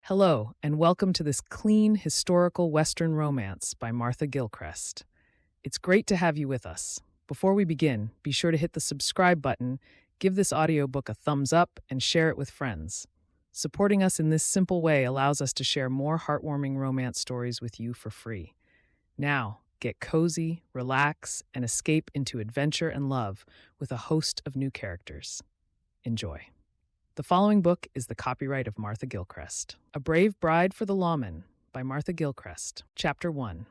Hello, and welcome to this clean, historical Western romance by Martha Gilchrist. It's great to have you with us. Before we begin, be sure to hit the subscribe button, give this audiobook a thumbs up, and share it with friends. Supporting us in this simple way allows us to share more heartwarming romance stories with you for free. Now, get cozy, relax, and escape into adventure and love with a host of new characters. Enjoy. The following book is the copyright of Martha Gilchrist. A Brave Bride for the Lawman by Martha Gilchrist. Chapter 1.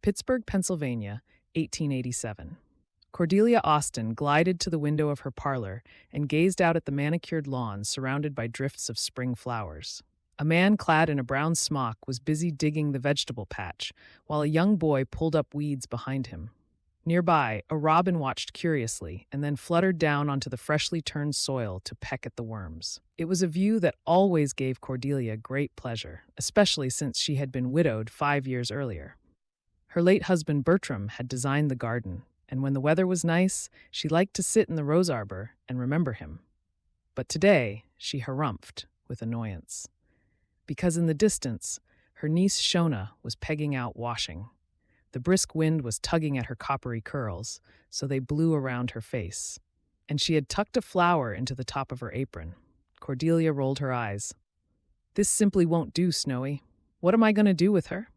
Pittsburgh, Pennsylvania, 1887. Cordelia Austin glided to the window of her parlor and gazed out at the manicured lawn surrounded by drifts of spring flowers. A man clad in a brown smock was busy digging the vegetable patch, while a young boy pulled up weeds behind him. Nearby, a robin watched curiously and then fluttered down onto the freshly turned soil to peck at the worms. It was a view that always gave Cordelia great pleasure, especially since she had been widowed 5 years earlier. Her late husband Bertram had designed the garden, and when the weather was nice, she liked to sit in the rose arbor and remember him. But today, she harumphed with annoyance, because in the distance, her niece Shona was pegging out washing. The brisk wind was tugging at her coppery curls, so they blew around her face. And she had tucked a flower into the top of her apron. Cordelia rolled her eyes. "This simply won't do, Snowy. What am I going to do with her?"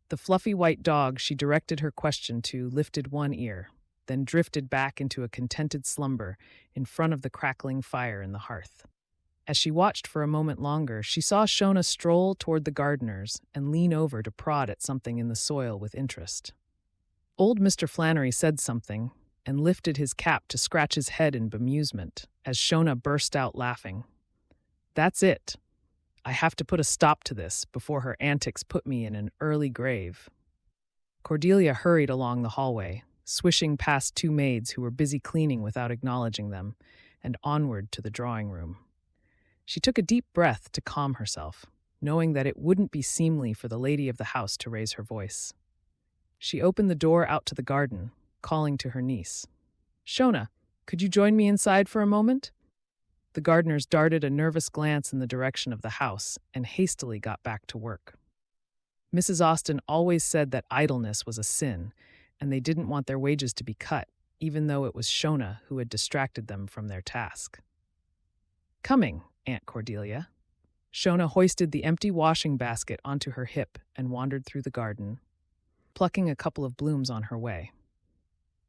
The fluffy white dog she directed her question to lifted one ear, then drifted back into a contented slumber in front of the crackling fire in the hearth. As she watched for a moment longer, she saw Shona stroll toward the gardeners and lean over to prod at something in the soil with interest. Old Mr. Flannery said something and lifted his cap to scratch his head in bemusement as Shona burst out laughing. "That's it. I have to put a stop to this before her antics put me in an early grave." Cordelia hurried along the hallway, swishing past two maids who were busy cleaning without acknowledging them, and onward to the drawing room. She took a deep breath to calm herself, knowing that it wouldn't be seemly for the lady of the house to raise her voice. She opened the door out to the garden, calling to her niece. "Shona, could you join me inside for a moment?" The gardeners darted a nervous glance in the direction of the house and hastily got back to work. Mrs. Austin always said that idleness was a sin, and they didn't want their wages to be cut, even though it was Shona who had distracted them from their task. "Coming, Aunt Cordelia." Shona hoisted the empty washing basket onto her hip and wandered through the garden, plucking a couple of blooms on her way.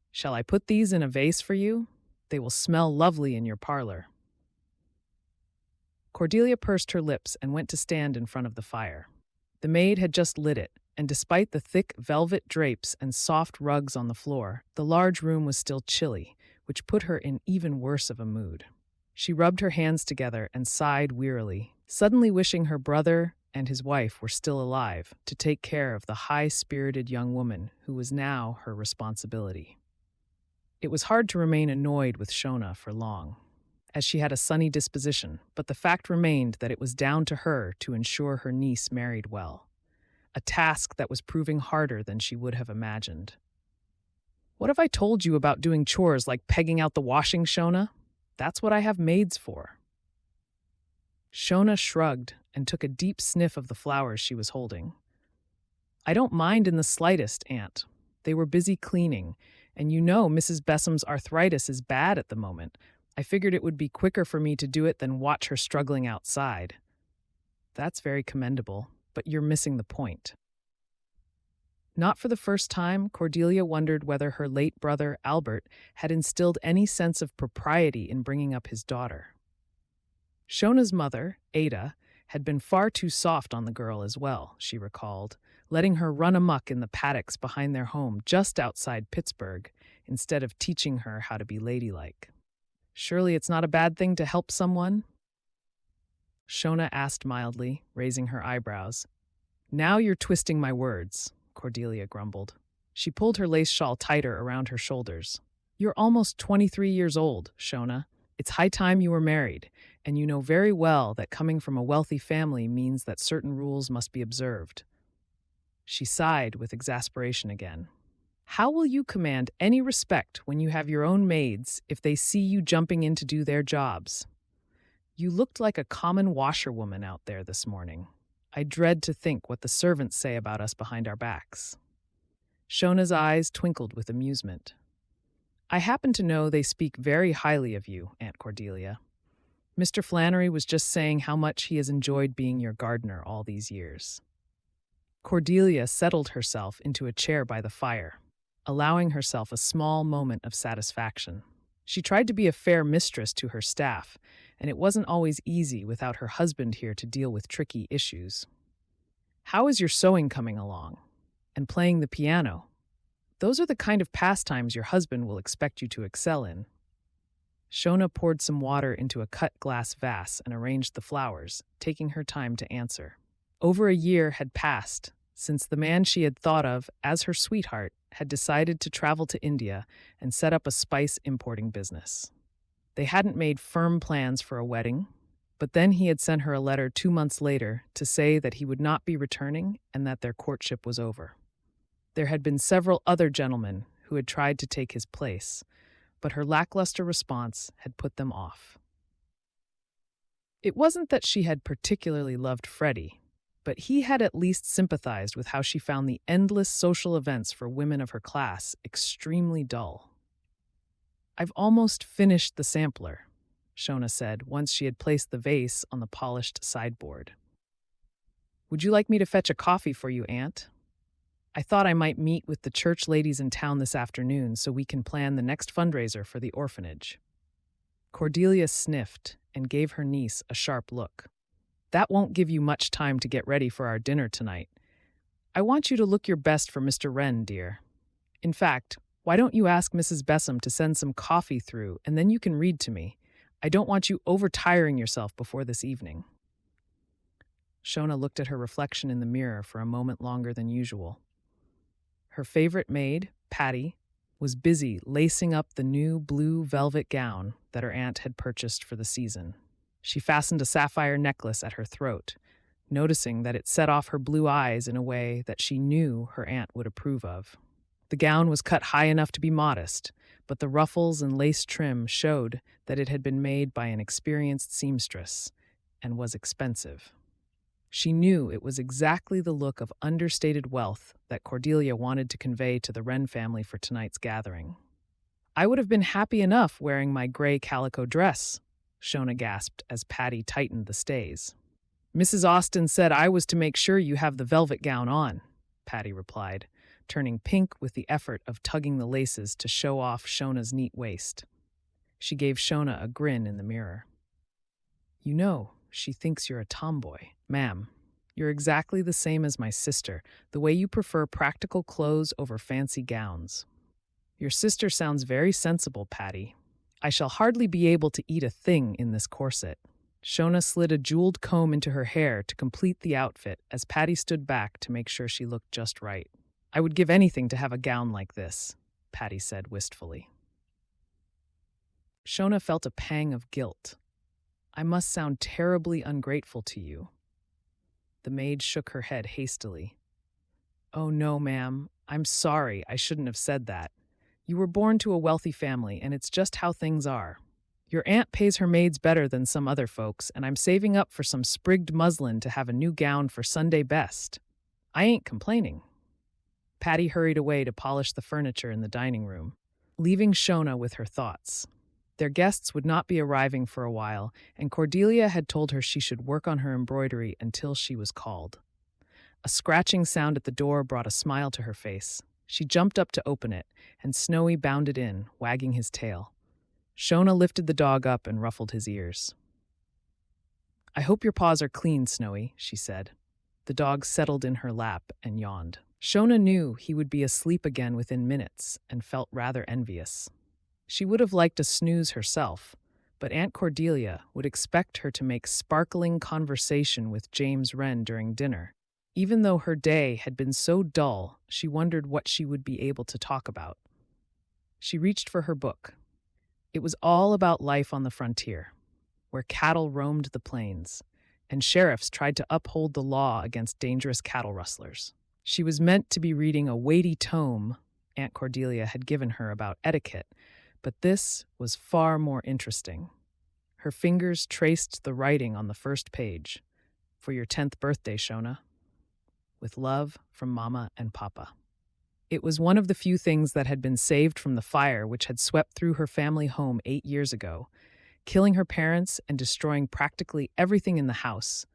"Shall I put these in a vase for you? They will smell lovely in your parlor." Cordelia pursed her lips and went to stand in front of the fire. The maid had just lit it, and despite the thick velvet drapes and soft rugs on the floor, the large room was still chilly, which put her in even worse of a mood. She rubbed her hands together and sighed wearily, suddenly wishing her brother and his wife were still alive to take care of the high-spirited young woman who was now her responsibility. It was hard to remain annoyed with Shona for long, as she had a sunny disposition, but the fact remained that it was down to her to ensure her niece married well, a task that was proving harder than she would have imagined. "What have I told you about doing chores like pegging out the washing, Shona? That's what I have maids for." Shona shrugged and took a deep sniff of the flowers she was holding. "I don't mind in the slightest, Aunt. They were busy cleaning, and you know Mrs. Bessom's arthritis is bad at the moment. I figured it would be quicker for me to do it than watch her struggling outside." "That's very commendable, but you're missing the point." Not for the first time, Cordelia wondered whether her late brother, Albert, had instilled any sense of propriety in bringing up his daughter. Shona's mother, Ada, had been far too soft on the girl as well, she recalled, letting her run amok in the paddocks behind their home just outside Pittsburgh, instead of teaching her how to be ladylike. "Surely it's not a bad thing to help someone?" Shona asked mildly, raising her eyebrows. "Now you're twisting my words," Cordelia grumbled. She pulled her lace shawl tighter around her shoulders. "You're almost 23 years old, Shona. It's high time you were married, and you know very well that coming from a wealthy family means that certain rules must be observed." She sighed with exasperation again. "How will you command any respect when you have your own maids if they see you jumping in to do their jobs? You looked like a common washerwoman out there this morning. I dread to think what the servants say about us behind our backs." Shona's eyes twinkled with amusement. "I happen to know they speak very highly of you, Aunt Cordelia. Mr. Flannery was just saying how much he has enjoyed being your gardener all these years." Cordelia settled herself into a chair by the fire, allowing herself a small moment of satisfaction. She tried to be a fair mistress to her staff, and it wasn't always easy without her husband here to deal with tricky issues. "How is your sewing coming along? And playing the piano? Those are the kind of pastimes your husband will expect you to excel in." Shona poured some water into a cut glass vase and arranged the flowers, taking her time to answer. Over a year had passed since the man she had thought of as her sweetheart had decided to travel to India and set up a spice importing business. They hadn't made firm plans for a wedding, but then he had sent her a letter 2 months later to say that he would not be returning and that their courtship was over. There had been several other gentlemen who had tried to take his place, but her lackluster response had put them off. It wasn't that she had particularly loved Freddie, but he had at least sympathized with how she found the endless social events for women of her class extremely dull. "I've almost finished the sampler," Shona said once she had placed the vase on the polished sideboard. "Would you like me to fetch a coffee for you, Aunt? I thought I might meet with the church ladies in town this afternoon so we can plan the next fundraiser for the orphanage." Cordelia sniffed and gave her niece a sharp look. "That won't give you much time to get ready for our dinner tonight. I want you to look your best for Mr. Wren, dear. In fact, why don't you ask Mrs. Bessem to send some coffee through, and then you can read to me. I don't want you overtiring yourself before this evening." Shona looked at her reflection in the mirror for a moment longer than usual. Her favorite maid, Patty, was busy lacing up the new blue velvet gown that her aunt had purchased for the season. She fastened a sapphire necklace at her throat, noticing that it set off her blue eyes in a way that she knew her aunt would approve of. The gown was cut high enough to be modest, but the ruffles and lace trim showed that it had been made by an experienced seamstress and was expensive. She knew it was exactly the look of understated wealth that Cordelia wanted to convey to the Wren family for tonight's gathering. "I would have been happy enough wearing my gray calico dress," Shona gasped as Patty tightened the stays. "Mrs. Austin said I was to make sure you have the velvet gown on," Patty replied, turning pink with the effort of tugging the laces to show off Shona's neat waist. She gave Shona a grin in the mirror. "You know, she thinks you're a tomboy. Ma'am, you're exactly the same as my sister, the way you prefer practical clothes over fancy gowns." "Your sister sounds very sensible, Patty. I shall hardly be able to eat a thing in this corset." Shona slid a jeweled comb into her hair to complete the outfit as Patty stood back to make sure she looked just right. "I would give anything to have a gown like this," Patty said wistfully. Shona felt a pang of guilt. "I must sound terribly ungrateful to you." The maid shook her head hastily. "Oh, no, ma'am. I'm sorry. I shouldn't have said that. You were born to a wealthy family, and it's just how things are. Your aunt pays her maids better than some other folks, and I'm saving up for some sprigged muslin to have a new gown for Sunday best. I ain't complaining." Patty hurried away to polish the furniture in the dining room, leaving Shona with her thoughts. Their guests would not be arriving for a while, and Cordelia had told her she should work on her embroidery until she was called. A scratching sound at the door brought a smile to her face. She jumped up to open it, and Snowy bounded in, wagging his tail. Shona lifted the dog up and ruffled his ears. "I hope your paws are clean, Snowy," she said. The dog settled in her lap and yawned. Shona knew he would be asleep again within minutes and felt rather envious. She would have liked a snooze herself, but Aunt Cordelia would expect her to make sparkling conversation with James Wren during dinner. Even though her day had been so dull, she wondered what she would be able to talk about. She reached for her book. It was all about life on the frontier, where cattle roamed the plains, and sheriffs tried to uphold the law against dangerous cattle rustlers. She was meant to be reading a weighty tome Aunt Cordelia had given her about etiquette, but this was far more interesting. Her fingers traced the writing on the first page. For your 10th birthday, Shona. With love from Mama and Papa. It was one of the few things that had been saved from the fire which had swept through her family home 8 years ago, killing her parents and destroying practically everything in the house,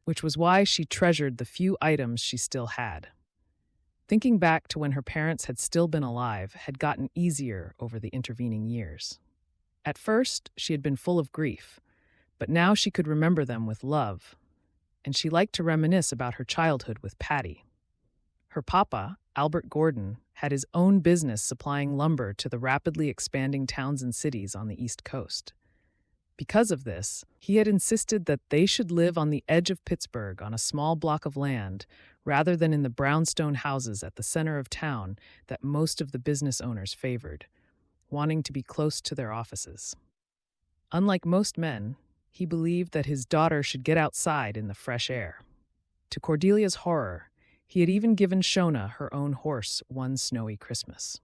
which was why she treasured the few items she still had. Thinking back to when her parents had still been alive had gotten easier over the intervening years. At first, she had been full of grief, but now she could remember them with love, and she liked to reminisce about her childhood with Patty. Her papa, Albert Gordon, had his own business supplying lumber to the rapidly expanding towns and cities on the East Coast. Because of this, he had insisted that they should live on the edge of Pittsburgh on a small block of land rather than in the brownstone houses at the center of town that most of the business owners favored, wanting to be close to their offices. Unlike most men, he believed that his daughter should get outside in the fresh air. To Cordelia's horror, he had even given Shona her own horse one snowy Christmas.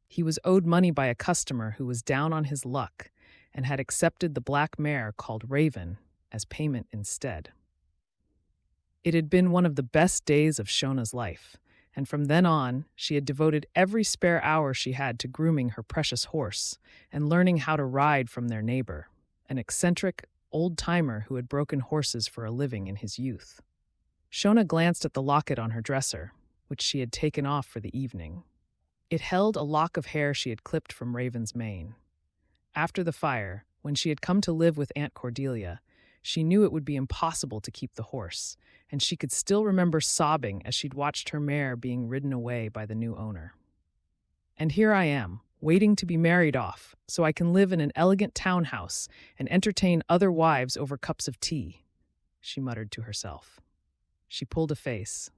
He was owed money by a customer who was down on his luck and had accepted the black mare called Raven as payment instead. It had been one of the best days of Shona's life, and from then on, she had devoted every spare hour she had to grooming her precious horse and learning how to ride from their neighbor, an eccentric old-timer who had broken horses for a living in his youth. Shona glanced at the locket on her dresser, which she had taken off for the evening. It held a lock of hair she had clipped from Raven's mane. After the fire, when she had come to live with Aunt Cordelia, she knew it would be impossible to keep the horse, and she could still remember sobbing as she'd watched her mare being ridden away by the new owner. And here I am, waiting to be married off, so I can live in an elegant townhouse and entertain other wives over cups of tea, she muttered to herself. She pulled a face.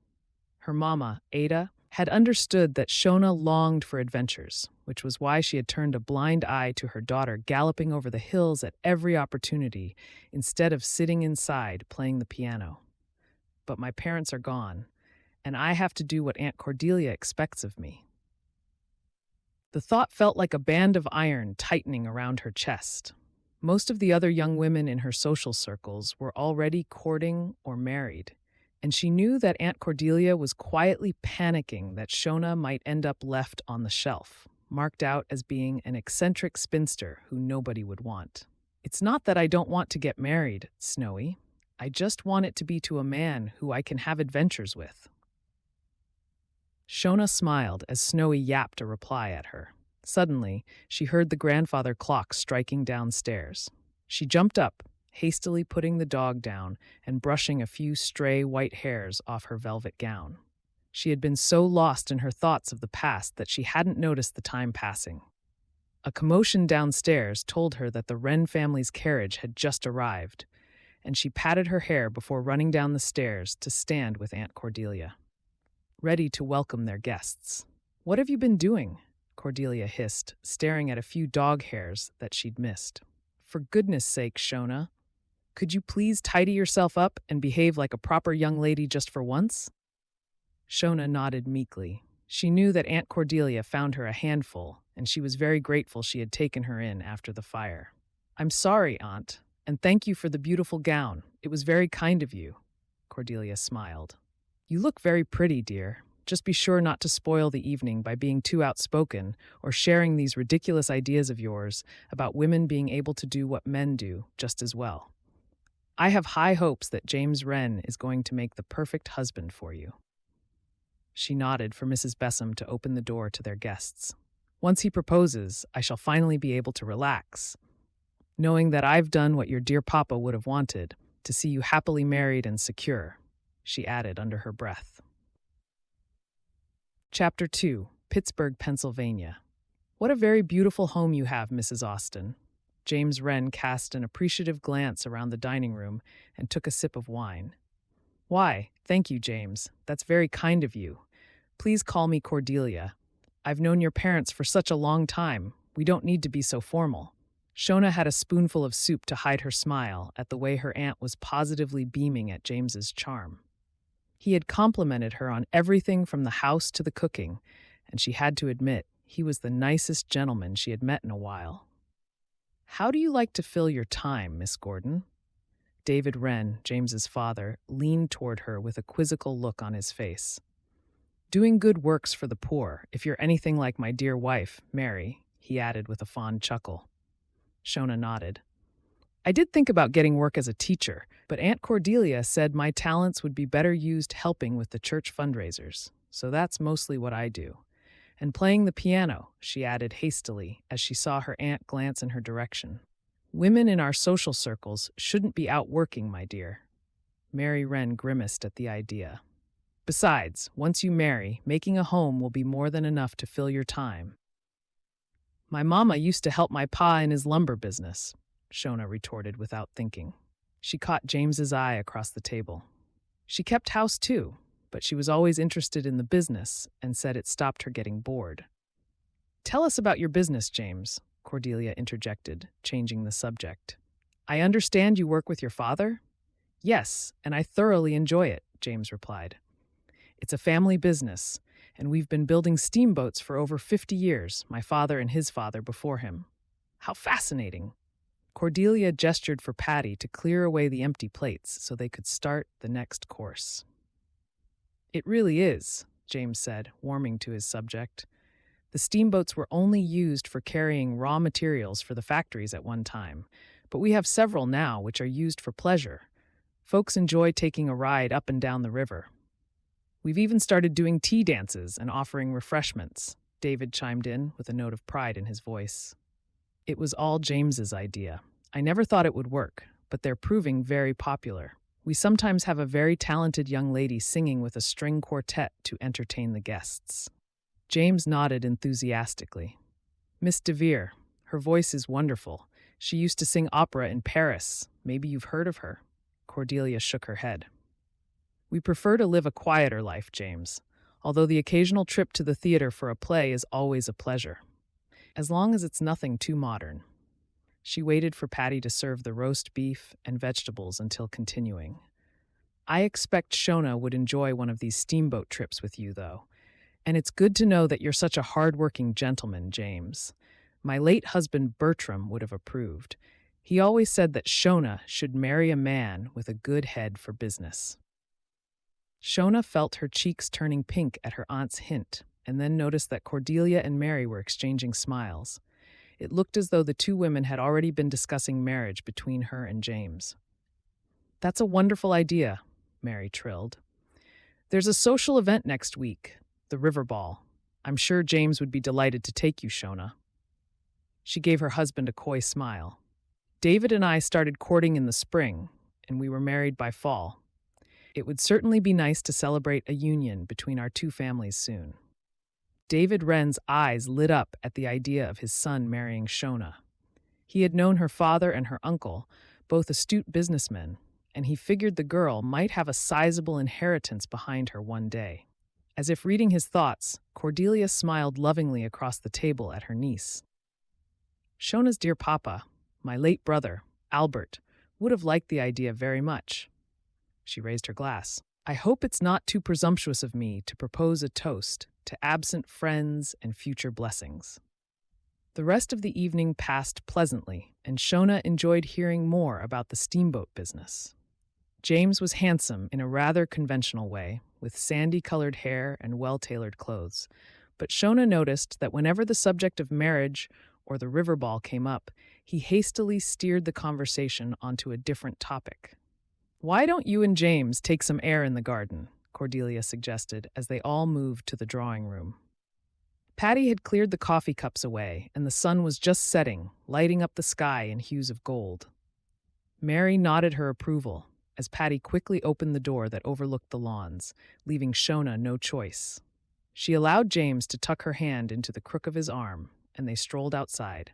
Her mama, Ada, had understood that Shona longed for adventures, which was why she had turned a blind eye to her daughter galloping over the hills at every opportunity instead of sitting inside playing the piano. But my parents are gone, and I have to do what Aunt Cordelia expects of me. The thought felt like a band of iron tightening around her chest. Most of the other young women in her social circles were already courting or married, and she knew that Aunt Cordelia was quietly panicking that Shona might end up left on the shelf, marked out as being an eccentric spinster who nobody would want. It's not that I don't want to get married, Snowy. I just want it to be to a man who I can have adventures with. Shona smiled as Snowy yapped a reply at her. Suddenly, she heard the grandfather clock striking downstairs. She jumped up, hastily putting the dog down and brushing a few stray white hairs off her velvet gown. She had been so lost in her thoughts of the past that she hadn't noticed the time passing. A commotion downstairs told her that the Wren family's carriage had just arrived, and she patted her hair before running down the stairs to stand with Aunt Cordelia, ready to welcome their guests. "What have you been doing?" Cordelia hissed, staring at a few dog hairs that she'd missed. "For goodness sake, Shona, could you please tidy yourself up and behave like a proper young lady just for once?" Shona nodded meekly. She knew that Aunt Cordelia found her a handful, and she was very grateful she had taken her in after the fire. "I'm sorry, Aunt, and thank you for the beautiful gown. It was very kind of you," Cordelia smiled. "You look very pretty, dear. Just be sure not to spoil the evening by being too outspoken or sharing these ridiculous ideas of yours about women being able to do what men do just as well. I have high hopes that James Wren is going to make the perfect husband for you." She nodded for Mrs. Bessem to open the door to their guests. "Once he proposes, I shall finally be able to relax, knowing that I've done what your dear papa would have wanted, to see you happily married and secure," she added under her breath. Chapter 2, Pittsburgh, Pennsylvania. "What a very beautiful home you have, Mrs. Austen." James Wren cast an appreciative glance around the dining room and took a sip of wine. "Why, thank you, James. That's very kind of you. Please call me Cordelia. I've known your parents for such a long time. We don't need to be so formal." Shona had a spoonful of soup to hide her smile at the way her aunt was positively beaming at James's charm. He had complimented her on everything from the house to the cooking, and she had to admit he was the nicest gentleman she had met in a while. How do you like to fill your time, Miss Gordon? David Wren, James's father, leaned toward her with a quizzical look on his face. Doing good works for the poor, if you're anything like my dear wife, Mary, he added with a fond chuckle. Shona nodded. I did think about getting work as a teacher, but Aunt Cordelia said my talents would be better used helping with the church fundraisers, so that's mostly what I do. And playing the piano, she added hastily as she saw her aunt glance in her direction. Women in our social circles shouldn't be out working, my dear. Mary Wren grimaced at the idea. Besides, once you marry, making a home will be more than enough to fill your time. My mama used to help my pa in his lumber business, Shona retorted without thinking. She caught James's eye across the table. She kept house too, but she was always interested in the business and said it stopped her getting bored. Tell us about your business, James, Cordelia interjected, changing the subject. I understand you work with your father? Yes, and I thoroughly enjoy it, James replied. It's a family business, and we've been building steamboats for over 50 years, my father and his father before him. How fascinating! Cordelia gestured for Patty to clear away the empty plates so they could start the next course. It really is, James said, warming to his subject. The steamboats were only used for carrying raw materials for the factories at one time, but we have several now which are used for pleasure. Folks enjoy taking a ride up and down the river. We've even started doing tea dances and offering refreshments, David chimed in with a note of pride in his voice. It was all James's idea. I never thought it would work, but they're proving very popular. We sometimes have a very talented young lady singing with a string quartet to entertain the guests. James nodded enthusiastically. Miss DeVere, her voice is wonderful. She used to sing opera in Paris. Maybe you've heard of her. Cordelia shook her head. We prefer to live a quieter life, James, although the occasional trip to the theater for a play is always a pleasure, as long as it's nothing too modern. She waited for Patty to serve the roast beef and vegetables until continuing. I expect Shona would enjoy one of these steamboat trips with you, though, and it's good to know that you're such a hard-working gentleman, James. My late husband Bertram would have approved. He always said that Shona should marry a man with a good head for business. Shona felt her cheeks turning pink at her aunt's hint, and then noticed that Cordelia and Mary were exchanging smiles. It looked as though the two women had already been discussing marriage between her and James. That's a wonderful idea, Mary trilled. There's a social event next week, the River Ball. I'm sure James would be delighted to take you, Shona. She gave her husband a coy smile. David and I started courting in the spring, and we were married by fall. It would certainly be nice to celebrate a union between our two families soon. David Wren's eyes lit up at the idea of his son marrying Shona. He had known her father and her uncle, both astute businessmen, and he figured the girl might have a sizable inheritance behind her one day. As if reading his thoughts, Cordelia smiled lovingly across the table at her niece. Shona's dear papa, my late brother, Albert, would have liked the idea very much. She raised her glass. I hope it's not too presumptuous of me to propose a toast to absent friends and future blessings. The rest of the evening passed pleasantly, and Shona enjoyed hearing more about the steamboat business. James was handsome in a rather conventional way, with sandy-colored hair and well-tailored clothes, but Shona noticed that whenever the subject of marriage or the river ball came up, he hastily steered the conversation onto a different topic. Why don't you and James take some air in the garden? Cordelia suggested as they all moved to the drawing room. Patty had cleared the coffee cups away, and the sun was just setting, lighting up the sky in hues of gold. Mary nodded her approval as Patty quickly opened the door that overlooked the lawns, leaving Shona no choice. She allowed James to tuck her hand into the crook of his arm, and they strolled outside.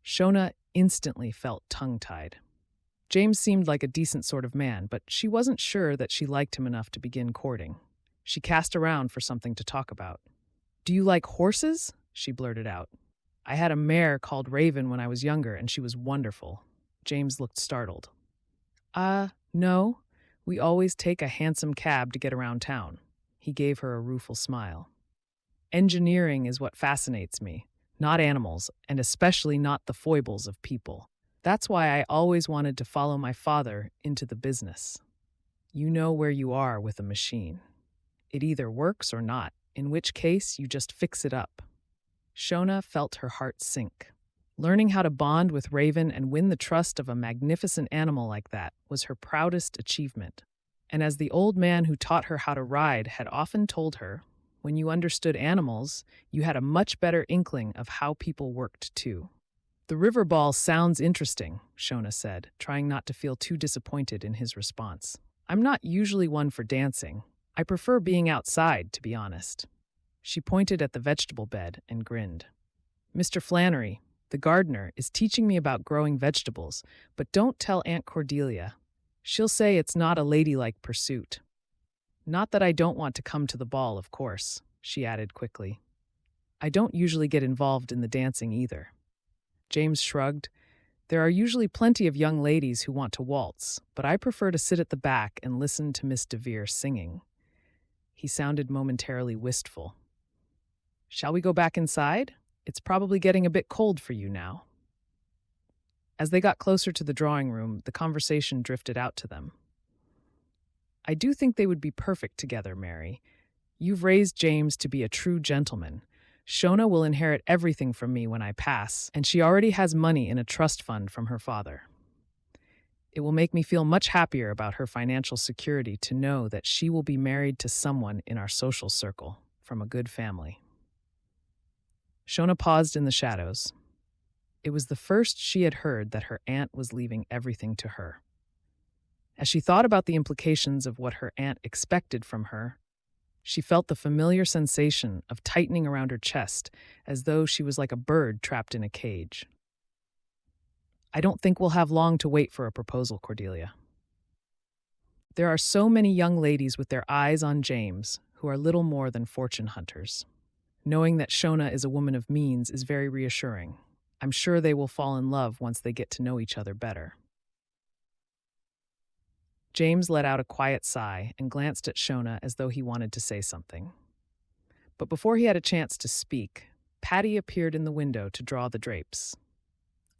Shona instantly felt tongue-tied. James seemed like a decent sort of man, but she wasn't sure that she liked him enough to begin courting. She cast around for something to talk about. Do you like horses? She blurted out. I had a mare called Raven when I was younger, and she was wonderful. James looked startled. No. We always take a handsome cab to get around town. He gave her a rueful smile. Engineering is what fascinates me, not animals, and especially not the foibles of people. That's why I always wanted to follow my father into the business. You know where you are with a machine. It either works or not, in which case you just fix it up. Shona felt her heart sink. Learning how to bond with Raven and win the trust of a magnificent animal like that was her proudest achievement. And as the old man who taught her how to ride had often told her, when you understood animals, you had a much better inkling of how people worked too. The river ball sounds interesting, Shona said, trying not to feel too disappointed in his response. I'm not usually one for dancing. I prefer being outside, to be honest. She pointed at the vegetable bed and grinned. Mr. Flannery, the gardener, is teaching me about growing vegetables, but don't tell Aunt Cordelia. She'll say it's not a ladylike pursuit. Not that I don't want to come to the ball, of course, she added quickly. I don't usually get involved in the dancing either. James shrugged. There are usually plenty of young ladies who want to waltz, but I prefer to sit at the back and listen to Miss DeVere singing. He sounded momentarily wistful. Shall we go back inside? It's probably getting a bit cold for you now. As they got closer to the drawing room, the conversation drifted out to them. I do think they would be perfect together, Mary. You've raised James to be a true gentleman. Shona will inherit everything from me when I pass, and she already has money in a trust fund from her father. It will make me feel much happier about her financial security to know that she will be married to someone in our social circle, from a good family. Shona paused in the shadows. It was the first she had heard that her aunt was leaving everything to her. As she thought about the implications of what her aunt expected from her, she felt the familiar sensation of tightening around her chest, as though she was like a bird trapped in a cage. I don't think we'll have long to wait for a proposal, Cordelia. There are so many young ladies with their eyes on James who are little more than fortune hunters. Knowing that Shona is a woman of means is very reassuring. I'm sure they will fall in love once they get to know each other better. James let out a quiet sigh and glanced at Shona as though he wanted to say something. But before he had a chance to speak, Patty appeared in the window to draw the drapes.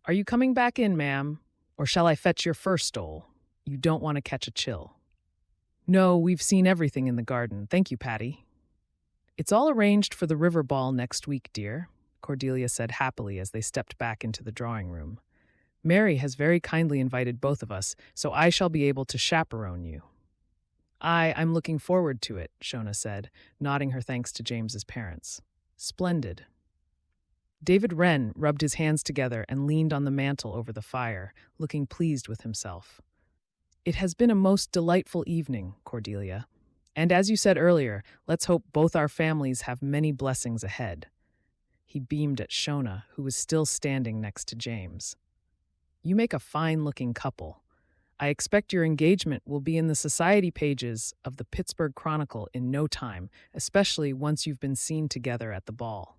Are you coming back in, ma'am? Or shall I fetch your fur stole? You don't want to catch a chill. No, we've seen everything in the garden. Thank you, Patty. It's all arranged for the river ball next week, dear, Cordelia said happily as they stepped back into the drawing room. Mary has very kindly invited both of us, so I shall be able to chaperone you. I'm looking forward to it, Shona said, nodding her thanks to James's parents. Splendid. David Wren rubbed his hands together and leaned on the mantel over the fire, looking pleased with himself. It has been a most delightful evening, Cordelia. And as you said earlier, let's hope both our families have many blessings ahead. He beamed at Shona, who was still standing next to James. You make a fine-looking couple. I expect your engagement will be in the society pages of the Pittsburgh Chronicle in no time, especially once you've been seen together at the ball.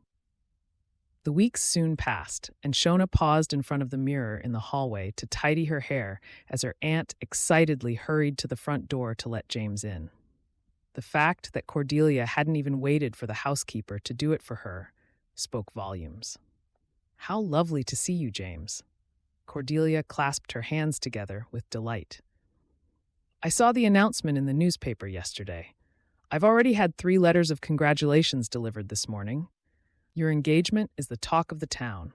The weeks soon passed, and Shona paused in front of the mirror in the hallway to tidy her hair as her aunt excitedly hurried to the front door to let James in. The fact that Cordelia hadn't even waited for the housekeeper to do it for her spoke volumes. How lovely to see you, James. Cordelia clasped her hands together with delight. I saw the announcement in the newspaper yesterday. I've already had 3 letters of congratulations delivered this morning. Your engagement is the talk of the town.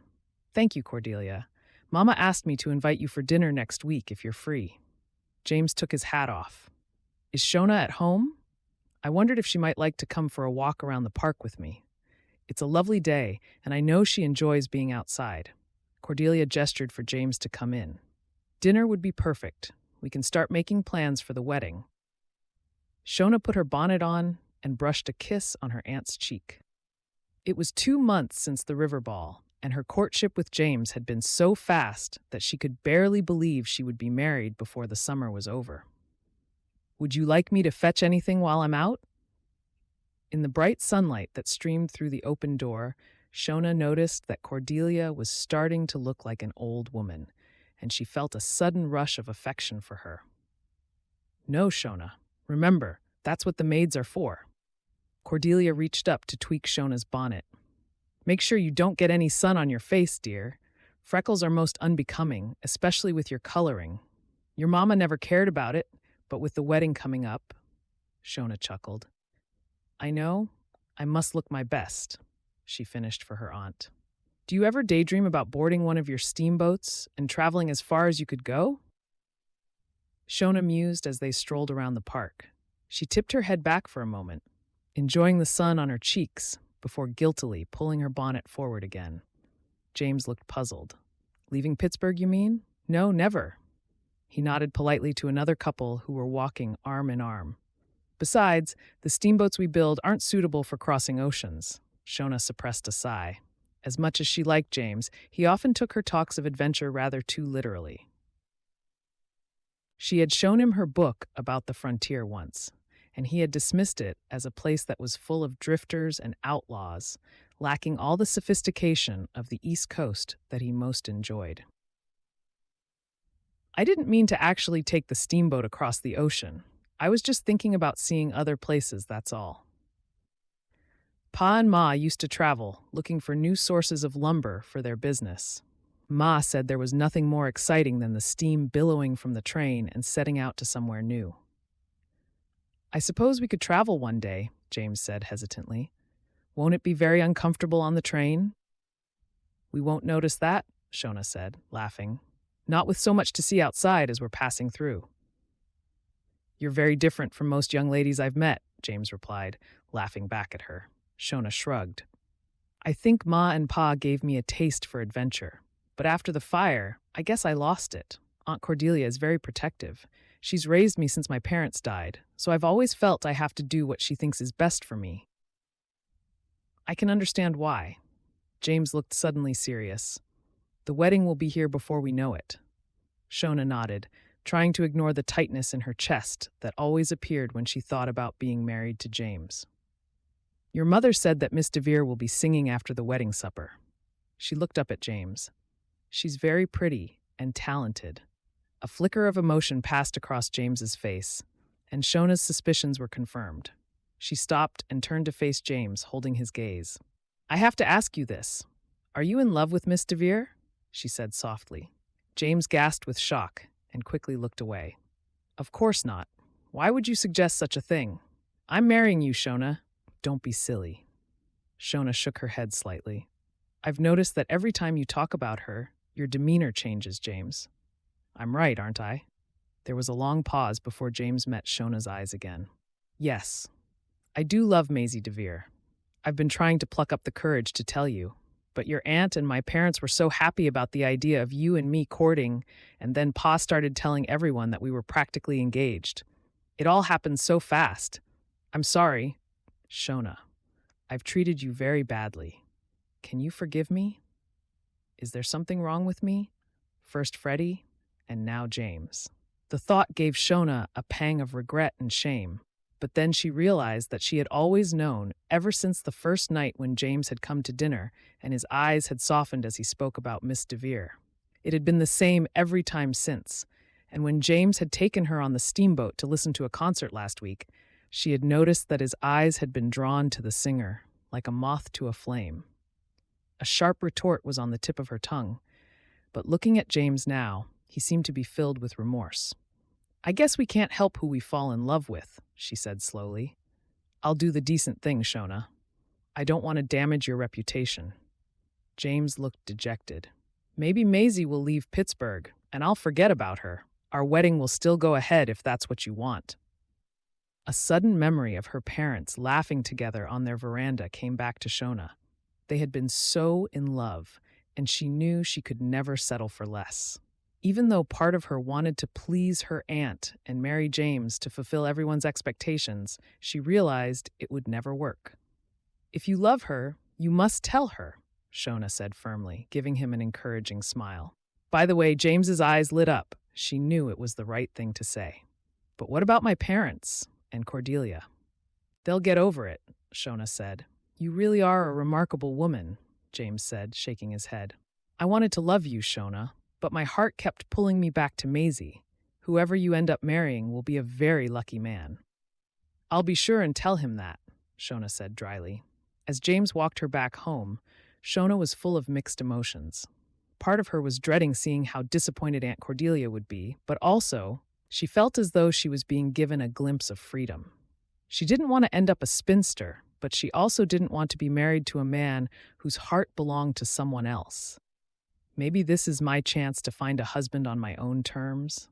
Thank you, Cordelia. Mama asked me to invite you for dinner next week if you're free. James took his hat off. Is Shona at home? I wondered if she might like to come for a walk around the park with me. It's a lovely day, and I know she enjoys being outside. Cordelia gestured for James to come in. Dinner would be perfect. We can start making plans for the wedding. Shona put her bonnet on and brushed a kiss on her aunt's cheek. It was 2 months since the river ball, and her courtship with James had been so fast that she could barely believe she would be married before the summer was over. Would you like me to fetch anything while I'm out? In the bright sunlight that streamed through the open door, Shona noticed that Cordelia was starting to look like an old woman, and she felt a sudden rush of affection for her. No, Shona. Remember, that's what the maids are for. Cordelia reached up to tweak Shona's bonnet. Make sure you don't get any sun on your face, dear. Freckles are most unbecoming, especially with your coloring. Your mama never cared about it, but with the wedding coming up, Shona chuckled. I know, I must look my best, she finished for her aunt. Do you ever daydream about boarding one of your steamboats and traveling as far as you could go? Shona mused as they strolled around the park. She tipped her head back for a moment, enjoying the sun on her cheeks before guiltily pulling her bonnet forward again. James looked puzzled. Leaving Pittsburgh, you mean? No, never. He nodded politely to another couple who were walking arm in arm. Besides, the steamboats we build aren't suitable for crossing oceans. Shona suppressed a sigh. As much as she liked James, he often took her talks of adventure rather too literally. She had shown him her book about the frontier once, and he had dismissed it as a place that was full of drifters and outlaws, lacking all the sophistication of the East Coast that he most enjoyed. I didn't mean to actually take the steamboat across the ocean. I was just thinking about seeing other places, that's all. Pa and Ma used to travel, looking for new sources of lumber for their business. Ma said there was nothing more exciting than the steam billowing from the train and setting out to somewhere new. I suppose we could travel one day, James said hesitantly. Won't it be very uncomfortable on the train? We won't notice that, Shona said, laughing. Not with so much to see outside as we're passing through. You're very different from most young ladies I've met, James replied, laughing back at her. Shona shrugged. I think Ma and Pa gave me a taste for adventure. But after the fire, I guess I lost it. Aunt Cordelia is very protective. She's raised me since my parents died, so I've always felt I have to do what she thinks is best for me. I can understand why. James looked suddenly serious. The wedding will be here before we know it. Shona nodded, trying to ignore the tightness in her chest that always appeared when she thought about being married to James. Your mother said that Miss DeVere will be singing after the wedding supper. She looked up at James. She's very pretty and talented. A flicker of emotion passed across James's face, and Shona's suspicions were confirmed. She stopped and turned to face James, holding his gaze. I have to ask you this. Are you in love with Miss DeVere? She said softly. James gasped with shock and quickly looked away. Of course not. Why would you suggest such a thing? I'm marrying you, Shona. Don't be silly. Shona shook her head slightly. I've noticed that every time you talk about her, your demeanor changes, James. I'm right, aren't I? There was a long pause before James met Shona's eyes again. Yes, I do love Maisie DeVere. I've been trying to pluck up the courage to tell you, but your aunt and my parents were so happy about the idea of you and me courting, and then Pa started telling everyone that we were practically engaged. It all happened so fast. I'm sorry, Shona. I've treated you very badly. Can you forgive me? Is there something wrong with me? First Freddie, and now James. The thought gave Shona a pang of regret and shame, but then she realized that she had always known ever since the first night when James had come to dinner and his eyes had softened as he spoke about Miss DeVere. It had been the same every time since, and when James had taken her on the steamboat to listen to a concert last week, she had noticed that his eyes had been drawn to the singer, like a moth to a flame. A sharp retort was on the tip of her tongue, but looking at James now, he seemed to be filled with remorse. I guess we can't help who we fall in love with, she said slowly. I'll do the decent thing, Shona. I don't want to damage your reputation. James looked dejected. Maybe Maisie will leave Pittsburgh, and I'll forget about her. Our wedding will still go ahead if that's what you want. A sudden memory of her parents laughing together on their veranda came back to Shona. They had been so in love, and she knew she could never settle for less. Even though part of her wanted to please her aunt and marry James to fulfill everyone's expectations, she realized it would never work. If you love her, you must tell her, Shona said firmly, giving him an encouraging smile. By the way, James's eyes lit up. She knew it was the right thing to say. But what about my parents and Cordelia? They'll get over it, Shona said. You really are a remarkable woman, James said, shaking his head. I wanted to love you, Shona, but my heart kept pulling me back to Maisie. Whoever you end up marrying will be a very lucky man. I'll be sure and tell him that, Shona said dryly. As James walked her back home, Shona was full of mixed emotions. Part of her was dreading seeing how disappointed Aunt Cordelia would be, but also, she felt as though she was being given a glimpse of freedom. She didn't want to end up a spinster, but she also didn't want to be married to a man whose heart belonged to someone else. Maybe this is my chance to find a husband on my own terms.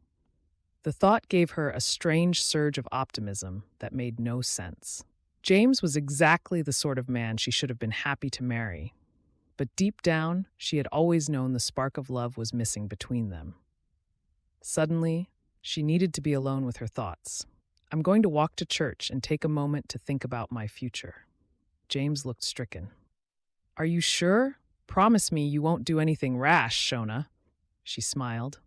The thought gave her a strange surge of optimism that made no sense. James was exactly the sort of man she should have been happy to marry, but deep down, she had always known the spark of love was missing between them. Suddenly, she needed to be alone with her thoughts. I'm going to walk to church and take a moment to think about my future. James looked stricken. Are you sure? Promise me you won't do anything rash, Shona. She smiled.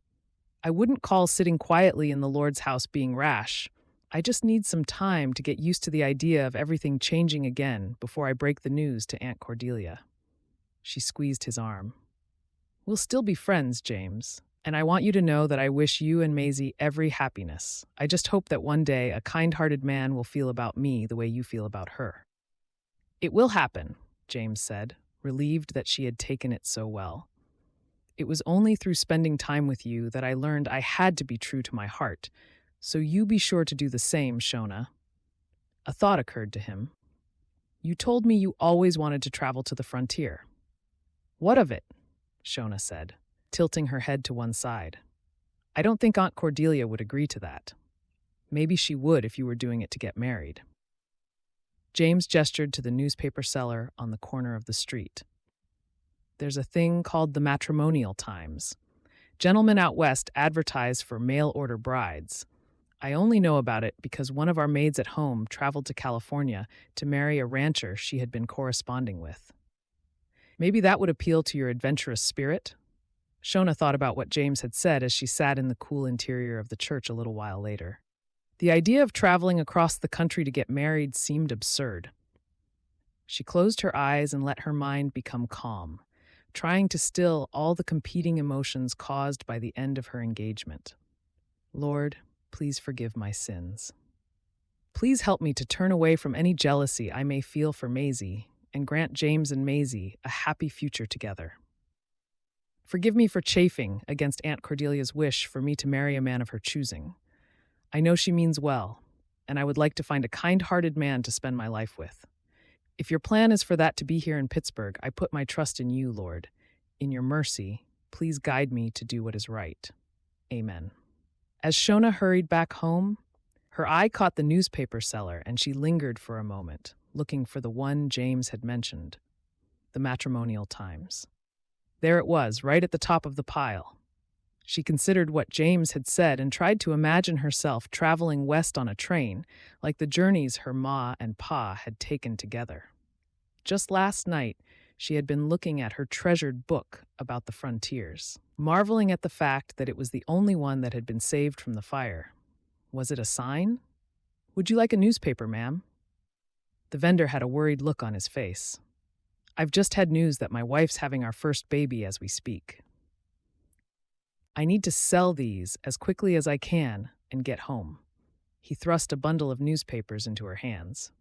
I wouldn't call sitting quietly in the Lord's house being rash. I just need some time to get used to the idea of everything changing again before I break the news to Aunt Cordelia. She squeezed his arm. We'll still be friends, James, and I want you to know that I wish you and Maisie every happiness. I just hope that one day a kind-hearted man will feel about me the way you feel about her. It will happen, James said, relieved that she had taken it so well. It was only through spending time with you that I learned I had to be true to my heart, so you be sure to do the same, Shona. A thought occurred to him. You told me you always wanted to travel to the frontier. What of it? Shona said, tilting her head to one side. I don't think Aunt Cordelia would agree to that. Maybe she would if you were doing it to get married. James gestured to the newspaper seller on the corner of the street. There's a thing called the Matrimonial Times. Gentlemen out west advertise for mail-order brides. I only know about it because one of our maids at home traveled to California to marry a rancher she had been corresponding with. Maybe that would appeal to your adventurous spirit? Shona thought about what James had said as she sat in the cool interior of the church a little while later. The idea of traveling across the country to get married seemed absurd. She closed her eyes and let her mind become calm, trying to still all the competing emotions caused by the end of her engagement. Lord, please forgive my sins. Please help me to turn away from any jealousy I may feel for Maisie and grant James and Maisie a happy future together. Forgive me for chafing against Aunt Cordelia's wish for me to marry a man of her choosing. I know she means well, and I would like to find a kind-hearted man to spend my life with. If your plan is for that to be here in Pittsburgh, I put my trust in you, Lord. In your mercy, please guide me to do what is right. Amen. As Shona hurried back home, her eye caught the newspaper seller and she lingered for a moment, looking for the one James had mentioned, the Matrimonial Times. There it was, right at the top of the pile. She considered what James had said and tried to imagine herself traveling west on a train, like the journeys her ma and pa had taken together. Just last night, she had been looking at her treasured book about the frontiers, marveling at the fact that it was the only one that had been saved from the fire. Was it a sign? Would you like a newspaper, ma'am? The vendor had a worried look on his face. I've just had news that my wife's having our first baby as we speak. I need to sell these as quickly as I can and get home. He thrust a bundle of newspapers into her hands.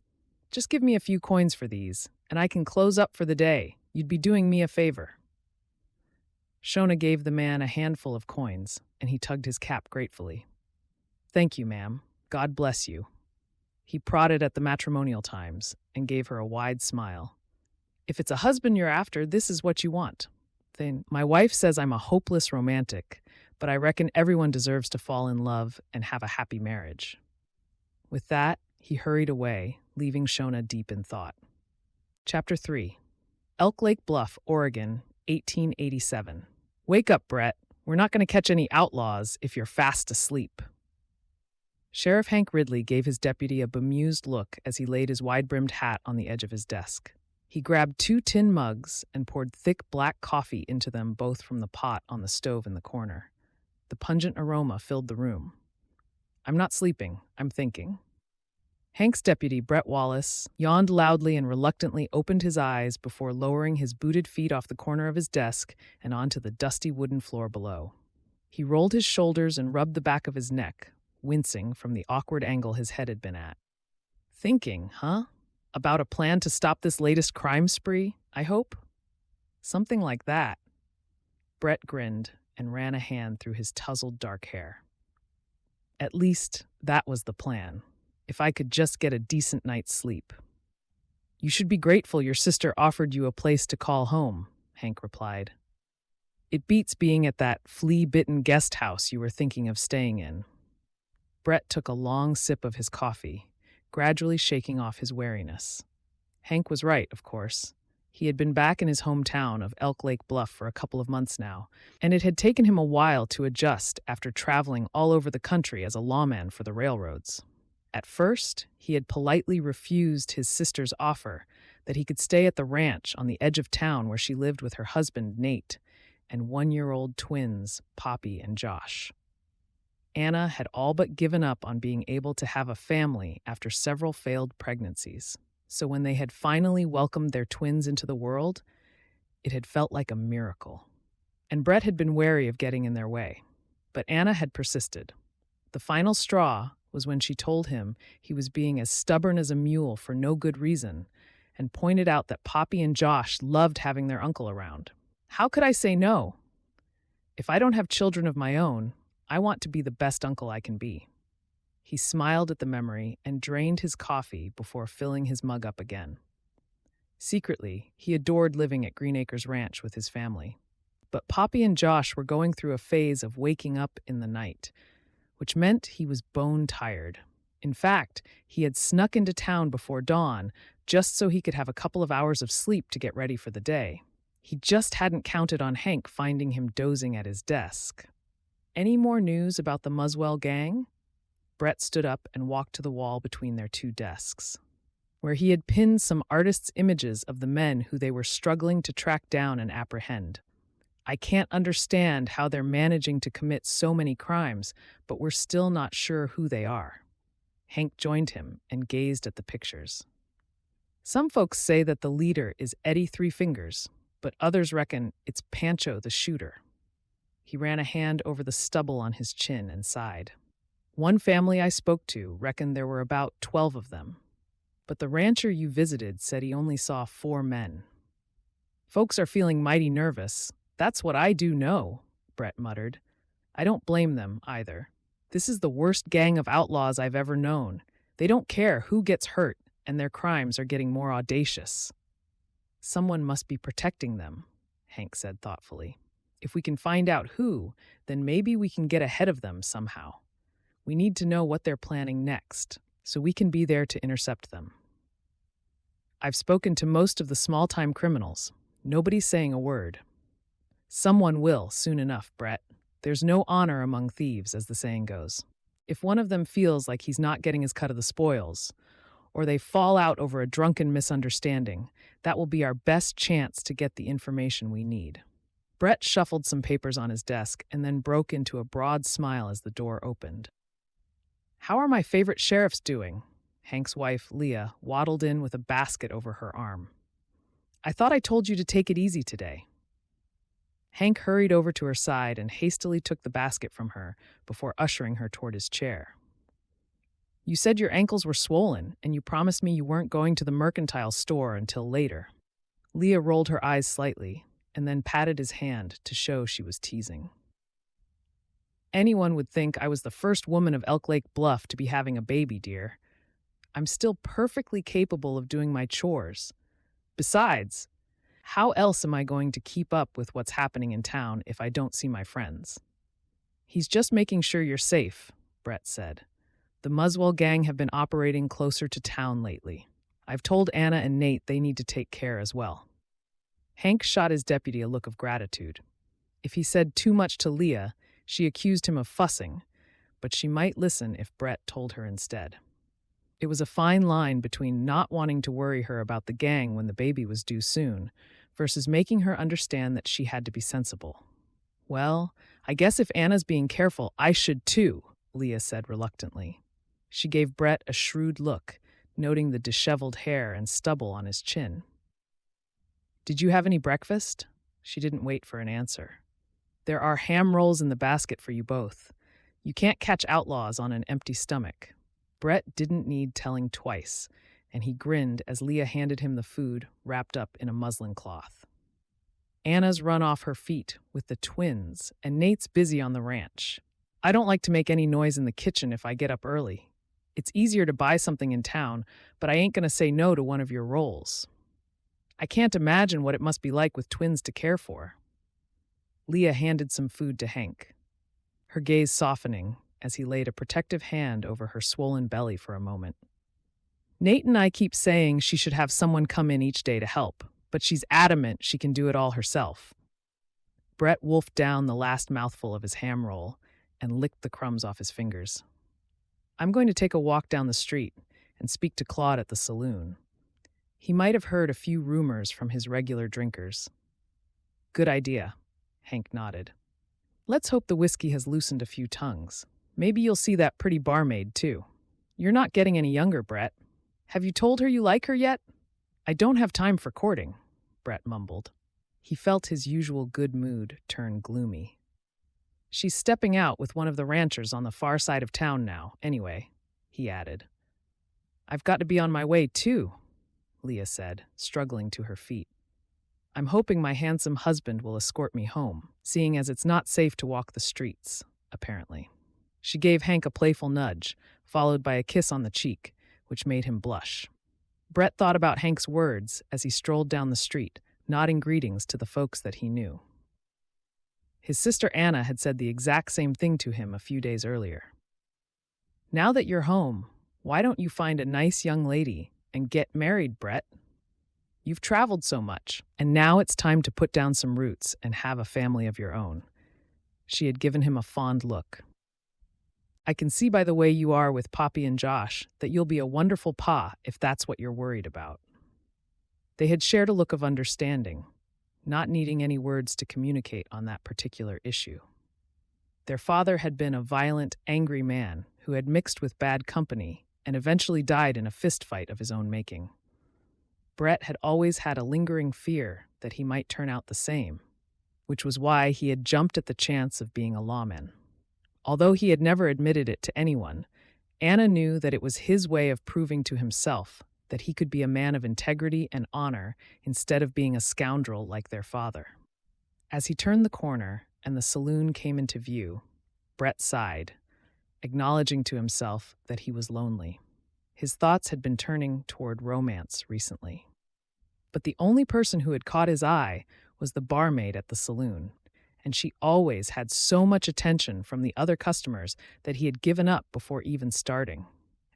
Just give me a few coins for these, and I can close up for the day. You'd be doing me a favor. Shona gave the man a handful of coins, and he tugged his cap gratefully. Thank you, ma'am. God bless you. He prodded at the Matrimonial Times and gave her a wide smile. If it's a husband you're after, this is what you want. Then my wife says I'm a hopeless romantic, but I reckon everyone deserves to fall in love and have a happy marriage. With that, he hurried away, leaving Shona deep in thought. Chapter 3. Elk Lake Bluff, Oregon, 1887. Wake up, Brett. We're not going to catch any outlaws if you're fast asleep. Sheriff Hank Ridley gave his deputy a bemused look as he laid his wide-brimmed hat on the edge of his desk. He grabbed 2 tin mugs and poured thick black coffee into them, both from the pot on the stove in the corner. The pungent aroma filled the room. I'm not sleeping, I'm thinking. Hank's deputy, Brett Wallace, yawned loudly and reluctantly opened his eyes before lowering his booted feet off the corner of his desk and onto the dusty wooden floor below. He rolled his shoulders and rubbed the back of his neck, wincing from the awkward angle his head had been at. Thinking, huh? About a plan to stop this latest crime spree, I hope? Something like that. Brett grinned and ran a hand through his tousled dark hair. At least that was the plan. If I could just get a decent night's sleep. You should be grateful your sister offered you a place to call home, Hank replied. It beats being at that flea-bitten guest house you were thinking of staying in. Brett took a long sip of his coffee, gradually shaking off his wariness. Hank was right, of course. He had been back in his hometown of Elk Lake Bluff for a couple of months now, and it had taken him a while to adjust after traveling all over the country as a lawman for the railroads. At first, he had politely refused his sister's offer that he could stay at the ranch on the edge of town where she lived with her husband, Nate, and 1-year-old twins, Poppy and Josh. Anna had all but given up on being able to have a family after several failed pregnancies. So when they had finally welcomed their twins into the world, it had felt like a miracle. And Brett had been wary of getting in their way. But Anna had persisted. The final straw was when she told him he was being as stubborn as a mule for no good reason, and pointed out that Poppy and Josh loved having their uncle around. How could I say no? If I don't have children of my own, I want to be the best uncle I can be. He smiled at the memory and drained his coffee before filling his mug up again. Secretly, he adored living at Green Acres Ranch with his family. But Poppy and Josh were going through a phase of waking up in the night, which meant he was bone tired. In fact, he had snuck into town before dawn just so he could have a couple of hours of sleep to get ready for the day. He just hadn't counted on Hank finding him dozing at his desk. Any more news about the Muswell gang? Brett stood up and walked to the wall between their two desks, where he had pinned some artists' images of the men who they were struggling to track down and apprehend. I can't understand how they're managing to commit so many crimes, but we're still not sure who they are. Hank joined him and gazed at the pictures. Some folks say that the leader is Eddie Three Fingers, but others reckon it's Pancho the Shooter. He ran a hand over the stubble on his chin and sighed. One family I spoke to reckoned there were about 12 of them, but the rancher you visited said he only saw 4 men. Folks are feeling mighty nervous. That's what I do know, Brett muttered. I don't blame them, either. This is the worst gang of outlaws I've ever known. They don't care who gets hurt, and their crimes are getting more audacious. Someone must be protecting them, Hank said thoughtfully. If we can find out who, then maybe we can get ahead of them somehow. We need to know what they're planning next, so we can be there to intercept them. I've spoken to most of the small-time criminals. Nobody's saying a word. Someone will, soon enough, Brett. There's no honor among thieves, as the saying goes. If one of them feels like he's not getting his cut of the spoils, or they fall out over a drunken misunderstanding, that will be our best chance to get the information we need. Brett shuffled some papers on his desk and then broke into a broad smile as the door opened. How are my favorite sheriffs doing? Hank's wife, Leah, waddled in with a basket over her arm. I thought I told you to take it easy today. Hank hurried over to her side and hastily took the basket from her before ushering her toward his chair. You said your ankles were swollen, and you promised me you weren't going to the mercantile store until later. Leah rolled her eyes slightly and then patted his hand to show she was teasing. Anyone would think I was the first woman of Elk Lake Bluff to be having a baby, dear. I'm still perfectly capable of doing my chores. Besides, how else am I going to keep up with what's happening in town if I don't see my friends? He's just making sure you're safe, Brett said. The Muswell gang have been operating closer to town lately. I've told Anna and Nate they need to take care as well. Hank shot his deputy a look of gratitude. If he said too much to Leah, she accused him of fussing, but she might listen if Brett told her instead. It was a fine line between not wanting to worry her about the gang when the baby was due soon, versus making her understand that she had to be sensible. Well, I guess if Anna's being careful, I should too, Leah said reluctantly. She gave Brett a shrewd look, noting the disheveled hair and stubble on his chin. Did you have any breakfast? She didn't wait for an answer. There are ham rolls in the basket for you both. You can't catch outlaws on an empty stomach. Brett didn't need telling twice, and he grinned as Leah handed him the food wrapped up in a muslin cloth. Anna's run off her feet with the twins, and Nate's busy on the ranch. I don't like to make any noise in the kitchen if I get up early. It's easier to buy something in town, but I ain't gonna say no to one of your rolls. I can't imagine what it must be like with twins to care for. Leah handed some food to Hank, her gaze softening as he laid a protective hand over her swollen belly for a moment. Nate and I keep saying she should have someone come in each day to help, but she's adamant she can do it all herself. Brett wolfed down the last mouthful of his ham roll and licked the crumbs off his fingers. I'm going to take a walk down the street and speak to Claude at the saloon. He might have heard a few rumors from his regular drinkers. Good idea, Hank nodded. Let's hope the whiskey has loosened a few tongues. Maybe you'll see that pretty barmaid, too. You're not getting any younger, Brett. Have you told her you like her yet? I don't have time for courting, Brett mumbled. He felt his usual good mood turn gloomy. She's stepping out with one of the ranchers on the far side of town now, anyway, he added. I've got to be on my way, too, Leah said, struggling to her feet. I'm hoping my handsome husband will escort me home, seeing as it's not safe to walk the streets, apparently. She gave Hank a playful nudge, followed by a kiss on the cheek, which made him blush. Brett thought about Hank's words as he strolled down the street, nodding greetings to the folks that he knew. His sister Anna had said the exact same thing to him a few days earlier. Now that you're home, why don't you find a nice young lady and get married, Brett? You've traveled so much, and now it's time to put down some roots and have a family of your own. She had given him a fond look. I can see by the way you are with Poppy and Josh that you'll be a wonderful pa if that's what you're worried about. They had shared a look of understanding, not needing any words to communicate on that particular issue. Their father had been a violent, angry man who had mixed with bad company and eventually died in a fistfight of his own making. Brett had always had a lingering fear that he might turn out the same, which was why he had jumped at the chance of being a lawman. Although he had never admitted it to anyone, Anna knew that it was his way of proving to himself that he could be a man of integrity and honor instead of being a scoundrel like their father. As he turned the corner and the saloon came into view, Brett sighed, acknowledging to himself that he was lonely. His thoughts had been turning toward romance recently. But the only person who had caught his eye was the barmaid at the saloon, and she always had so much attention from the other customers that he had given up before even starting.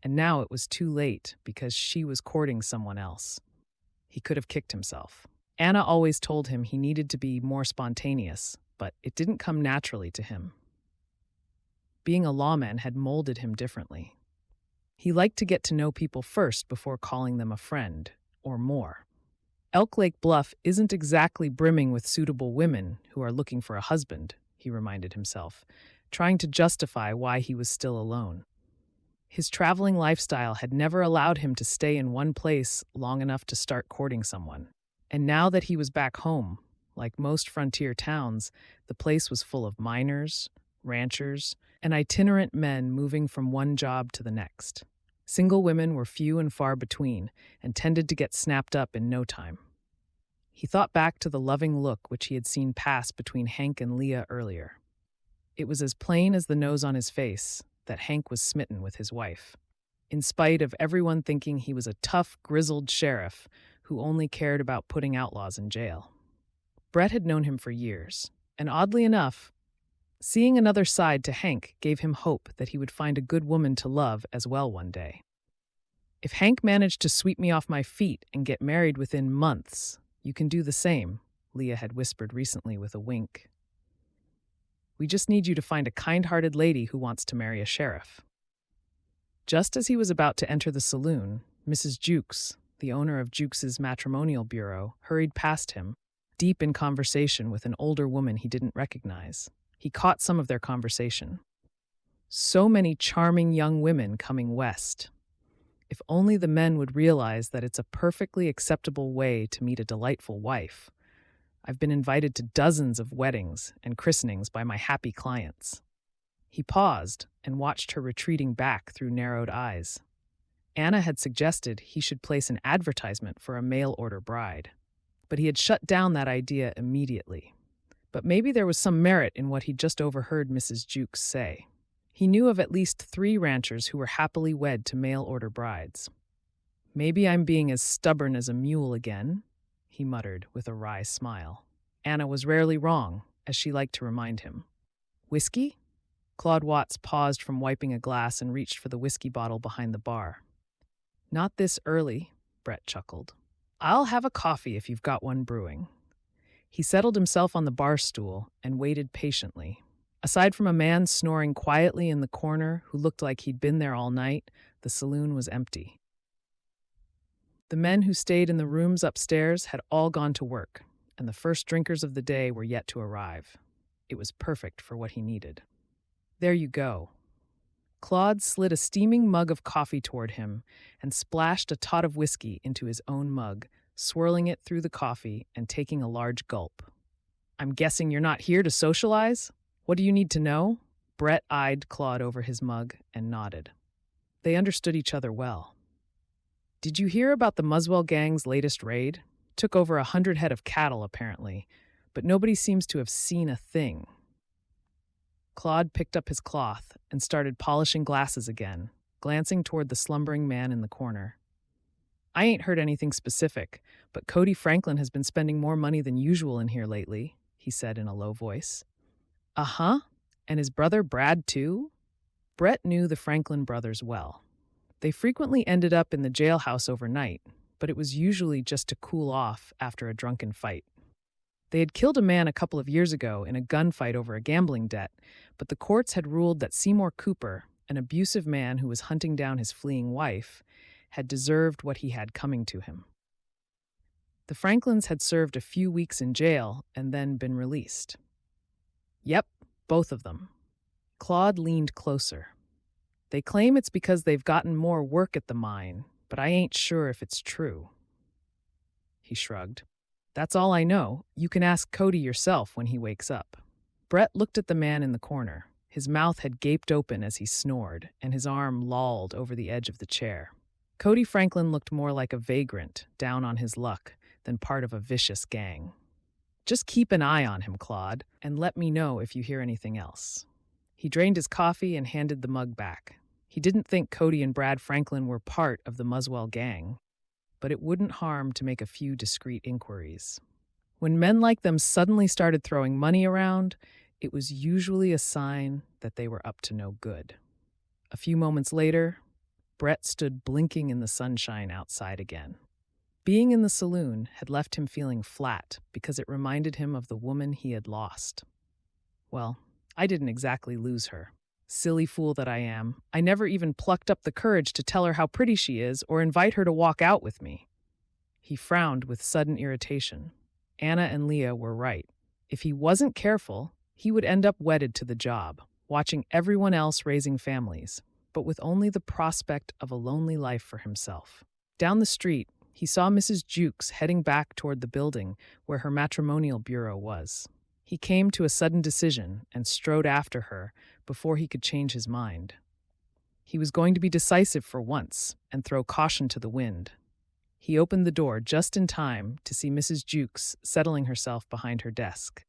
And now it was too late because she was courting someone else. He could have kicked himself. Anna always told him he needed to be more spontaneous, but it didn't come naturally to him. Being a lawman had molded him differently. He liked to get to know people first before calling them a friend, or more. Elk Lake Bluff isn't exactly brimming with suitable women who are looking for a husband, he reminded himself, trying to justify why he was still alone. His traveling lifestyle had never allowed him to stay in one place long enough to start courting someone. And now that he was back home, like most frontier towns, the place was full of miners, ranchers, and itinerant men moving from one job to the next. Single women were few and far between and tended to get snapped up in no time. He thought back to the loving look which he had seen pass between Hank and Leah earlier. It was as plain as the nose on his face that Hank was smitten with his wife, in spite of everyone thinking he was a tough, grizzled sheriff who only cared about putting outlaws in jail. Brett had known him for years, and oddly enough, seeing another side to Hank gave him hope that he would find a good woman to love as well one day. If Hank managed to sweep me off my feet and get married within months, you can do the same, Leah had whispered recently with a wink. We just need you to find a kind-hearted lady who wants to marry a sheriff. Just as he was about to enter the saloon, Mrs. Jukes, the owner of Jukes's matrimonial bureau, hurried past him, deep in conversation with an older woman he didn't recognize. He caught some of their conversation. So many charming young women coming west. If only the men would realize that it's a perfectly acceptable way to meet a delightful wife. I've been invited to dozens of weddings and christenings by my happy clients. He paused and watched her retreating back through narrowed eyes. Anna had suggested he should place an advertisement for a mail-order bride. but he had shut down that idea immediately. But maybe there was some merit in what he'd just overheard Mrs. Jukes say. He knew of at least 3 ranchers who were happily wed to mail-order brides. "Maybe I'm being as stubborn as a mule again," he muttered with a wry smile. Anna was rarely wrong, as she liked to remind him. "Whiskey?" Claude Watts paused from wiping a glass and reached for the whiskey bottle behind the bar. "Not this early," Brett chuckled. "I'll have a coffee if you've got one brewing." He settled himself on the bar stool and waited patiently. Aside from a man snoring quietly in the corner who looked like he'd been there all night, the saloon was empty. The men who stayed in the rooms upstairs had all gone to work, and the first drinkers of the day were yet to arrive. It was perfect for what he needed. "There you go." Claude slid a steaming mug of coffee toward him and splashed a tot of whiskey into his own mug, swirling it through the coffee and taking a large gulp. "I'm guessing you're not here to socialize? What do you need to know?" Brett eyed Claude over his mug and nodded. They understood each other well. "Did you hear about the Muswell gang's latest raid? Took over 100 head of cattle, apparently, but nobody seems to have seen a thing." Claude picked up his cloth and started polishing glasses again, glancing toward the slumbering man in the corner. "I ain't heard anything specific, but Cody Franklin has been spending more money than usual in here lately," he said in a low voice. "Uh-huh, and his brother Brad too?" Brett knew the Franklin brothers well. They frequently ended up in the jailhouse overnight, but it was usually just to cool off after a drunken fight. They had killed a man a couple of years ago in a gunfight over a gambling debt, but the courts had ruled that Seymour Cooper, an abusive man who was hunting down his fleeing wife, had deserved what he had coming to him. The Franklins had served a few weeks in jail and then been released. "Yep, both of them." Claude leaned closer. "They claim it's because they've gotten more work at the mine, but I ain't sure if it's true." He shrugged. "That's all I know. You can ask Cody yourself when he wakes up." Brett looked at the man in the corner. His mouth had gaped open as he snored, and his arm lolled over the edge of the chair. Cody Franklin looked more like a vagrant, down on his luck, than part of a vicious gang. "Just keep an eye on him, Claude, and let me know if you hear anything else." He drained his coffee and handed the mug back. He didn't think Cody and Brad Franklin were part of the Muswell gang, but it wouldn't harm to make a few discreet inquiries. When men like them suddenly started throwing money around, it was usually a sign that they were up to no good. A few moments later, Brett stood blinking in the sunshine outside again. Being in the saloon had left him feeling flat because it reminded him of the woman he had lost. "Well, I didn't exactly lose her. Silly fool that I am. I never even plucked up the courage to tell her how pretty she is or invite her to walk out with me." He frowned with sudden irritation. Anna and Leah were right. If he wasn't careful, he would end up wedded to the job, watching everyone else raising families, but with only the prospect of a lonely life for himself. Down the street, he saw Mrs. Jukes heading back toward the building where her matrimonial bureau was. He came to a sudden decision and strode after her before he could change his mind. He was going to be decisive for once and throw caution to the wind. He opened the door just in time to see Mrs. Jukes settling herself behind her desk.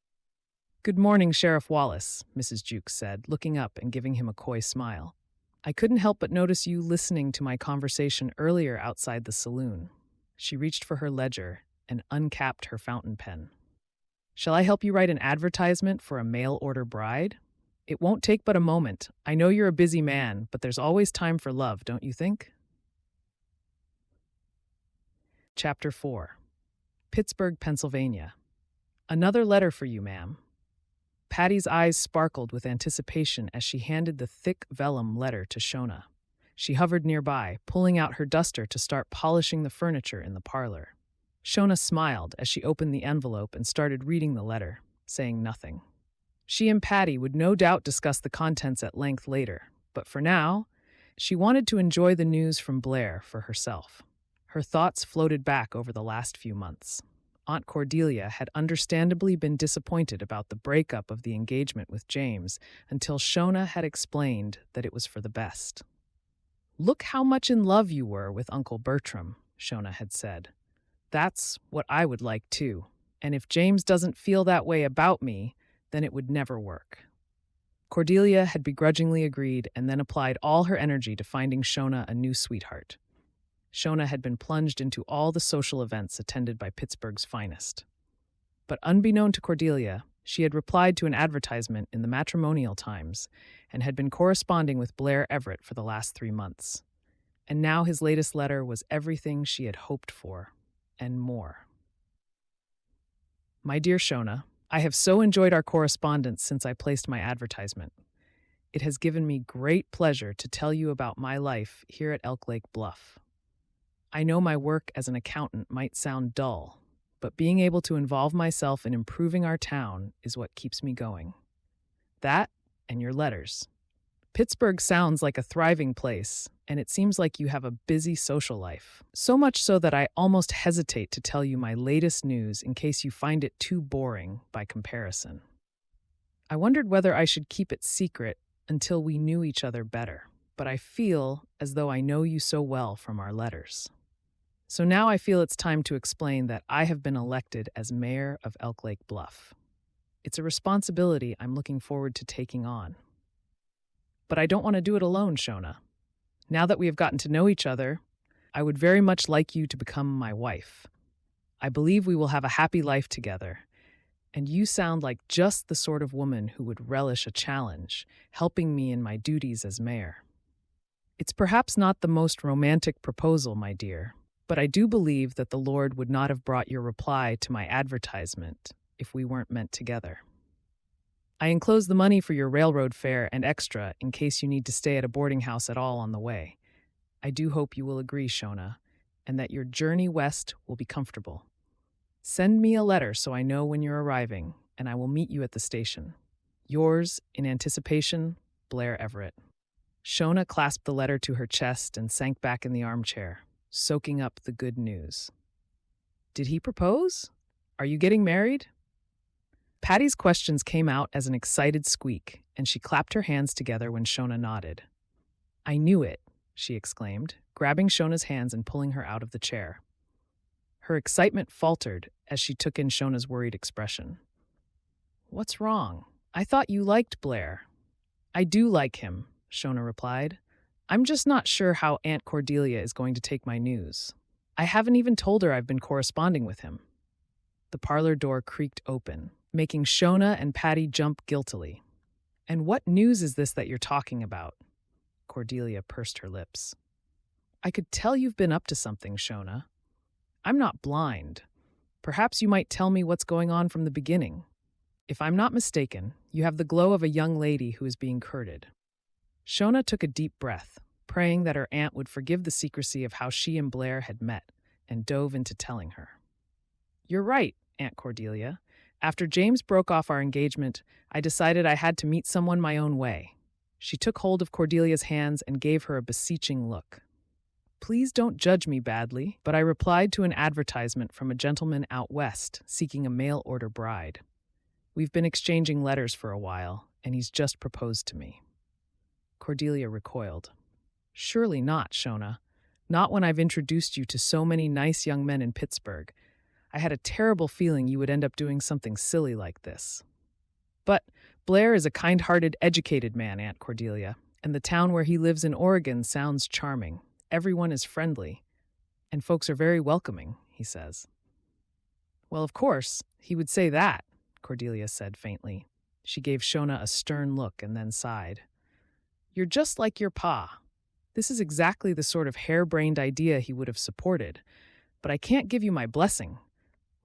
"Good morning, Sheriff Wallace," Mrs. Jukes said, looking up and giving him a coy smile. "I couldn't help but notice you listening to my conversation earlier outside the saloon." She reached for her ledger and uncapped her fountain pen. "Shall I help you write an advertisement for a mail-order bride? It won't take but a moment. I know you're a busy man, but there's always time for love, don't you think?" Chapter 4. Pittsburgh, Pennsylvania. "Another letter for you, ma'am." Patty's eyes sparkled with anticipation as she handed the thick vellum letter to Shona. She hovered nearby, pulling out her duster to start polishing the furniture in the parlor. Shona smiled as she opened the envelope and started reading the letter, saying nothing. She and Patty would no doubt discuss the contents at length later, but for now, she wanted to enjoy the news from Blair for herself. Her thoughts floated back over the last few months. Aunt Cordelia had understandably been disappointed about the breakup of the engagement with James until Shona had explained that it was for the best. "Look how much in love you were with Uncle Bertram," Shona had said. That's what I would like too. And if James doesn't feel that way about me, then it would never work. Cordelia had begrudgingly agreed and then applied all her energy to finding Shona a new sweetheart. Shona had been plunged into all the social events attended by Pittsburgh's finest. But unbeknown to Cordelia, she had replied to an advertisement in the Matrimonial Times and had been corresponding with Blair Everett for the last 3 months. And now his latest letter was everything she had hoped for, and more. My dear Shona, I have so enjoyed our correspondence since I placed my advertisement. It has given me great pleasure to tell you about my life here at Elk Lake Bluff. I know my work as an accountant might sound dull, but being able to involve myself in improving our town is what keeps me going. That and your letters. Pittsburgh sounds like a thriving place, and it seems like you have a busy social life. So much so that I almost hesitate to tell you my latest news in case you find it too boring by comparison. I wondered whether I should keep it secret until we knew each other better, but I feel as though I know you so well from our letters. So now I feel it's time to explain that I have been elected as mayor of Elk Lake Bluff. It's a responsibility I'm looking forward to taking on. But I don't want to do it alone, Shona. Now that we have gotten to know each other, I would very much like you to become my wife. I believe we will have a happy life together, and you sound like just the sort of woman who would relish a challenge, helping me in my duties as mayor. It's perhaps not the most romantic proposal, my dear, but I do believe that the Lord would not have brought your reply to my advertisement if we weren't meant together. I enclose the money for your railroad fare and extra in case you need to stay at a boarding house at all on the way. I do hope you will agree, Shona, and that your journey west will be comfortable. Send me a letter so I know when you're arriving, and I will meet you at the station. Yours, in anticipation, Blair Everett. Shona clasped the letter to her chest and sank back in the armchair, soaking up the good news. Did he propose? Are you getting married? Patty's questions came out as an excited squeak, and she clapped her hands together when Shona nodded. I knew it, she exclaimed, grabbing Shona's hands and pulling her out of the chair. Her excitement faltered as she took in Shona's worried expression. What's wrong? I thought you liked Blair. I do like him, Shona replied. I'm just not sure how Aunt Cordelia is going to take my news. I haven't even told her I've been corresponding with him. The parlor door creaked open, making Shona and Patty jump guiltily. And what news is this that you're talking about? Cordelia pursed her lips. I could tell you've been up to something, Shona. I'm not blind. Perhaps you might tell me what's going on from the beginning. If I'm not mistaken, you have the glow of a young lady who is being courted. Shona took a deep breath, praying that her aunt would forgive the secrecy of how she and Blair had met, and dove into telling her. You're right, Aunt Cordelia. After James broke off our engagement, I decided I had to meet someone my own way. She took hold of Cordelia's hands and gave her a beseeching look. Please don't judge me badly, but I replied to an advertisement from a gentleman out west seeking a mail-order bride. We've been exchanging letters for a while, and he's just proposed to me. Cordelia recoiled. Surely not, Shona. Not when I've introduced you to so many nice young men in Pittsburgh. I had a terrible feeling you would end up doing something silly like this. But Blair is a kind-hearted, educated man, Aunt Cordelia, and the town where he lives in Oregon sounds charming. Everyone is friendly, and folks are very welcoming, he says. Well, of course, he would say that, Cordelia said faintly. She gave Shona a stern look and then sighed. You're just like your pa. This is exactly the sort of harebrained idea he would have supported, but I can't give you my blessing.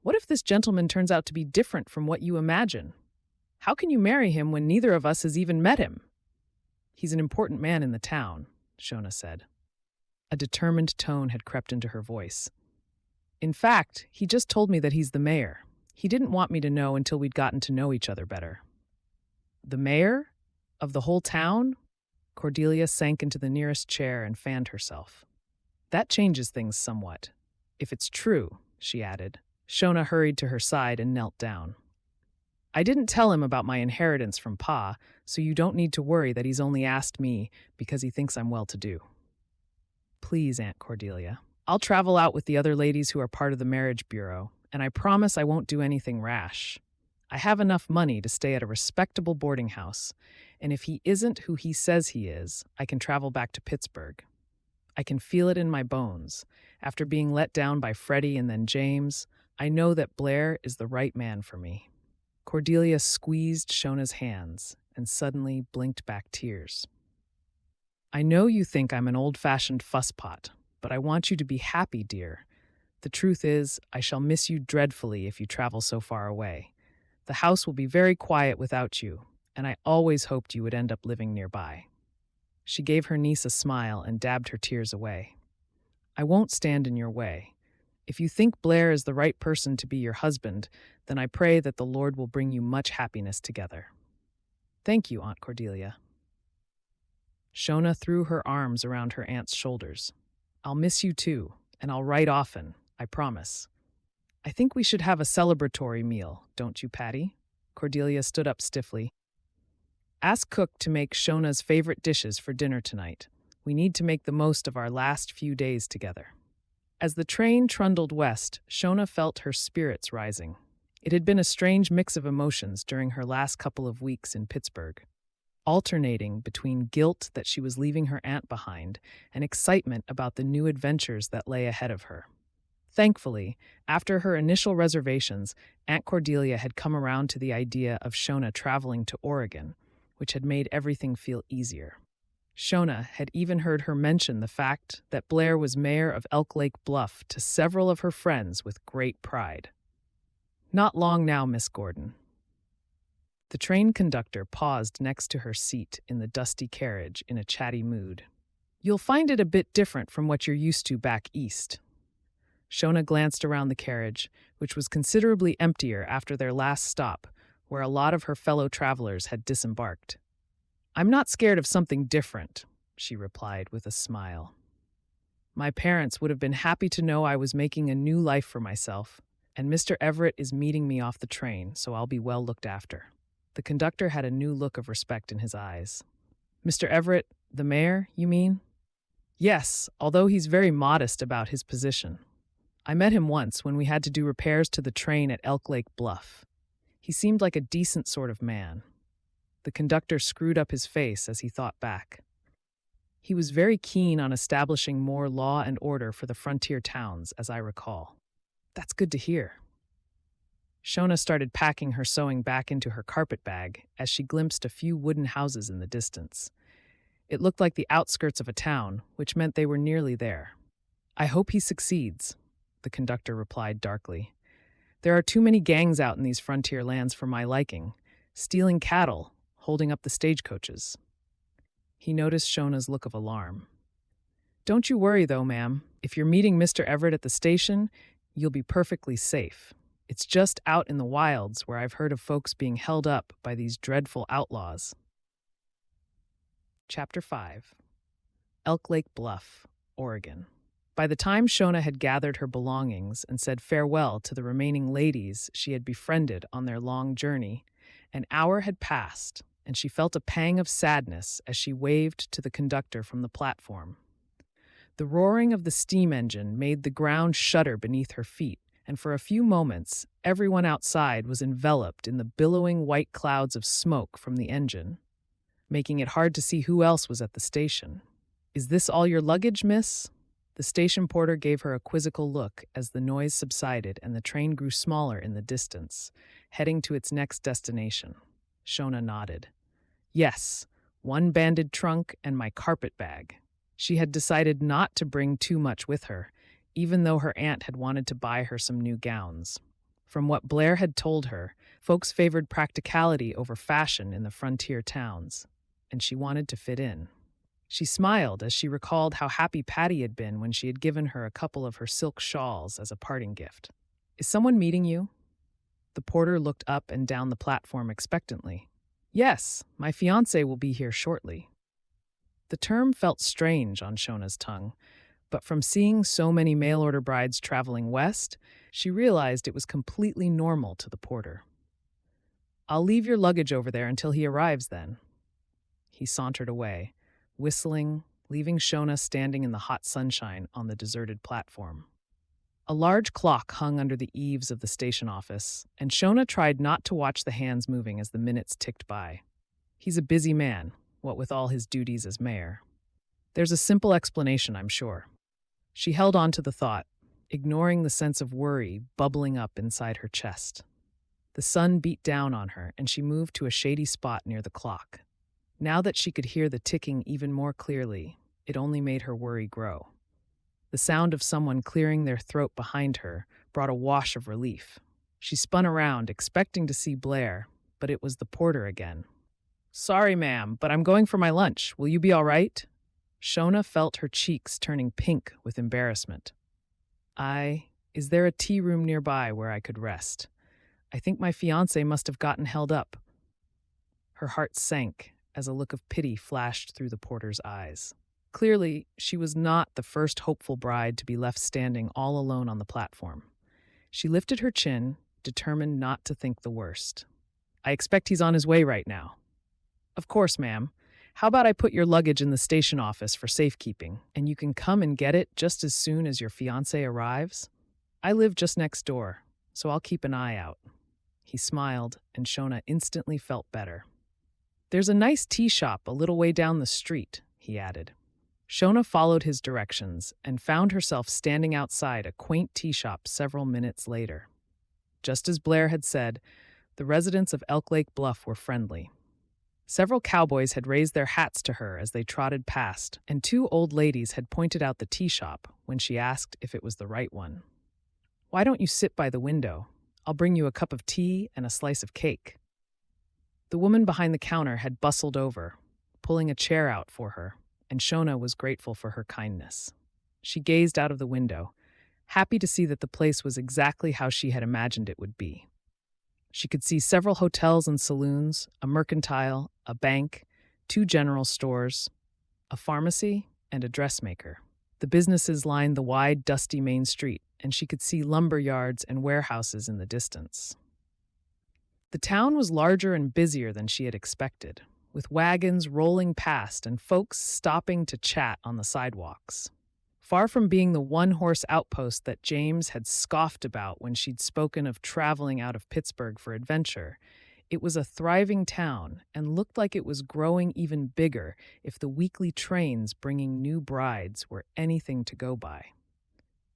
What if this gentleman turns out to be different from what you imagine? How can you marry him when neither of us has even met him? He's an important man in the town, Shona said. A determined tone had crept into her voice. In fact, he just told me that he's the mayor. He didn't want me to know until we'd gotten to know each other better. The mayor? Of the whole town? Cordelia sank into the nearest chair and fanned herself. That changes things somewhat. If it's true, she added. Shona hurried to her side and knelt down. I didn't tell him about my inheritance from Pa, so you don't need to worry that he's only asked me because he thinks I'm well-to-do. Please, Aunt Cordelia, I'll travel out with the other ladies who are part of the marriage bureau, and I promise I won't do anything rash. I have enough money to stay at a respectable boarding house, and if he isn't who he says he is, I can travel back to Pittsburgh. I can feel it in my bones. After being let down by Freddie and then James, I know that Blair is the right man for me." Cordelia squeezed Shona's hands and suddenly blinked back tears. "I know you think I'm an old-fashioned fusspot, but I want you to be happy, dear. The truth is, I shall miss you dreadfully if you travel so far away. The house will be very quiet without you, and I always hoped you would end up living nearby." She gave her niece a smile and dabbed her tears away. "I won't stand in your way. If you think Blair is the right person to be your husband, then I pray that the Lord will bring you much happiness together." "Thank you, Aunt Cordelia." Shona threw her arms around her aunt's shoulders. "I'll miss you too, and I'll write often, I promise. I think we should have a celebratory meal, don't you, Patty?" Cordelia stood up stiffly. "Ask Cook to make Shona's favorite dishes for dinner tonight. We need to make the most of our last few days together." As the train trundled west, Shona felt her spirits rising. It had been a strange mix of emotions during her last couple of weeks in Pittsburgh, alternating between guilt that she was leaving her aunt behind and excitement about the new adventures that lay ahead of her. Thankfully, after her initial reservations, Aunt Cordelia had come around to the idea of Shona traveling to Oregon, which had made everything feel easier. Shona had even heard her mention the fact that Blair was mayor of Elk Lake Bluff to several of her friends with great pride. "Not long now, Miss Gordon." The train conductor paused next to her seat in the dusty carriage in a chatty mood. "You'll find it a bit different from what you're used to back east." Shona glanced around the carriage, which was considerably emptier after their last stop, where a lot of her fellow travelers had disembarked. "I'm not scared of something different," she replied with a smile. "My parents would have been happy to know I was making a new life for myself, and Mr. Everett is meeting me off the train, so I'll be well looked after." The conductor had a new look of respect in his eyes. "Mr. Everett, the mayor, you mean?" "Yes, although he's very modest about his position. I met him once when we had to do repairs to the train at Elk Lake Bluff. He seemed like a decent sort of man." The conductor screwed up his face as he thought back. "He was very keen on establishing more law and order for the frontier towns, as I recall." "That's good to hear." Shona started packing her sewing back into her carpet bag as she glimpsed a few wooden houses in the distance. It looked like the outskirts of a town, which meant they were nearly there. "I hope he succeeds," the conductor replied darkly. "There are too many gangs out in these frontier lands for my liking, stealing cattle, holding up the stagecoaches." He noticed Shona's look of alarm. "Don't you worry, though, ma'am. If you're meeting Mr. Everett at the station, you'll be perfectly safe. It's just out in the wilds where I've heard of folks being held up by these dreadful outlaws." Chapter 5. Elk Lake Bluff, Oregon. By the time Shona had gathered her belongings and said farewell to the remaining ladies she had befriended on their long journey, an hour had passed, and she felt a pang of sadness as she waved to the conductor from the platform. The roaring of the steam engine made the ground shudder beneath her feet, and for a few moments, everyone outside was enveloped in the billowing white clouds of smoke from the engine, making it hard to see who else was at the station. "Is this all your luggage, miss?" The station porter gave her a quizzical look as the noise subsided and the train grew smaller in the distance, heading to its next destination. Shona nodded. "Yes, one banded trunk and my carpet bag." She had decided not to bring too much with her, even though her aunt had wanted to buy her some new gowns. From what Blair had told her, folks favored practicality over fashion in the frontier towns, and she wanted to fit in. She smiled as she recalled how happy Patty had been when she had given her a couple of her silk shawls as a parting gift. "Is someone meeting you?" The porter looked up and down the platform expectantly. "Yes, my fiancé will be here shortly." The term felt strange on Shona's tongue, but from seeing so many mail-order brides traveling west, she realized it was completely normal to the porter. "I'll leave your luggage over there until he arrives then." He sauntered away, whistling leaving Shona standing in the hot sunshine on the deserted platform. A large clock hung under the eaves of the station office, and Shona tried not to watch the hands moving as the minutes ticked by. He's a busy man, what with all his duties as mayor. There's a simple explanation, I'm sure. She held on to the thought, ignoring the sense of worry bubbling up inside her chest. The sun beat down on her, and she moved to a shady spot near the clock. Now that she could hear the ticking even more clearly, it only made her worry grow. The sound of someone clearing their throat behind her brought a wash of relief. She spun around, expecting to see Blair, but it was the porter again. "Sorry, ma'am, but I'm going for my lunch. Will you be all right?" Shona felt her cheeks turning pink with embarrassment. Is there a tea room nearby where I could rest? I think my fiancé must have gotten held up." Her heart sank as a look of pity flashed through the porter's eyes. Clearly, she was not the first hopeful bride to be left standing all alone on the platform. She lifted her chin, determined not to think the worst. "I expect he's on his way right now." "Of course, ma'am. How about I put your luggage in the station office for safekeeping, and you can come and get it just as soon as your fiancé arrives? I live just next door, so I'll keep an eye out." He smiled, and Shona instantly felt better. "There's a nice tea shop a little way down the street," he added. Shona followed his directions and found herself standing outside a quaint tea shop several minutes later. Just as Blair had said, the residents of Elk Lake Bluff were friendly. Several cowboys had raised their hats to her as they trotted past, and two old ladies had pointed out the tea shop when she asked if it was the right one. "Why don't you sit by the window? I'll bring you a cup of tea and a slice of cake." The woman behind the counter had bustled over, pulling a chair out for her, and Shona was grateful for her kindness. She gazed out of the window, happy to see that the place was exactly how she had imagined it would be. She could see several hotels and saloons, a mercantile, a bank, 2 general stores, a pharmacy, and a dressmaker. The businesses lined the wide, dusty main street, and she could see lumber yards and warehouses in the distance. The town was larger and busier than she had expected, with wagons rolling past and folks stopping to chat on the sidewalks. Far from being the one-horse outpost that James had scoffed about when she'd spoken of traveling out of Pittsburgh for adventure, it was a thriving town and looked like it was growing even bigger if the weekly trains bringing new brides were anything to go by.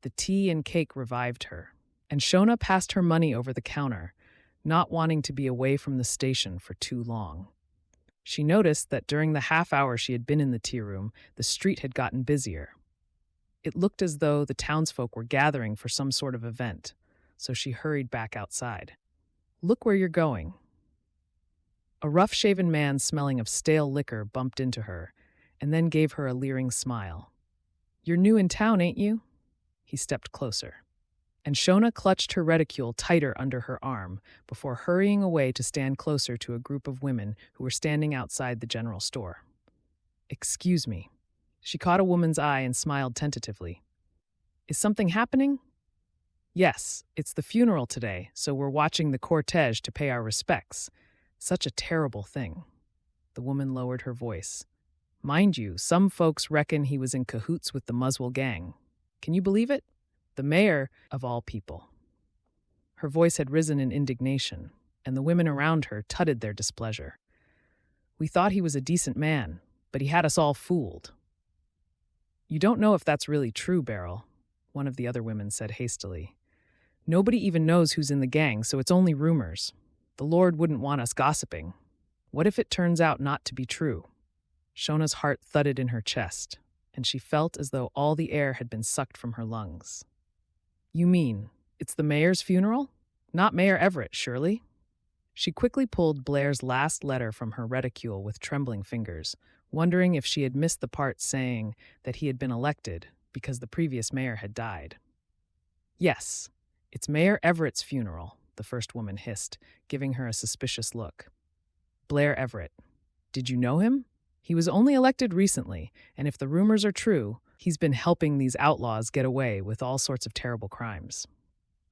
The tea and cake revived her, and Shona passed her money over the counter, not wanting to be away from the station for too long. She noticed that during the half hour she had been in the tea room, the street had gotten busier. It looked as though the townsfolk were gathering for some sort of event, so she hurried back outside. "Look where you're going." A rough-shaven man smelling of stale liquor bumped into her, and then gave her a leering smile. "You're new in town, ain't you?" He stepped closer, and Shona clutched her reticule tighter under her arm before hurrying away to stand closer to a group of women who were standing outside the general store. "Excuse me." She caught a woman's eye and smiled tentatively. "Is something happening?" "Yes, it's the funeral today, so we're watching the cortege to pay our respects. Such a terrible thing." The woman lowered her voice. "Mind you, some folks reckon he was in cahoots with the Muswell gang. Can you believe it? The mayor, of all people." Her voice had risen in indignation, and the women around her tutted their displeasure. "We thought he was a decent man, but he had us all fooled." "You don't know if that's really true, Beryl," one of the other women said hastily. "Nobody even knows who's in the gang, so it's only rumors. The Lord wouldn't want us gossiping. What if it turns out not to be true?" Shona's heart thudded in her chest, and she felt as though all the air had been sucked from her lungs. "You mean, it's the mayor's funeral? Not Mayor Everett, surely?" She quickly pulled Blair's last letter from her reticule with trembling fingers, wondering if she had missed the part saying that he had been elected because the previous mayor had died. "Yes, it's Mayor Everett's funeral," the first woman hissed, giving her a suspicious look. "Blair Everett. Did you know him? He was only elected recently, and if the rumors are true, he's been helping these outlaws get away with all sorts of terrible crimes."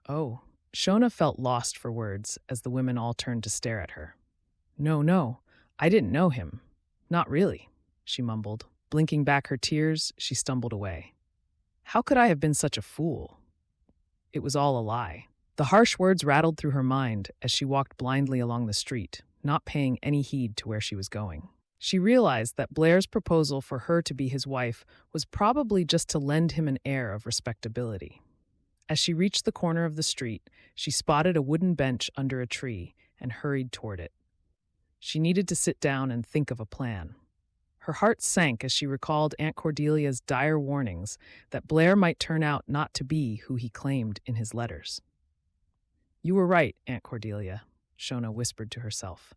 "Oh." Shona felt lost for words as the women all turned to stare at her. No, I didn't know him. Not really," she mumbled. Blinking back her tears, she stumbled away. How could I have been such a fool? It was all a lie. The harsh words rattled through her mind as she walked blindly along the street, not paying any heed to where she was going. She realized that Blair's proposal for her to be his wife was probably just to lend him an air of respectability. As she reached the corner of the street, she spotted a wooden bench under a tree and hurried toward it. She needed to sit down and think of a plan. Her heart sank as she recalled Aunt Cordelia's dire warnings that Blair might turn out not to be who he claimed in his letters. "You were right, Aunt Cordelia," Shona whispered to herself.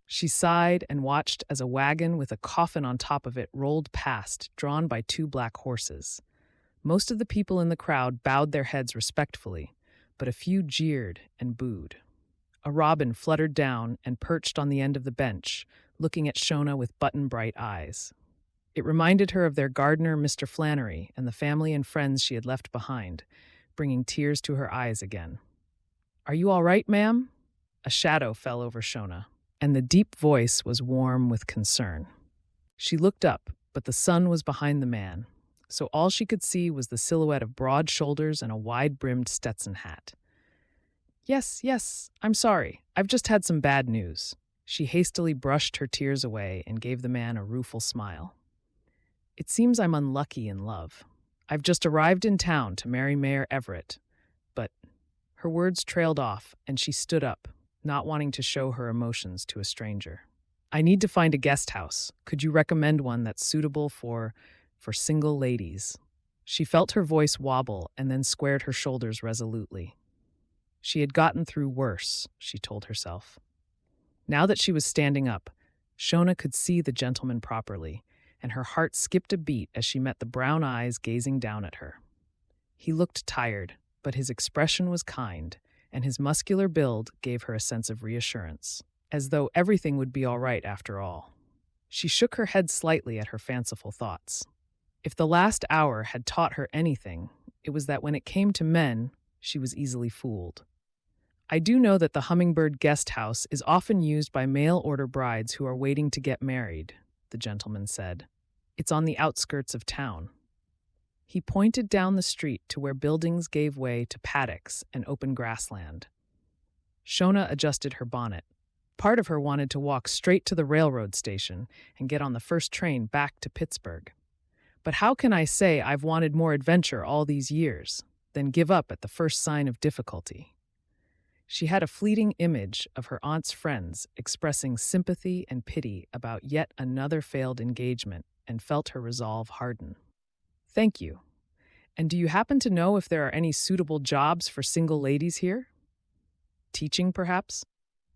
She sighed and watched as a wagon with a coffin on top of it rolled past, drawn by 2 black horses. Most of the people in the crowd bowed their heads respectfully, but a few jeered and booed. A robin fluttered down and perched on the end of the bench, looking at Shona with button-bright eyes. It reminded her of their gardener, Mr. Flannery, and the family and friends she had left behind, bringing tears to her eyes again. "Are you all right, ma'am?" A shadow fell over Shona, and the deep voice was warm with concern. She looked up, but the sun was behind the man, so all she could see was the silhouette of broad shoulders and a wide-brimmed Stetson hat. Yes, I'm sorry. I've just had some bad news." She hastily brushed her tears away and gave the man a rueful smile. "It seems I'm unlucky in love. I've just arrived in town to marry Mayor Everett, but—" Her words trailed off, and she stood up, not wanting to show her emotions to a stranger. "I need to find a guest house. Could you recommend one that's suitable for single ladies?" She felt her voice wobble and then squared her shoulders resolutely. She had gotten through worse, she told herself. Now that she was standing up, Shona could see the gentleman properly, and her heart skipped a beat as she met the brown eyes gazing down at her. He looked tired, but his expression was kind, and his muscular build gave her a sense of reassurance, as though everything would be all right after all. She shook her head slightly at her fanciful thoughts. If the last hour had taught her anything, it was that when it came to men, she was easily fooled. "I do know that the Hummingbird Guest House is often used by mail-order brides who are waiting to get married," the gentleman said. "It's on the outskirts of town." He pointed down the street to where buildings gave way to paddocks and open grassland. Shona adjusted her bonnet. Part of her wanted to walk straight to the railroad station and get on the first train back to Pittsburgh. But how can I say I've wanted more adventure all these years, then give up at the first sign of difficulty? She had a fleeting image of her aunt's friends expressing sympathy and pity about yet another failed engagement and felt her resolve harden. "Thank you. And do you happen to know if there are any suitable jobs for single ladies here? Teaching, perhaps?"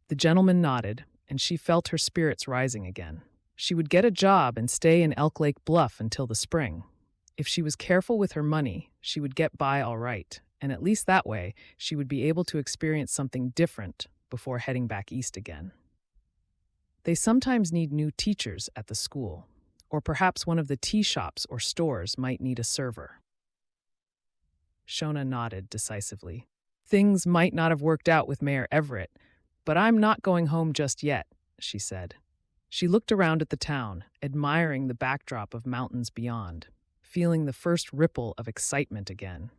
The gentleman nodded, and she felt her spirits rising again. She would get a job and stay in Elk Lake Bluff until the spring. If she was careful with her money, she would get by all right, and at least that way, she would be able to experience something different before heading back east again. They sometimes need new teachers at the school, or perhaps one of the tea shops or stores might need a server. Shona nodded decisively. "Things might not have worked out with Mayor Everett, but I'm not going home just yet," she said. She looked around at the town, admiring the backdrop of mountains beyond, feeling the first ripple of excitement again.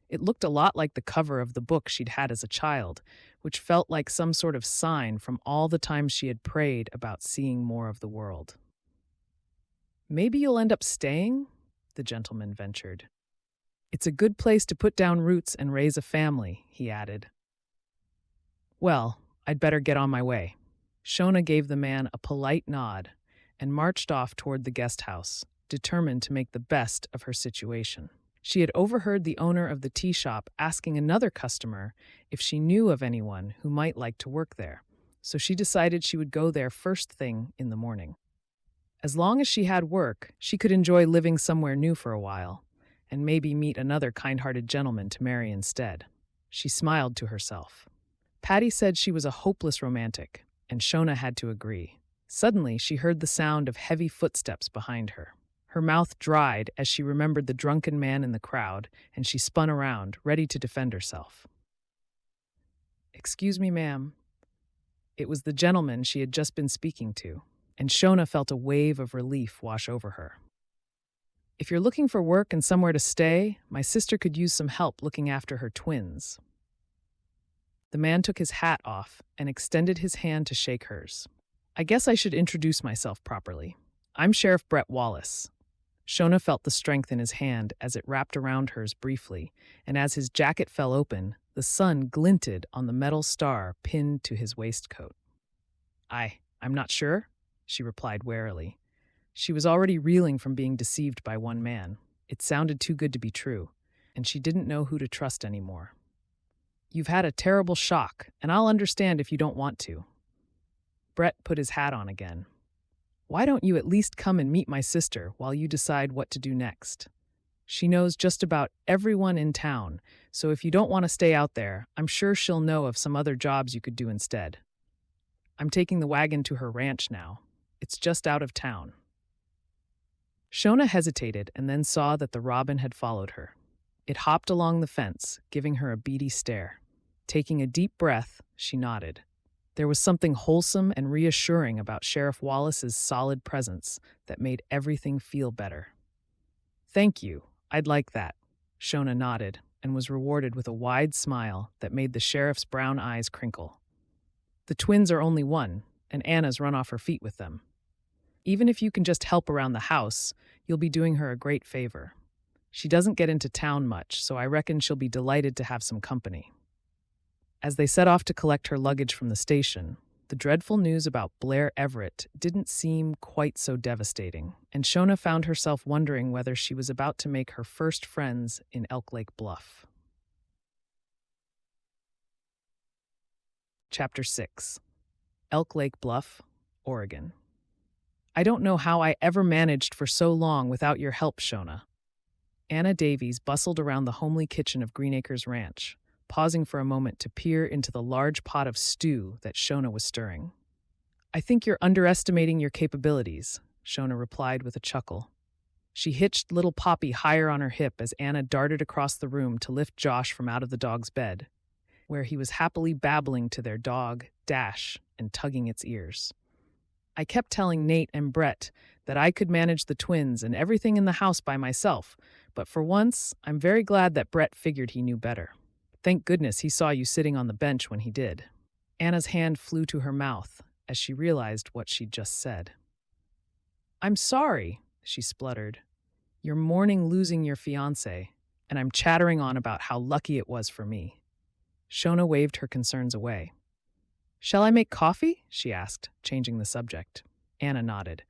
It looked a lot like the cover of the book she'd had as a child, which felt like some sort of sign from all the times she had prayed about seeing more of the world. "Maybe you'll end up staying?" the gentleman ventured. "It's a good place to put down roots and raise a family," he added. "Well, I'd better get on my way." Shona gave the man a polite nod and marched off toward the guest house, determined to make the best of her situation. She had overheard the owner of the tea shop asking another customer if she knew of anyone who might like to work there, so she decided she would go there first thing in the morning. As long as she had work, she could enjoy living somewhere new for a while, and maybe meet another kind-hearted gentleman to marry instead. She smiled to herself. Patty said she was a hopeless romantic, and Shona had to agree. Suddenly, she heard the sound of heavy footsteps behind her. Her mouth dried as she remembered the drunken man in the crowd, and she spun around, ready to defend herself. "Excuse me, ma'am." It was the gentleman she had just been speaking to, and Shona felt a wave of relief wash over her. If you're looking for work and somewhere to stay, my sister could use some help looking after her twins. The man took his hat off and extended his hand to shake hers. I guess I should introduce myself properly. I'm Sheriff Brett Wallace. Shona felt the strength in his hand as it wrapped around hers briefly, and as his jacket fell open, the sun glinted on the metal star pinned to his waistcoat. I'm not sure, she replied warily. She was already reeling from being deceived by one man. It sounded too good to be true, and she didn't know who to trust anymore. You've had a terrible shock, and I'll understand if you don't want to. Brett put his hat on again. Why don't you at least come and meet my sister while you decide what to do next? She knows just about everyone in town, so if you don't want to stay out there, I'm sure she'll know of some other jobs you could do instead. I'm taking the wagon to her ranch now. It's just out of town. Shona hesitated and then saw that the robin had followed her. It hopped along the fence, giving her a beady stare. Taking a deep breath, she nodded. There was something wholesome and reassuring about Sheriff Wallace's solid presence that made everything feel better. Thank you, I'd like that. Shona nodded and was rewarded with a wide smile that made the sheriff's brown eyes crinkle. The twins are only one, and Anna's run off her feet with them. Even if you can just help around the house, you'll be doing her a great favor. She doesn't get into town much, so I reckon she'll be delighted to have some company. As they set off to collect her luggage from the station, the dreadful news about Blair Everett didn't seem quite so devastating, and Shona found herself wondering whether she was about to make her first friends in Elk Lake Bluff. Chapter 6. Elk Lake Bluff, Oregon. I don't know how I ever managed for so long without your help, Shona. Anna Davies bustled around the homely kitchen of Greenacres Ranch, pausing for a moment to peer into the large pot of stew that Shona was stirring. I think you're underestimating your capabilities, Shona replied with a chuckle. She hitched little Poppy higher on her hip as Anna darted across the room to lift Josh from out of the dog's bed, where he was happily babbling to their dog, Dash, and tugging its ears. I kept telling Nate and Brett that I could manage the twins and everything in the house by myself, but for once, I'm very glad that Brett figured he knew better. Thank goodness he saw you sitting on the bench when he did. Anna's hand flew to her mouth as she realized what she'd just said. I'm sorry, she spluttered. You're mourning losing your fiancé, and I'm chattering on about how lucky it was for me. Shona waved her concerns away. Shall I make coffee? She asked, changing the subject. Anna nodded.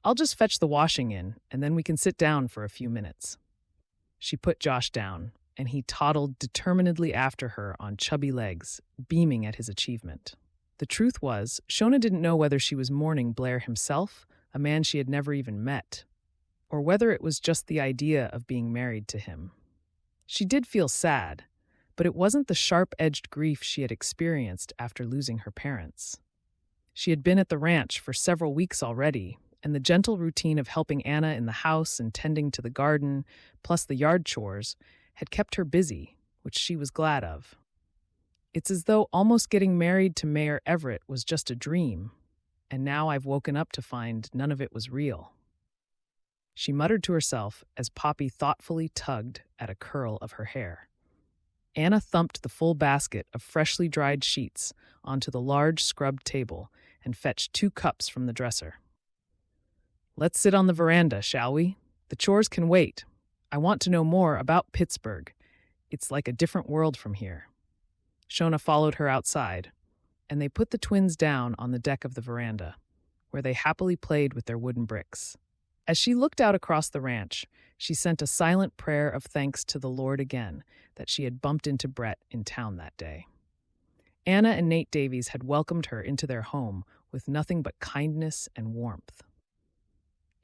I'll just fetch the washing in, and then we can sit down for a few minutes. She put Josh down, and he toddled determinedly after her on chubby legs, beaming at his achievement. The truth was, Shona didn't know whether she was mourning Blair himself, a man she had never even met, or whether it was just the idea of being married to him. She did feel sad, but it wasn't the sharp-edged grief she had experienced after losing her parents. She had been at the ranch for several weeks already, and the gentle routine of helping Anna in the house and tending to the garden, plus the yard chores, had kept her busy, which she was glad of. It's as though almost getting married to Mayor Everett was just a dream, and now I've woken up to find none of it was real. She muttered to herself as Poppy thoughtfully tugged at a curl of her hair. Anna thumped the full basket of freshly dried sheets onto the large scrubbed table and fetched 2 cups from the dresser. Let's sit on the veranda, shall we? The chores can wait. I want to know more about Pittsburgh. It's like a different world from here. Shona followed her outside, and they put the twins down on the deck of the veranda, where they happily played with their wooden bricks. As she looked out across the ranch, she sent a silent prayer of thanks to the Lord again that she had bumped into Brett in town that day. Anna and Nate Davies had welcomed her into their home with nothing but kindness and warmth.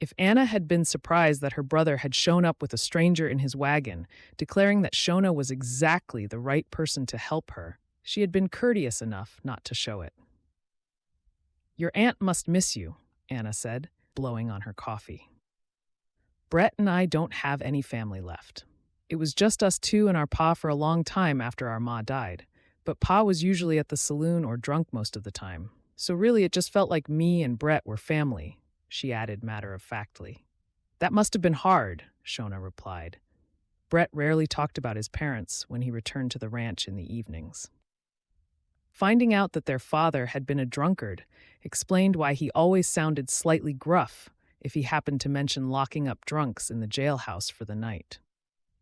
If Anna had been surprised that her brother had shown up with a stranger in his wagon, declaring that Shona was exactly the right person to help her, she had been courteous enough not to show it. Your aunt must miss you, Anna said, blowing on her coffee. Brett and I don't have any family left. It was just us 2 and our pa for a long time after our ma died, but pa was usually at the saloon or drunk most of the time, so really it just felt like me and Brett were family, she added matter-of-factly. That must have been hard, Shona replied. Brett rarely talked about his parents when he returned to the ranch in the evenings. Finding out that their father had been a drunkard explained why he always sounded slightly gruff if he happened to mention locking up drunks in the jailhouse for the night.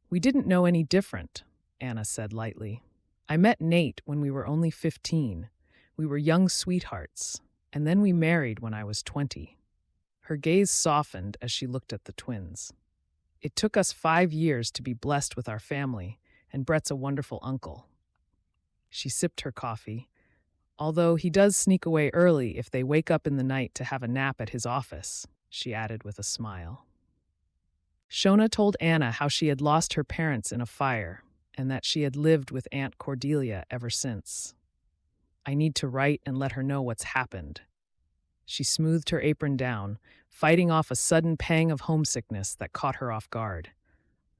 We didn't know any different, Anna said lightly. I met Nate when we were only 15. We were young sweethearts, and then we married when I was 20. Her gaze softened as she looked at the twins. It took us 5 years to be blessed with our family, and Brett's a wonderful uncle. She sipped her coffee, although he does sneak away early if they wake up in the night to have a nap at his office, she added with a smile. Shona told Anna how she had lost her parents in a fire and that she had lived with Aunt Cordelia ever since. I need to write and let her know what's happened. She smoothed her apron down, fighting off a sudden pang of homesickness that caught her off guard.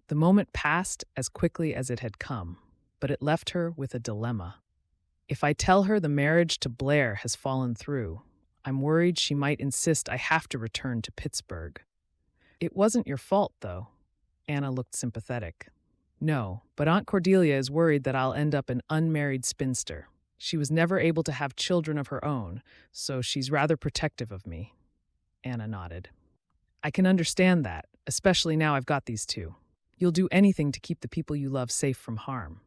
The moment passed as quickly as it had come, but it left her with a dilemma. If I tell her the marriage to Blair has fallen through, I'm worried she might insist I have to return to Pittsburgh. It wasn't your fault, though. Anna looked sympathetic. No, but Aunt Cordelia is worried that I'll end up an unmarried spinster. She was never able to have children of her own, so she's rather protective of me. Anna nodded. I can understand that, especially now I've got these two. You'll do anything to keep the people you love safe from harm.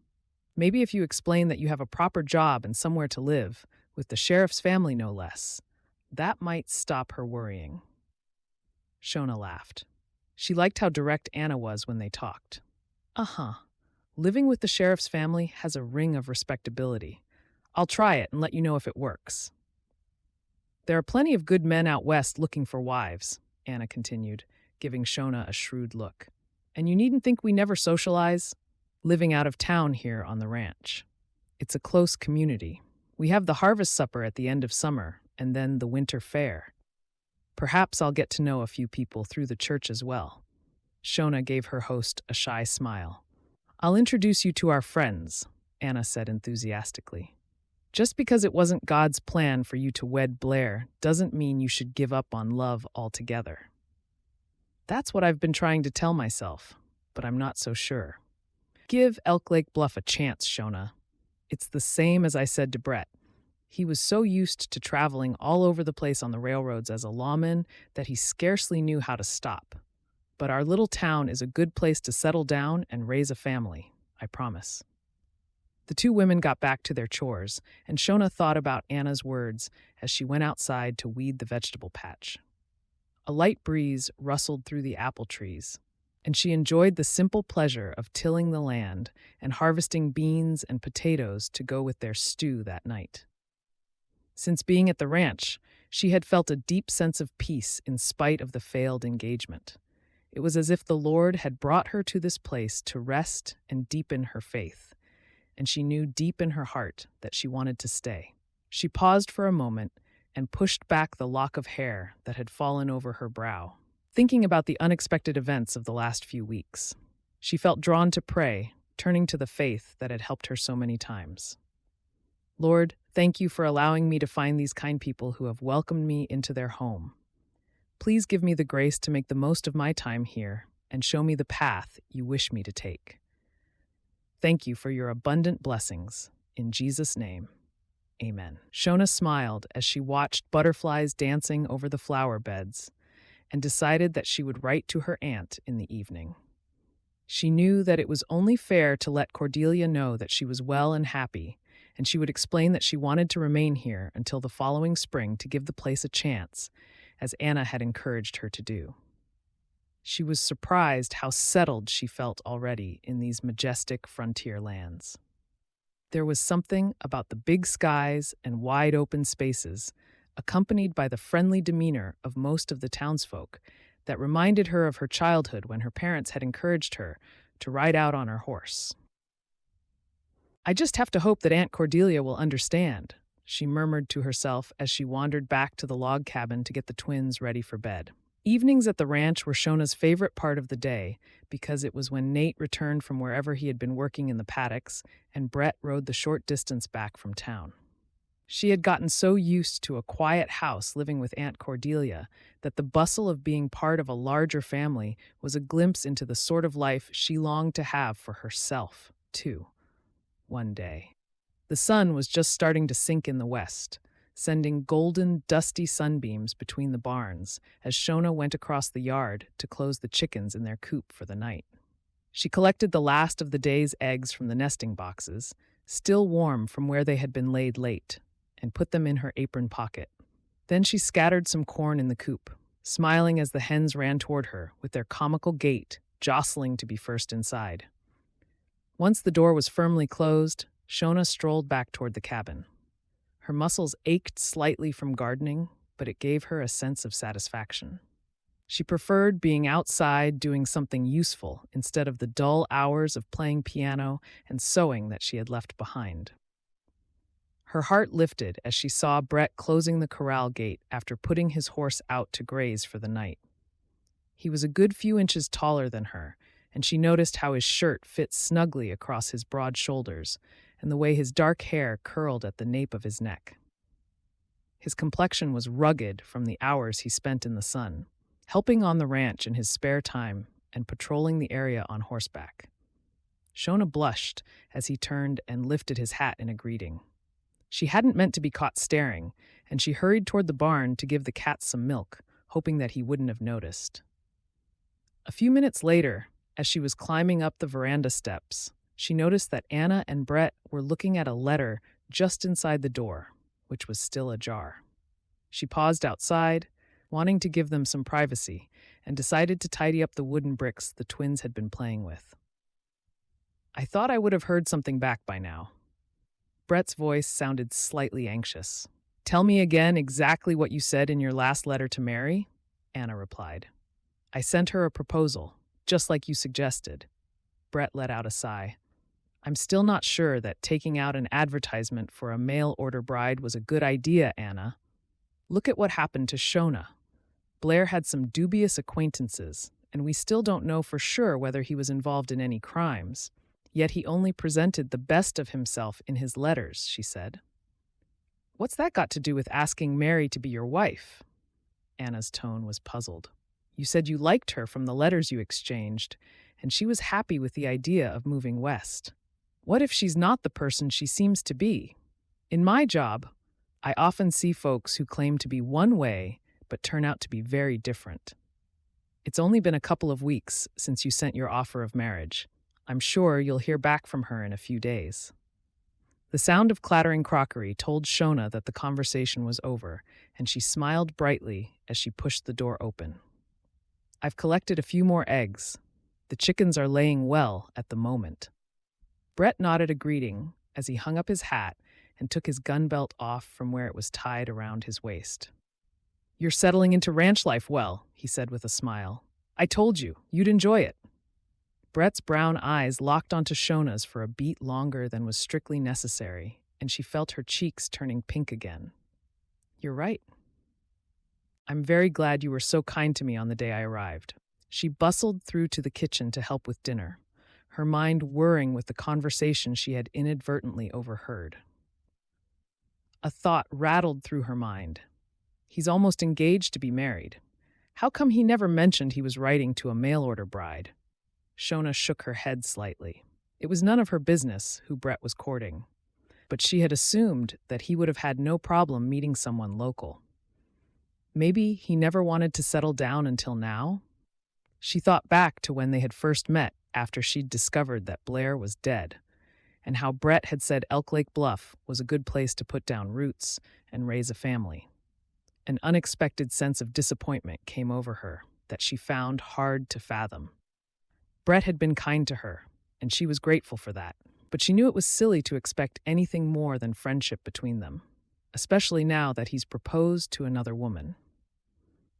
Maybe if you explain that you have a proper job and somewhere to live, with the sheriff's family no less, that might stop her worrying. Shona laughed. She liked how direct Anna was when they talked. Living with the sheriff's family has a ring of respectability. I'll try it and let you know if it works. There are plenty of good men out west looking for wives, Anna continued, giving Shona a shrewd look. And you needn't think we never socialize. Living out of town here on the ranch. It's a close community. We have the harvest supper at the end of summer, and then the winter fair. Perhaps I'll get to know a few people through the church as well. Shona gave her host a shy smile. I'll introduce you to our friends, Anna said enthusiastically. Just because it wasn't God's plan for you to wed Blair doesn't mean you should give up on love altogether. That's what I've been trying to tell myself, but I'm not so sure. Give Elk Lake Bluff a chance, Shona. It's the same as I said to Brett. He was so used to traveling all over the place on the railroads as a lawman that he scarcely knew how to stop. But our little town is a good place to settle down and raise a family, I promise. The two women got back to their chores, and Shona thought about Anna's words as she went outside to weed the vegetable patch. A light breeze rustled through the apple trees, and she enjoyed the simple pleasure of tilling the land and harvesting beans and potatoes to go with their stew that night. Since being at the ranch, she had felt a deep sense of peace in spite of the failed engagement. It was as if the Lord had brought her to this place to rest and deepen her faith, and she knew deep in her heart that she wanted to stay. She paused for a moment and pushed back the lock of hair that had fallen over her brow, thinking about the unexpected events of the last few weeks. She felt drawn to pray, turning to the faith that had helped her so many times. Lord, thank you for allowing me to find these kind people who have welcomed me into their home. Please give me the grace to make the most of my time here and show me the path you wish me to take. Thank you for your abundant blessings. In Jesus' name, amen. Shona smiled as she watched butterflies dancing over the flower beds and decided that she would write to her aunt in the evening. She knew that it was only fair to let Cordelia know that she was well and happy, and she would explain that she wanted to remain here until the following spring to give the place a chance, as Anna had encouraged her to do. She was surprised how settled she felt already in these majestic frontier lands. There was something about the big skies and wide open spaces, accompanied by the friendly demeanor of most of the townsfolk, that reminded her of her childhood when her parents had encouraged her to ride out on her horse. I just have to hope that Aunt Cordelia will understand, she murmured to herself as she wandered back to the log cabin to get the twins ready for bed. Evenings at the ranch were Shona's favorite part of the day because it was when Nate returned from wherever he had been working in the paddocks and Brett rode the short distance back from town. She had gotten so used to a quiet house living with Aunt Cordelia that the bustle of being part of a larger family was a glimpse into the sort of life she longed to have for herself, too, one day. The sun was just starting to sink in the west, sending golden, dusty sunbeams between the barns as Shona went across the yard to close the chickens in their coop for the night. She collected the last of the day's eggs from the nesting boxes, still warm from where they had been laid late, and put them in her apron pocket. Then she scattered some corn in the coop, smiling as the hens ran toward her with their comical gait, jostling to be first inside. Once the door was firmly closed, Shona strolled back toward the cabin. Her muscles ached slightly from gardening, but it gave her a sense of satisfaction. She preferred being outside doing something useful instead of the dull hours of playing piano and sewing that she had left behind. Her heart lifted as she saw Brett closing the corral gate after putting his horse out to graze for the night. He was a good few inches taller than her, and she noticed how his shirt fit snugly across his broad shoulders and the way his dark hair curled at the nape of his neck. His complexion was rugged from the hours he spent in the sun, helping on the ranch in his spare time and patrolling the area on horseback. Shona blushed as he turned and lifted his hat in a greeting. She hadn't meant to be caught staring, and she hurried toward the barn to give the cats some milk, hoping that he wouldn't have noticed. A few minutes later, as she was climbing up the veranda steps, she noticed that Anna and Brett were looking at a letter just inside the door, which was still ajar. She paused outside, wanting to give them some privacy, and decided to tidy up the wooden bricks the twins had been playing with. "I thought I would have heard something back by now." Brett's voice sounded slightly anxious. "Tell me again exactly what you said in your last letter to Mary," Anna replied. "I sent her a proposal, just like you suggested." Brett let out a sigh. "I'm still not sure that taking out an advertisement for a mail-order bride was a good idea, Anna. Look at what happened to Shona. Blair had some dubious acquaintances, and we still don't know for sure whether he was involved in any crimes. Yet he only presented the best of himself in his letters," she said. "What's that got to do with asking Mary to be your wife?" Anna's tone was puzzled. "You said you liked her from the letters you exchanged, and she was happy with the idea of moving west. What if she's not the person she seems to be? In my job, I often see folks who claim to be one way but turn out to be very different. It's only been a couple of weeks since you sent your offer of marriage. I'm sure you'll hear back from her in a few days." The sound of clattering crockery told Shona that the conversation was over, and she smiled brightly as she pushed the door open. "I've collected a few more eggs. The chickens are laying well at the moment." Brett nodded a greeting as he hung up his hat and took his gun belt off from where it was tied around his waist. "You're settling into ranch life well," he said with a smile. "I told you, you'd enjoy it." Brett's brown eyes locked onto Shona's for a beat longer than was strictly necessary, and she felt her cheeks turning pink again. "You're right. I'm very glad you were so kind to me on the day I arrived." She bustled through to the kitchen to help with dinner, her mind whirring with the conversation she had inadvertently overheard. A thought rattled through her mind. He's almost engaged to be married. How come he never mentioned he was writing to a mail-order bride? Shona shook her head slightly. It was none of her business who Brett was courting, but she had assumed that he would have had no problem meeting someone local. Maybe he never wanted to settle down until now? She thought back to when they had first met after she'd discovered that Blair was dead, and how Brett had said Elk Lake Bluff was a good place to put down roots and raise a family. An unexpected sense of disappointment came over her that she found hard to fathom. Brett had been kind to her, and she was grateful for that, but she knew it was silly to expect anything more than friendship between them, especially now that he's proposed to another woman.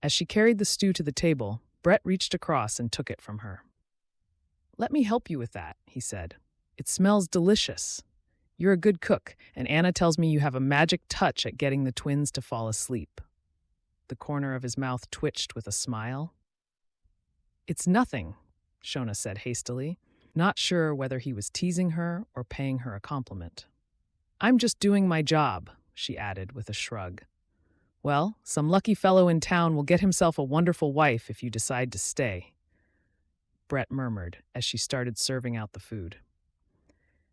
As she carried the stew to the table, Brett reached across and took it from her. "Let me help you with that," he said. "It smells delicious. You're a good cook, and Anna tells me you have a magic touch at getting the twins to fall asleep." The corner of his mouth twitched with a smile. "It's nothing," Shona said hastily, not sure whether he was teasing her or paying her a compliment. "I'm just doing my job, she added with a shrug. Well, some lucky fellow in town will get himself a wonderful wife if you decide to stay, Brett murmured as she started serving out the food.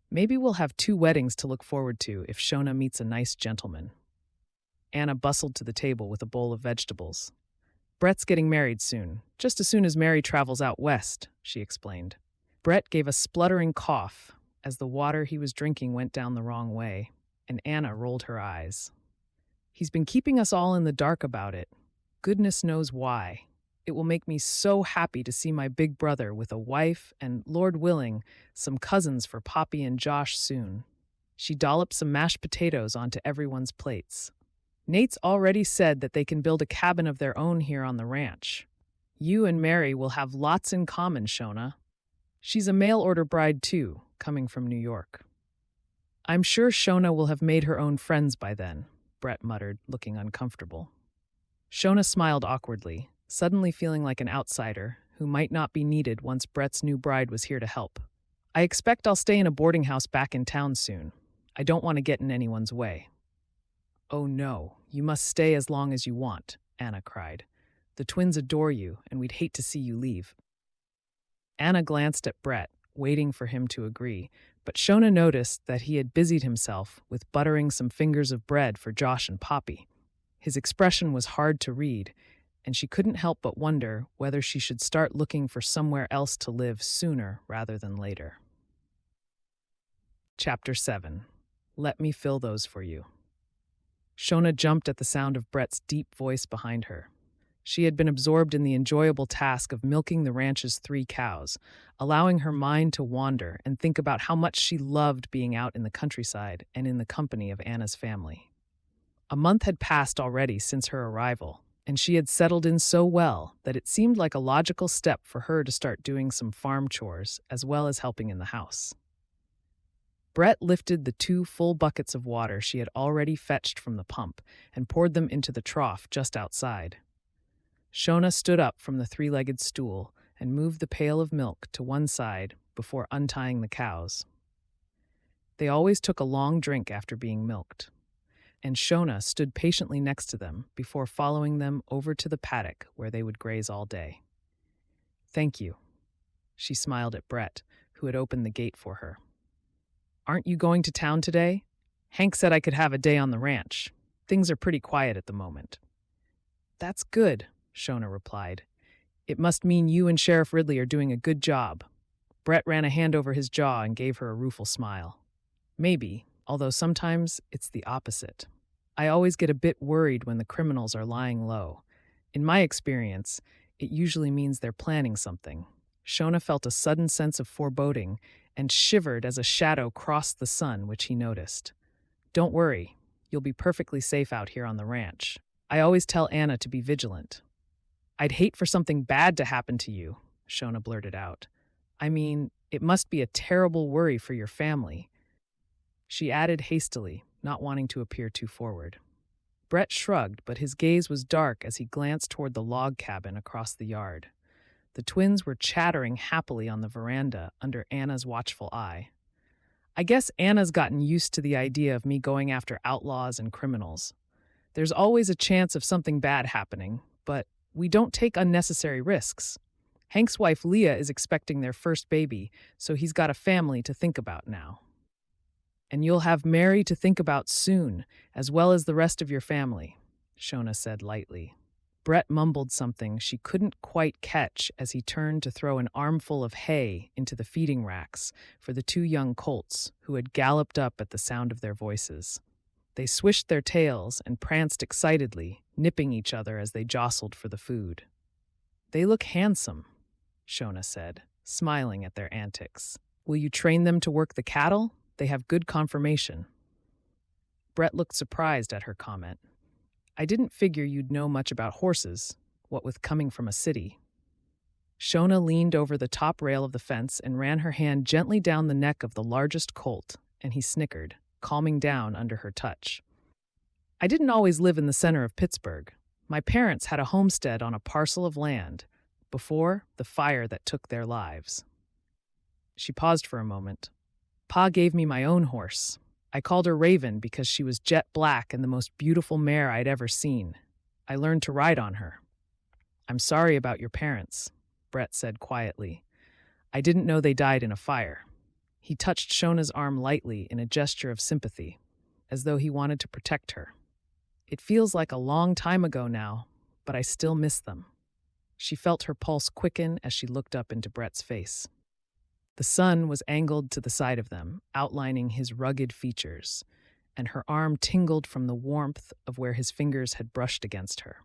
Maybe we'll have 2 weddings to look forward to if Shona meets a nice gentleman. Anna bustled to the table with a bowl of vegetables. Brett's getting married soon, just as soon as Mary travels out west, she explained. Brett gave a spluttering cough as the water he was drinking went down the wrong way, and Anna rolled her eyes. He's been keeping us all in the dark about it. Goodness knows why. It will make me so happy to see my big brother with a wife and, Lord willing, some cousins for Poppy and Josh soon. She dolloped some mashed potatoes onto everyone's plates. Nate's already said that they can build a cabin of their own here on the ranch. You and Mary will have lots in common, Shona. She's a mail-order bride, too, coming from New York. I'm sure Shona will have made her own friends by then, Brett muttered, looking uncomfortable. Shona smiled awkwardly, suddenly feeling like an outsider who might not be needed once Brett's new bride was here to help. I expect I'll stay in a boarding house back in town soon. I don't want to get in anyone's way. Oh no, you must stay as long as you want, Anna cried. The twins adore you, and we'd hate to see you leave. Anna glanced at Brett, waiting for him to agree, but Shona noticed that he had busied himself with buttering some fingers of bread for Josh and Poppy. His expression was hard to read, and she couldn't help but wonder whether she should start looking for somewhere else to live sooner rather than later. Chapter 7. Let me fill those for you. Shona jumped at the sound of Brett's deep voice behind her. She had been absorbed in the enjoyable task of milking the ranch's 3 cows, allowing her mind to wander and think about how much she loved being out in the countryside and in the company of Anna's family. A month had passed already since her arrival, and she had settled in so well that it seemed like a logical step for her to start doing some farm chores as well as helping in the house. Brett lifted the 2 full buckets of water she had already fetched from the pump and poured them into the trough just outside. Shona stood up from the 3-legged stool and moved the pail of milk to one side before untying the cows. They always took a long drink after being milked, and Shona stood patiently next to them before following them over to the paddock where they would graze all day. Thank you, she smiled at Brett, who had opened the gate for her. Aren't you going to town today? Hank said I could have a day on the ranch. Things are pretty quiet at the moment. That's good, Shona replied. It must mean you and Sheriff Ridley are doing a good job. Brett ran a hand over his jaw and gave her a rueful smile. Maybe, although sometimes it's the opposite. I always get a bit worried when the criminals are lying low. In my experience, it usually means they're planning something. Shona felt a sudden sense of foreboding and shivered as a shadow crossed the sun, which he noticed. Don't worry, you'll be perfectly safe out here on the ranch. I always tell Anna to be vigilant. I'd hate for something bad to happen to you, Shona blurted out. I mean, it must be a terrible worry for your family. She added hastily, not wanting to appear too forward. Brett shrugged, but his gaze was dark as he glanced toward the log cabin across the yard. The twins were chattering happily on the veranda under Anna's watchful eye. I guess Anna's gotten used to the idea of me going after outlaws and criminals. There's always a chance of something bad happening, but we don't take unnecessary risks. Hank's wife Leah is expecting their first baby, so he's got a family to think about now. And you'll have Mary to think about soon, as well as the rest of your family, Shona said lightly. Brett mumbled something she couldn't quite catch as he turned to throw an armful of hay into the feeding racks for the 2 young colts who had galloped up at the sound of their voices. They swished their tails and pranced excitedly, nipping each other as they jostled for the food. They look handsome, Shona said, smiling at their antics. Will you train them to work the cattle? They have good conformation. Brett looked surprised at her comment. I didn't figure you'd know much about horses, what with coming from a city. Shona leaned over the top rail of the fence and ran her hand gently down the neck of the largest colt, and he snickered, calming down under her touch. I didn't always live in the center of Pittsburgh. My parents had a homestead on a parcel of land before the fire that took their lives. She paused for a moment. Pa gave me my own horse. I called her Raven because she was jet black and the most beautiful mare I'd ever seen. I learned to ride on her. I'm sorry about your parents, Brett said quietly. I didn't know they died in a fire. He touched Shona's arm lightly in a gesture of sympathy, as though he wanted to protect her. It feels like a long time ago now, but I still miss them. She felt her pulse quicken as she looked up into Brett's face. The sun was angled to the side of them, outlining his rugged features, and her arm tingled from the warmth of where his fingers had brushed against her.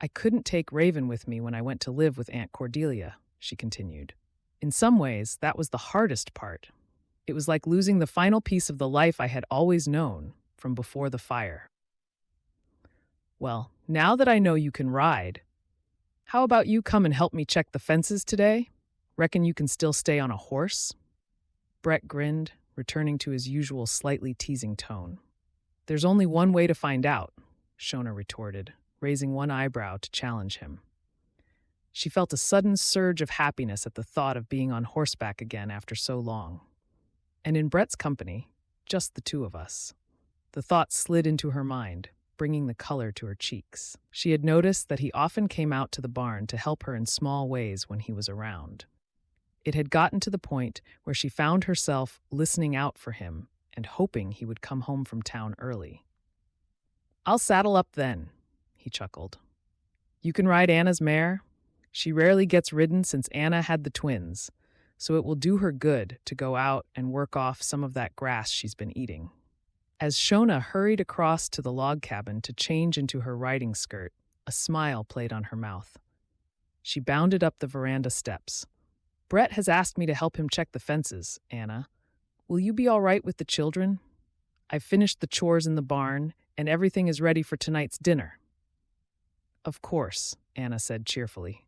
I couldn't take Raven with me when I went to live with Aunt Cordelia, she continued. In some ways, that was the hardest part. It was like losing the final piece of the life I had always known from before the fire. Well, now that I know you can ride, how about you come and help me check the fences today? Reckon you can still stay on a horse? Brett grinned, returning to his usual slightly teasing tone. There's only one way to find out, Shona retorted, raising one eyebrow to challenge him. She felt a sudden surge of happiness at the thought of being on horseback again after so long. And in Brett's company, just the two of us. The thought slid into her mind, bringing the color to her cheeks. She had noticed that he often came out to the barn to help her in small ways when he was around. It had gotten to the point where she found herself listening out for him and hoping he would come home from town early. I'll saddle up then, he chuckled. You can ride Anna's mare. She rarely gets ridden since Anna had the twins, so it will do her good to go out and work off some of that grass she's been eating. As Shona hurried across to the log cabin to change into her riding skirt, a smile played on her mouth. She bounded up the veranda steps. Brett has asked me to help him check the fences, Anna. Will you be all right with the children? I've finished the chores in the barn, and everything is ready for tonight's dinner. Of course, Anna said cheerfully.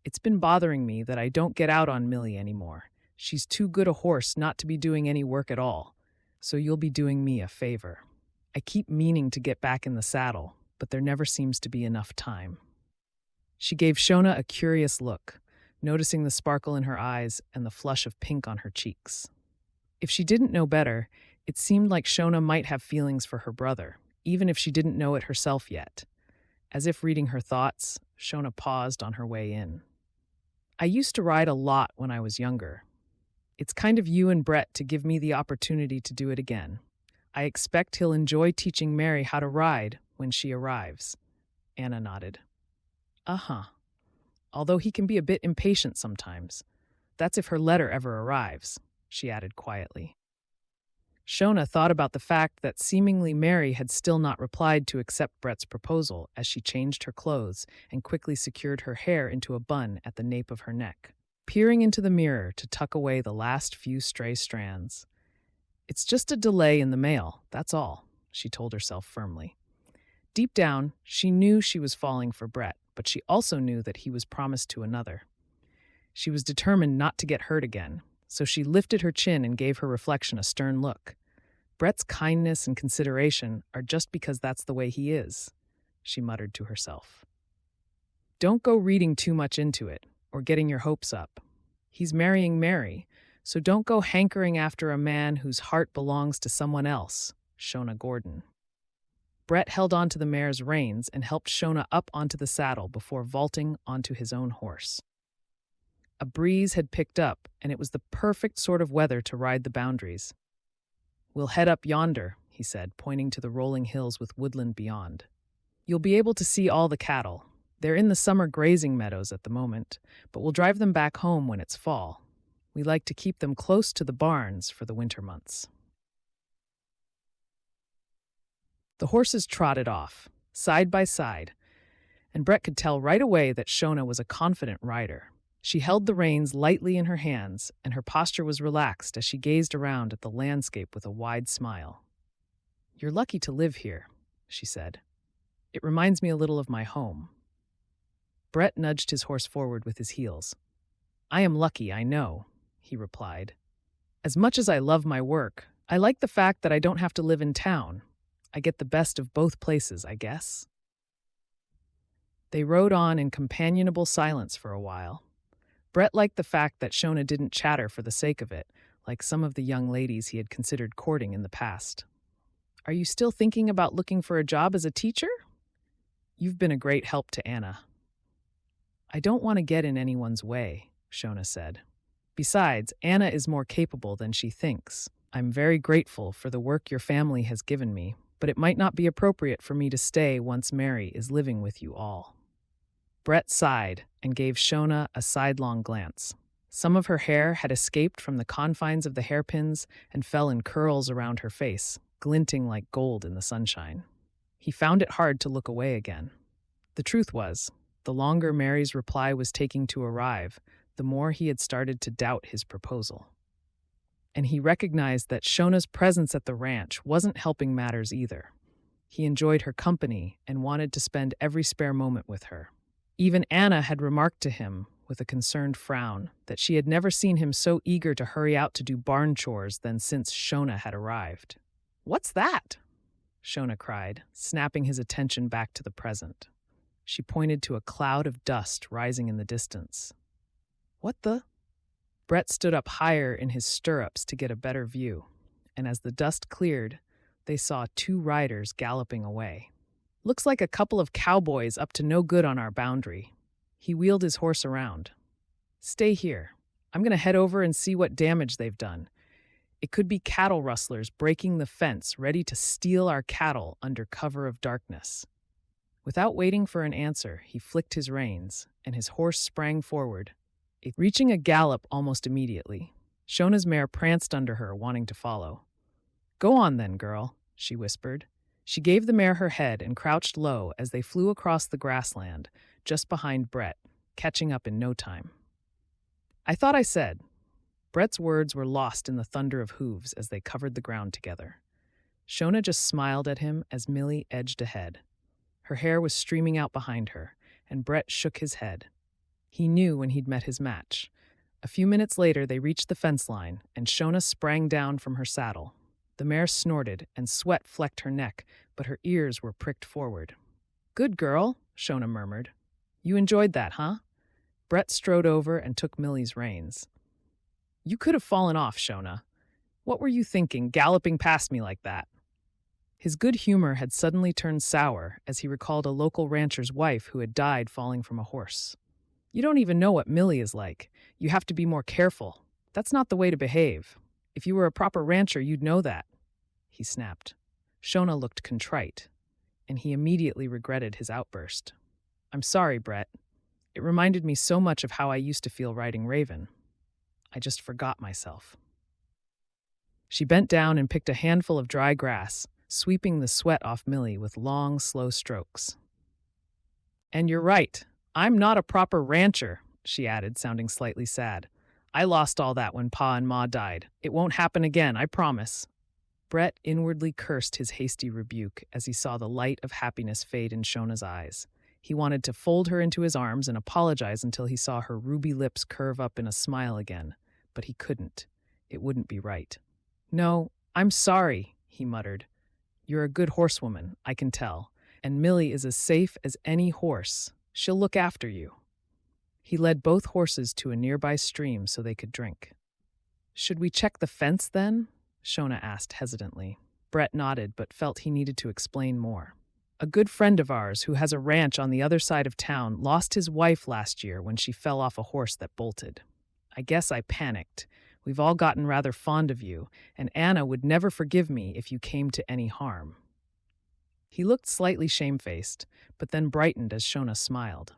It's been bothering me that I don't get out on Millie anymore. She's too good a horse not to be doing any work at all, so you'll be doing me a favor. I keep meaning to get back in the saddle, but there never seems to be enough time. She gave Shona a curious look, noticing the sparkle in her eyes and the flush of pink on her cheeks. If she didn't know better, it seemed like Shona might have feelings for her brother, even if she didn't know it herself yet. As if reading her thoughts, Shona paused on her way in. I used to ride a lot when I was younger. It's kind of you and Brett to give me the opportunity to do it again. I expect he'll enjoy teaching Mary how to ride when she arrives. Anna nodded. Uh-huh. Although he can be a bit impatient sometimes. That's if her letter ever arrives, she added quietly. Shona thought about the fact that seemingly Mary had still not replied to accept Brett's proposal as she changed her clothes and quickly secured her hair into a bun at the nape of her neck, peering into the mirror to tuck away the last few stray strands. It's just a delay in the mail, that's all, she told herself firmly. Deep down, she knew she was falling for Brett, but she also knew that he was promised to another. She was determined not to get hurt again, so she lifted her chin and gave her reflection a stern look. Brett's kindness and consideration are just because that's the way he is, she muttered to herself. Don't go reading too much into it, or getting your hopes up. He's marrying Mary, so don't go hankering after a man whose heart belongs to someone else, Shona Gordon. Brett held onto the mare's reins and helped Shona up onto the saddle before vaulting onto his own horse. A breeze had picked up, and it was the perfect sort of weather to ride the boundaries. We'll head up yonder, he said, pointing to the rolling hills with woodland beyond. You'll be able to see all the cattle. They're in the summer grazing meadows at the moment, but we'll drive them back home when it's fall. We like to keep them close to the barns for the winter months. The horses trotted off, side by side, and Brett could tell right away that Shona was a confident rider. She held the reins lightly in her hands, and her posture was relaxed as she gazed around at the landscape with a wide smile. You're lucky to live here, she said. It reminds me a little of my home. Brett nudged his horse forward with his heels. I am lucky, I know, he replied. As much as I love my work, I like the fact that I don't have to live in town. I get the best of both places, I guess. They rode on in companionable silence for a while. Brett liked the fact that Shona didn't chatter for the sake of it, like some of the young ladies he had considered courting in the past. "Are you still thinking about looking for a job as a teacher? You've been a great help to Anna." "I don't want to get in anyone's way," Shona said. "Besides, Anna is more capable than she thinks. I'm very grateful for the work your family has given me, but it might not be appropriate for me to stay once Mary is living with you all." Brett sighed and gave Shona a sidelong glance. Some of her hair had escaped from the confines of the hairpins and fell in curls around her face, glinting like gold in the sunshine. He found it hard to look away again. The truth was, the longer Mary's reply was taking to arrive, the more he had started to doubt his proposal. And he recognized that Shona's presence at the ranch wasn't helping matters either. He enjoyed her company and wanted to spend every spare moment with her. Even Anna had remarked to him, with a concerned frown, that she had never seen him so eager to hurry out to do barn chores than since Shona had arrived. "What's that?" Shona cried, snapping his attention back to the present. She pointed to a cloud of dust rising in the distance. "What the?" Brett stood up higher in his stirrups to get a better view, and as the dust cleared, they saw 2 riders galloping away. "Looks like a couple of cowboys up to no good on our boundary." He wheeled his horse around. "Stay here. I'm going to head over and see what damage they've done. It could be cattle rustlers breaking the fence, ready to steal our cattle under cover of darkness." Without waiting for an answer, he flicked his reins, and his horse sprang forward, reaching a gallop almost immediately. Shona's mare pranced under her, wanting to follow. "Go on then, girl," she whispered. She gave the mare her head and crouched low as they flew across the grassland, just behind Brett, catching up in no time. "I thought I said." Brett's words were lost in the thunder of hooves as they covered the ground together. Shona just smiled at him as Millie edged ahead. Her hair was streaming out behind her, and Brett shook his head. He knew when he'd met his match. A few minutes later, they reached the fence line, and Shona sprang down from her saddle. The mare snorted, and sweat flecked her neck, but her ears were pricked forward. "Good girl," Shona murmured. "You enjoyed that, huh?" Brett strode over and took Millie's reins. "You could have fallen off, Shona. What were you thinking, galloping past me like that?" His good humor had suddenly turned sour as he recalled a local rancher's wife who had died falling from a horse. "You don't even know what Millie is like. You have to be more careful. That's not the way to behave. If you were a proper rancher, you'd know that," he snapped. Shona looked contrite, and he immediately regretted his outburst. "I'm sorry, Brett. It reminded me so much of how I used to feel riding Raven. I just forgot myself." She bent down and picked a handful of dry grass, sweeping the sweat off Millie with long, slow strokes. "And you're right. I'm not a proper rancher," she added, sounding slightly sad. "I lost all that when Pa and Ma died. It won't happen again, I promise." Brett inwardly cursed his hasty rebuke as he saw the light of happiness fade in Shona's eyes. He wanted to fold her into his arms and apologize until he saw her ruby lips curve up in a smile again, but he couldn't. It wouldn't be right. "No, I'm sorry," he muttered. "You're a good horsewoman, I can tell, and Millie is as safe as any horse. She'll look after you." He led both horses to a nearby stream so they could drink. "Should we check the fence then?" Shona asked hesitantly. Brett nodded but felt he needed to explain more. "A good friend of ours who has a ranch on the other side of town lost his wife last year when she fell off a horse that bolted. I guess I panicked. We've all gotten rather fond of you, and Anna would never forgive me if you came to any harm." He looked slightly shamefaced, but then brightened as Shona smiled.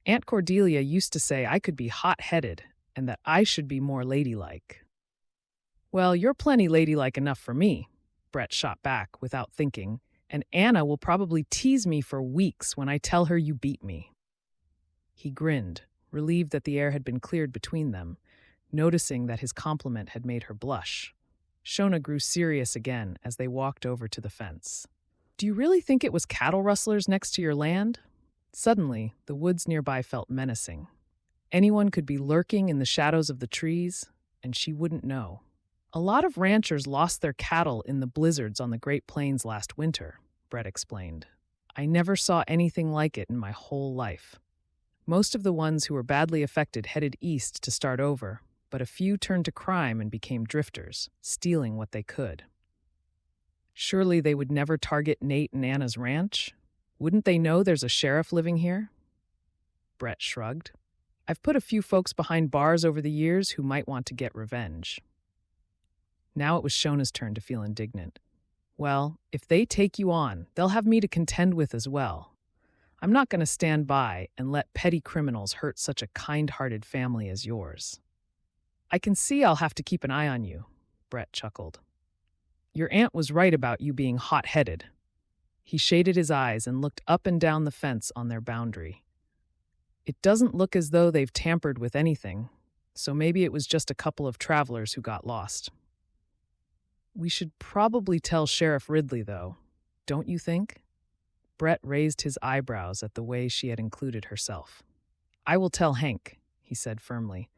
"Aunt Cordelia used to say I could be hot-headed and that I should be more ladylike." "Well, you're plenty ladylike enough for me," Brett shot back without thinking, "and Anna will probably tease me for weeks when I tell her you beat me." He grinned, relieved that the air had been cleared between them, noticing that his compliment had made her blush. Shona grew serious again as they walked over to the fence. "Do you really think it was cattle rustlers next to your land?" Suddenly, the woods nearby felt menacing. Anyone could be lurking in the shadows of the trees, and she wouldn't know. "A lot of ranchers lost their cattle in the blizzards on the Great Plains last winter," Brett explained. "I never saw anything like it in my whole life. Most of the ones who were badly affected headed east to start over, but a few turned to crime and became drifters, stealing what they could. Surely they would never target Nate and Anna's ranch? Wouldn't they know there's a sheriff living here? Brett shrugged. I've put a few folks behind bars over the years who might want to get revenge. Now it was Shona's turn to feel indignant. Well, if they take you on, they'll have me to contend with as well. I'm not going to stand by and let petty criminals hurt such a kind-hearted family as yours. I can see I'll have to keep an eye on you, Brett chuckled. Your aunt was right about you being hot-headed. He shaded his eyes and looked up and down the fence on their boundary. It doesn't look as though they've tampered with anything, so maybe it was just a couple of travelers who got lost. We should probably tell Sheriff Ridley, though, don't you think? Brett raised his eyebrows at the way she had included herself. I will tell Hank, he said firmly.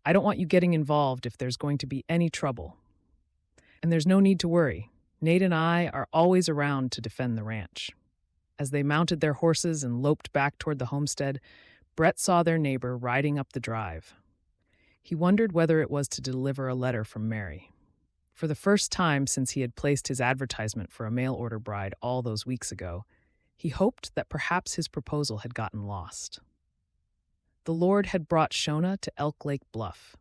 I don't want you getting involved if there's going to be any trouble. And there's no need to worry. Nate and I are always around to defend the ranch. As they mounted their horses and loped back toward the homestead, Brett saw their neighbor riding up the drive. He wondered whether it was to deliver a letter from Mary. For the first time since he had placed his advertisement for a mail-order bride all those weeks ago, he hoped that perhaps his proposal had gotten lost. The Lord had brought Shona to Elk Lake Bluff,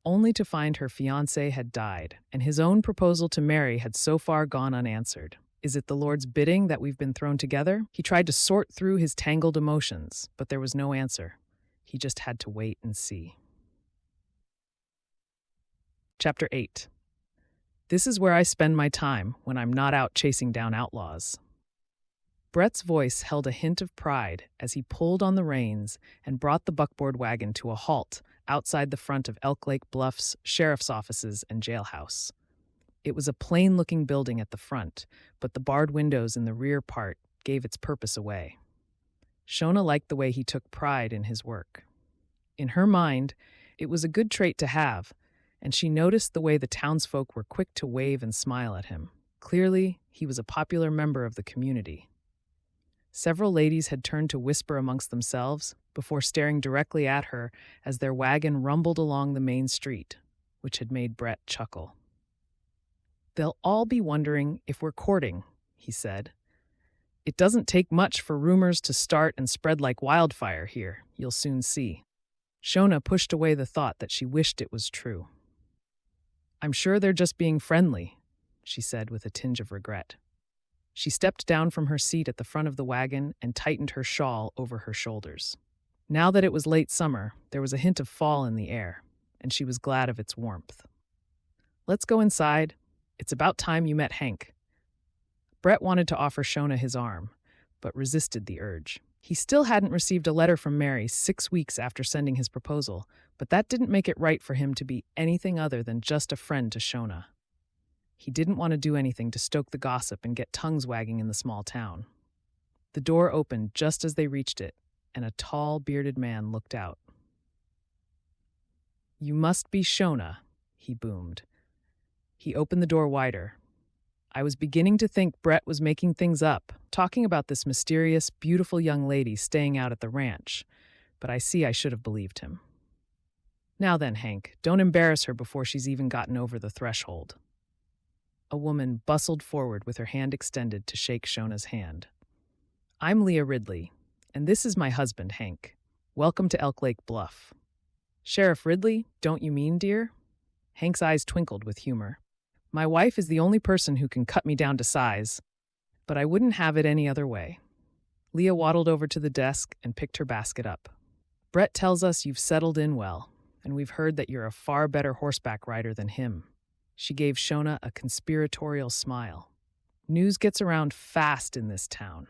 only to find her fiancé had died, and his own proposal to Mary had so far gone unanswered. Is it the Lord's bidding that we've been thrown together? He tried to sort through his tangled emotions, but there was no answer. He just had to wait and see. Chapter 8. This is where I spend my time when I'm not out chasing down outlaws. Brett's voice held a hint of pride as he pulled on the reins and brought the buckboard wagon to a halt outside the front of Elk Lake Bluff's sheriff's offices and jailhouse. It was a plain-looking building at the front, but the barred windows in the rear part gave its purpose away. Shona liked the way he took pride in his work. In her mind, it was a good trait to have, and she noticed the way the townsfolk were quick to wave and smile at him. Clearly, he was a popular member of the community. Several ladies had turned to whisper amongst themselves before staring directly at her as their wagon rumbled along the main street, which had made Brett chuckle. They'll all be wondering if we're courting, he said. It doesn't take much for rumors to start and spread like wildfire here, you'll soon see. Shona pushed away the thought that she wished it was true. I'm sure they're just being friendly, she said with a tinge of regret. She stepped down from her seat at the front of the wagon and tightened her shawl over her shoulders. Now that it was late summer, there was a hint of fall in the air, and she was glad of its warmth. Let's go inside. It's about time you met Hank. Brett wanted to offer Shona his arm, but resisted the urge. He still hadn't received a letter from Mary 6 weeks after sending his proposal, but that didn't make it right for him to be anything other than just a friend to Shona. He didn't want to do anything to stoke the gossip and get tongues wagging in the small town. The door opened just as they reached it, and a tall, bearded man looked out. You must be Shona, he boomed. He opened the door wider. I was beginning to think Brett was making things up, talking about this mysterious, beautiful young lady staying out at the ranch, but I see I should have believed him. Now then, Hank, don't embarrass her before she's even gotten over the threshold. A woman bustled forward with her hand extended to shake Shona's hand. I'm Leah Ridley, and this is my husband, Hank. Welcome to Elk Lake Bluff. Sheriff Ridley, don't you mean, dear? Hank's eyes twinkled with humor. My wife is the only person who can cut me down to size, but I wouldn't have it any other way. Leah waddled over to the desk and picked her basket up. Brett tells us you've settled in well, and we've heard that you're a far better horseback rider than him. She gave Shona a conspiratorial smile. News gets around fast in this town.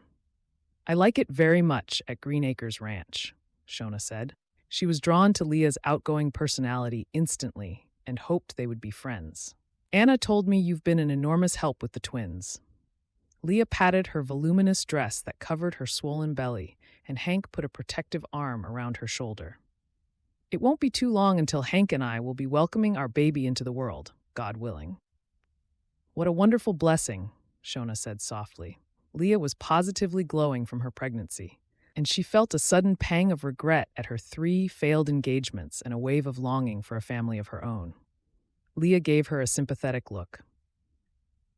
I like it very much at Green Acres Ranch, Shona said. She was drawn to Leah's outgoing personality instantly and hoped they would be friends. Anna told me you've been an enormous help with the twins. Leah patted her voluminous dress that covered her swollen belly, and Hank put a protective arm around her shoulder. It won't be too long until Hank and I will be welcoming our baby into the world, God willing. What a wonderful blessing, Shona said softly. Leah was positively glowing from her pregnancy. and she felt a sudden pang of regret at her 3 failed engagements and a wave of longing for a family of her own. Leah gave her a sympathetic look.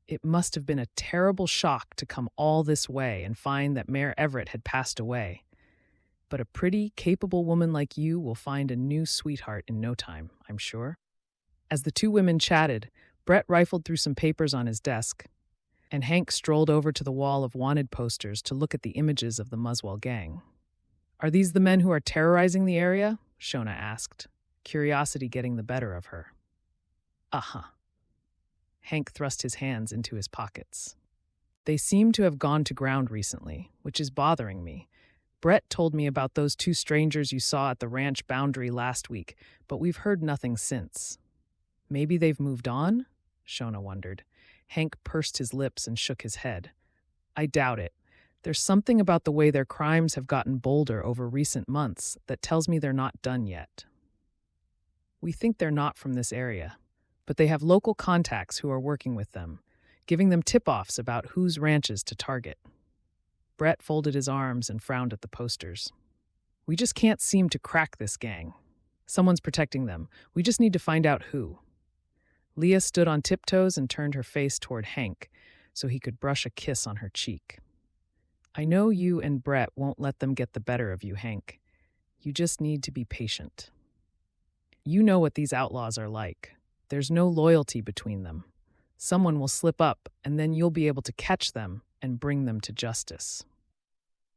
It must have been a terrible shock to come all this way and find that Mayor Everett had passed away. But a pretty, capable woman like you will find a new sweetheart in no time, I'm sure. As the 2 women chatted, Brett rifled through some papers on his desk, and Hank strolled over to the wall of wanted posters to look at the images of the Muswell gang. Are these the men who are terrorizing the area? Shona asked, curiosity getting the better of her. Uh-huh. Hank thrust his hands into his pockets. They seem to have gone to ground recently, which is bothering me. Brett told me about those 2 strangers you saw at the ranch boundary last week, but we've heard nothing since. Maybe they've moved on? Shona wondered. Hank pursed his lips and shook his head. I doubt it. There's something about the way their crimes have gotten bolder over recent months that tells me they're not done yet. We think they're not from this area, but they have local contacts who are working with them, giving them tip-offs about whose ranches to target. Brett folded his arms and frowned at the posters. We just can't seem to crack this gang. Someone's protecting them. We just need to find out who. Leah stood on tiptoes and turned her face toward Hank so he could brush a kiss on her cheek. I know you and Brett won't let them get the better of you, Hank. You just need to be patient. You know what these outlaws are like. There's no loyalty between them. Someone will slip up, and then you'll be able to catch them and bring them to justice.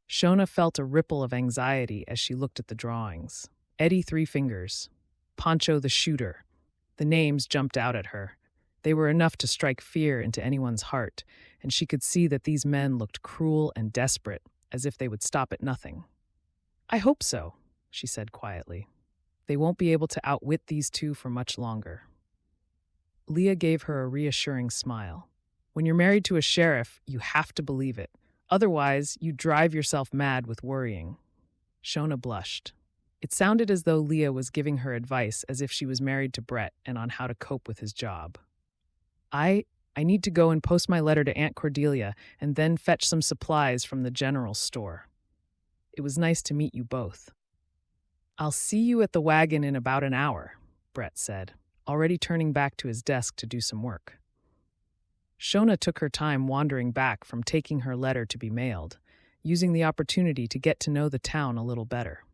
Shona felt a ripple of anxiety as she looked at the drawings. Eddie Three Fingers, Pancho the Shooter. The names jumped out at her. They were enough to strike fear into anyone's heart, and she could see that these men looked cruel and desperate, as if they would stop at nothing. I hope so, she said quietly. They won't be able to outwit these 2 for much longer. Leah gave her a reassuring smile. When you're married to a sheriff, you have to believe it. Otherwise, you drive yourself mad with worrying. Shona blushed. It sounded as though Leah was giving her advice as if she was married to Brett and on how to cope with his job. I need to go and post my letter to Aunt Cordelia and then fetch some supplies from the general store. It was nice to meet you both. I'll see you at the wagon in about an hour, Brett said, already turning back to his desk to do some work. Shona took her time wandering back from taking her letter to be mailed, using the opportunity to get to know the town a little better.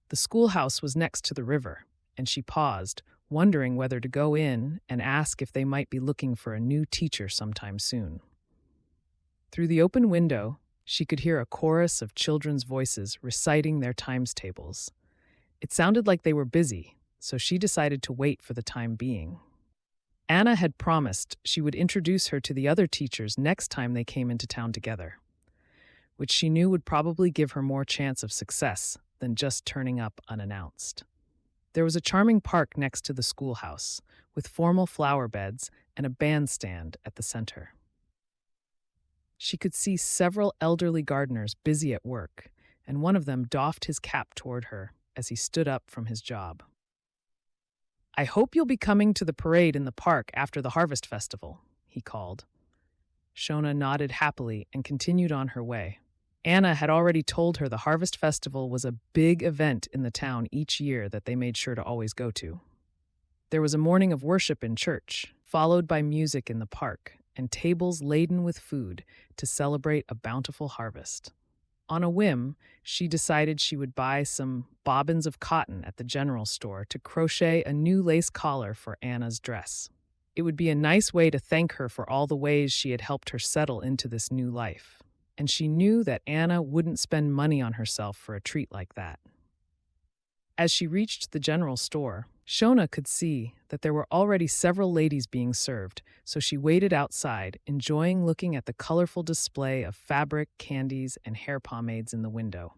The schoolhouse was next to the river, and she paused, wondering whether to go in and ask if they might be looking for a new teacher sometime soon. Through the open window, she could hear a chorus of children's voices reciting their times tables. It sounded like they were busy, so she decided to wait for the time being. Anna had promised she would introduce her to the other teachers next time they came into town together, which she knew would probably give her more chance of success than just turning up unannounced. There was a charming park next to the schoolhouse, with formal flower beds and a bandstand at the center. She could see several elderly gardeners busy at work, and one of them doffed his cap toward her as he stood up from his job. I hope you'll be coming to the parade in the park after the Harvest Festival, he called. Shona nodded happily and continued on her way. Anna had already told her the Harvest Festival was a big event in the town each year that they made sure to always go to. There was a morning of worship in church, followed by music in the park, and tables laden with food to celebrate a bountiful harvest. On a whim, she decided she would buy some bobbins of cotton at the general store to crochet a new lace collar for Anna's dress. It would be a nice way to thank her for all the ways she had helped her settle into this new life. And she knew that Anna wouldn't spend money on herself for a treat like that. As she reached the general store, Shona could see that there were already several ladies being served, so she waited outside, enjoying looking at the colorful display of fabric, candies, and hair pomades in the window.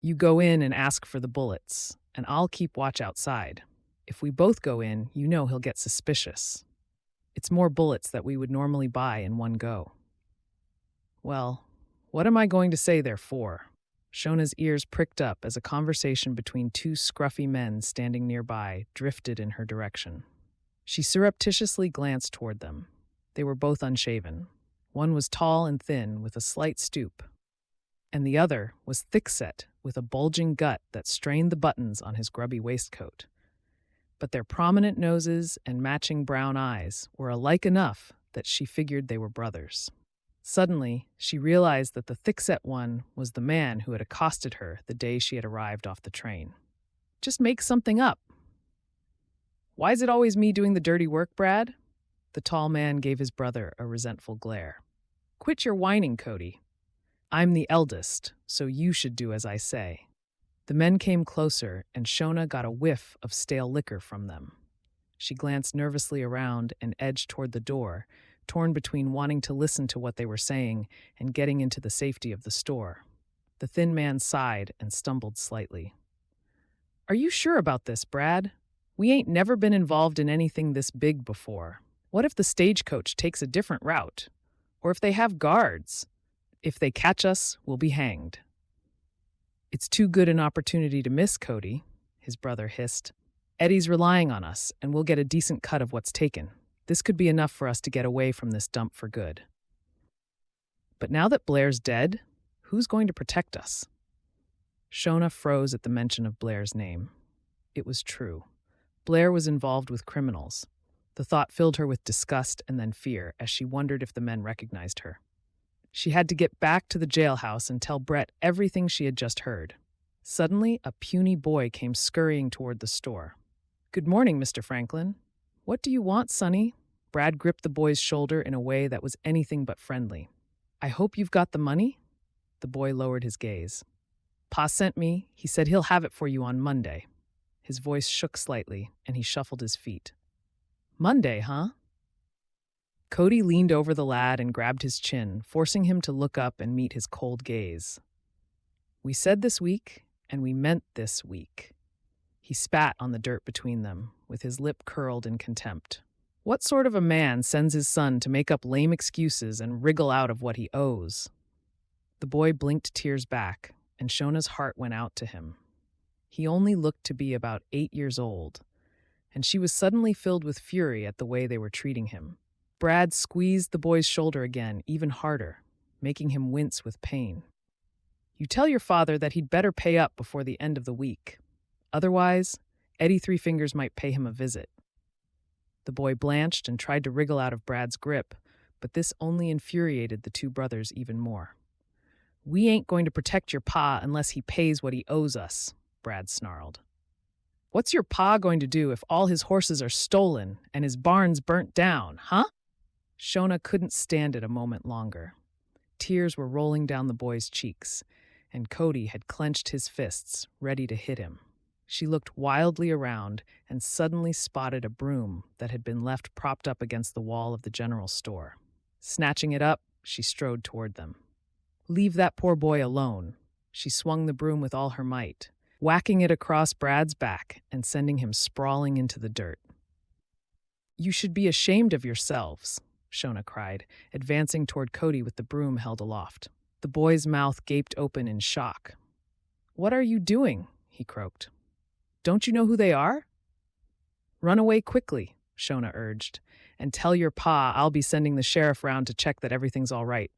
You go in and ask for the bullets, and I'll keep watch outside. If we both go in, you know he'll get suspicious. It's more bullets that we would normally buy in one go. Well, what am I going to say there for? Shona's ears pricked up as a conversation between 2 scruffy men standing nearby drifted in her direction. She surreptitiously glanced toward them. They were both unshaven. One was tall and thin, with a slight stoop. and the other was thick-set with a bulging gut that strained the buttons on his grubby waistcoat. But their prominent noses and matching brown eyes were alike enough that she figured they were brothers. Suddenly, she realized that the thick-set one was the man who had accosted her the day she had arrived off the train. "Just make something up." "Why is it always me doing the dirty work, Brad?" The tall man gave his brother a resentful glare. "Quit your whining, Cody. I'm the eldest, so you should do as I say." The men came closer, and Shona got a whiff of stale liquor from them. She glanced nervously around and edged toward the door, torn between wanting to listen to what they were saying and getting into the safety of the store. The thin man sighed and stumbled slightly. "Are you sure about this, Brad? We ain't never been involved in anything this big before. What if the stagecoach takes a different route? Or if they have guards? If they catch us, we'll be hanged." "It's too good an opportunity to miss, Cody," his brother hissed. "Eddie's relying on us, and we'll get a decent cut of what's taken. This could be enough for us to get away from this dump for good." "But now that Blair's dead, who's going to protect us?" Shona froze at the mention of Blair's name. It was true. Blair was involved with criminals. The thought filled her with disgust and then fear as she wondered if the men recognized her. She had to get back to the jailhouse and tell Brett everything she had just heard. Suddenly, a puny boy came scurrying toward the store. "Good morning, Mr. Franklin. What do you want, Sonny?" Brad gripped the boy's shoulder in a way that was anything but friendly. "I hope you've got the money?" The boy lowered his gaze. "Pa sent me. He said he'll have it for you on Monday." His voice shook slightly, and he shuffled his feet. "Monday, huh?" Cody leaned over the lad and grabbed his chin, forcing him to look up and meet his cold gaze. "We said this week, and we meant this week." He spat on the dirt between them, with his lip curled in contempt. What sort of a man sends his son to make up lame excuses and wriggle out of what he owes? The boy blinked tears back, and Shona's heart went out to him. He only looked to be about 8 years old, and she was suddenly filled with fury at the way they were treating him. Brad squeezed the boy's shoulder again, even harder, making him wince with pain. "You tell your father that he'd better pay up before the end of the week. Otherwise, Eddie Three Fingers might pay him a visit." The boy blanched and tried to wriggle out of Brad's grip, but this only infuriated the two brothers even more. "We ain't going to protect your pa unless he pays what he owes us," Brad snarled. "What's your pa going to do if all his horses are stolen and his barns burnt down, huh?" Shona couldn't stand it a moment longer. Tears were rolling down the boy's cheeks, and Cody had clenched his fists, ready to hit him. She looked wildly around and suddenly spotted a broom that had been left propped up against the wall of the general store. Snatching it up, she strode toward them. "Leave that poor boy alone." She swung the broom with all her might, whacking it across Brad's back and sending him sprawling into the dirt. "You should be ashamed of yourselves," Shona cried, advancing toward Cody with the broom held aloft. The boy's mouth gaped open in shock. "What are you doing?" he croaked. "Don't you know who they are?" "Run away quickly," Shona urged, "and tell your pa I'll be sending the sheriff round to check that everything's all right."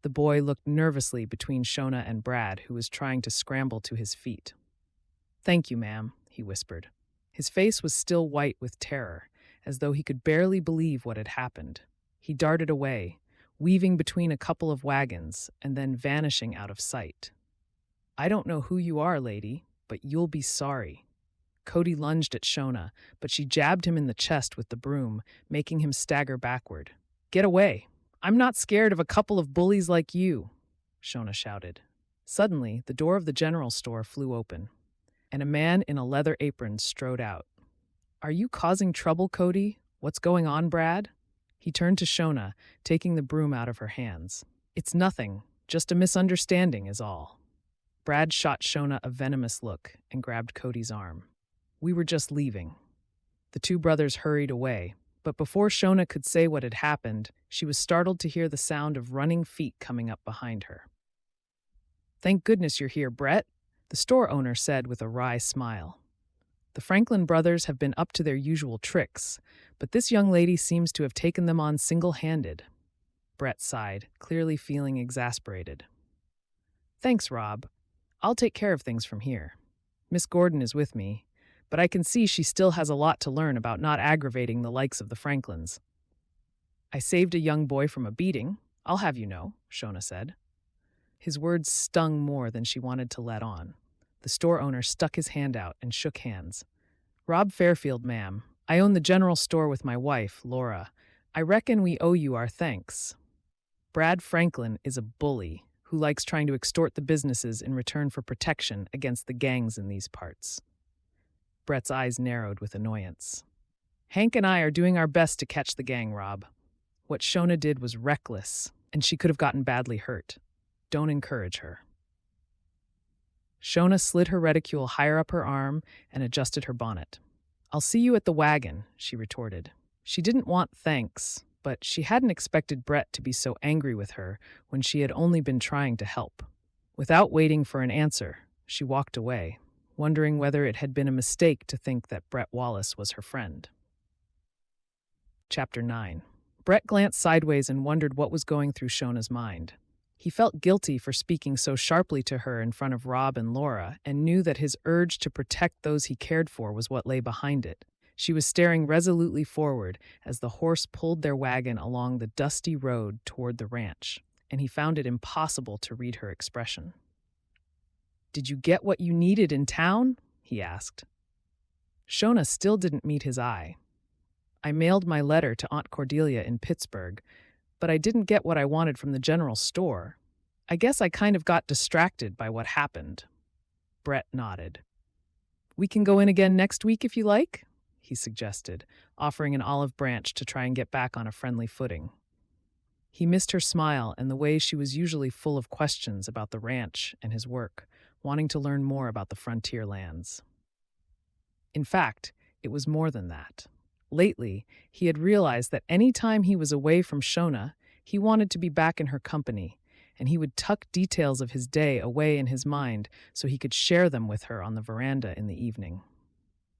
The boy looked nervously between Shona and Brad, who was trying to scramble to his feet. "Thank you, ma'am," he whispered. His face was still white with terror, as though he could barely believe what had happened. He darted away, weaving between a couple of wagons and then vanishing out of sight. "I don't know who you are, lady, but you'll be sorry." Cody lunged at Shona, but she jabbed him in the chest with the broom, making him stagger backward. "Get away! I'm not scared of a couple of bullies like you," Shona shouted. Suddenly, the door of the general store flew open, and a man in a leather apron strode out. "Are you causing trouble, Cody? What's going on, Brad?" He turned to Shona, taking the broom out of her hands. "It's nothing, just a misunderstanding is all." Brad shot Shona a venomous look and grabbed Cody's arm. "We were just leaving." The two brothers hurried away, but before Shona could say what had happened, she was startled to hear the sound of running feet coming up behind her. "Thank goodness you're here, Brett," the store owner said with a wry smile. "The Franklin brothers have been up to their usual tricks, but this young lady seems to have taken them on single-handed." Brett sighed, clearly feeling exasperated. Thanks, Rob. I'll take care of things from here. Miss Gordon is with me, but I can see she still has a lot to learn about not aggravating the likes of the Franklins. I saved a young boy from a beating, I'll have you know, Shona said. His words stung more than she wanted to let on. The store owner stuck his hand out and shook hands. Rob Fairfield, ma'am. I own the general store with my wife, Laura. I reckon we owe you our thanks. Brad Franklin is a bully who likes trying to extort the businesses in return for protection against the gangs in these parts. Brett's eyes narrowed with annoyance. Hank and I are doing our best to catch the gang, Rob. What Shona did was reckless, and she could have gotten badly hurt. Don't encourage her. Shona slid her reticule higher up her arm and adjusted her bonnet. I'll see you at the wagon, she retorted. She didn't want thanks, but she hadn't expected Brett to be so angry with her when she had only been trying to help. Without waiting for an answer, she walked away, wondering whether it had been a mistake to think that Brett Wallace was her friend. Chapter 9. Brett glanced sideways and wondered what was going through Shona's mind. He felt guilty for speaking so sharply to her in front of Rob and Laura, and knew that his urge to protect those he cared for was what lay behind it. She was staring resolutely forward as the horse pulled their wagon along the dusty road toward the ranch, and he found it impossible to read her expression. Did you get what you needed in town? He asked. Shona still didn't meet his eye. I mailed my letter to Aunt Cordelia in Pittsburgh, but I didn't get what I wanted from the general store. I guess I kind of got distracted by what happened. Brett nodded. We can go in again next week if you like, he suggested, offering an olive branch to try and get back on a friendly footing. He missed her smile and the way she was usually full of questions about the ranch and his work, wanting to learn more about the frontier lands. In fact, it was more than that. Lately, he had realized that any time he was away from Shona, he wanted to be back in her company, and he would tuck details of his day away in his mind so he could share them with her on the veranda in the evening.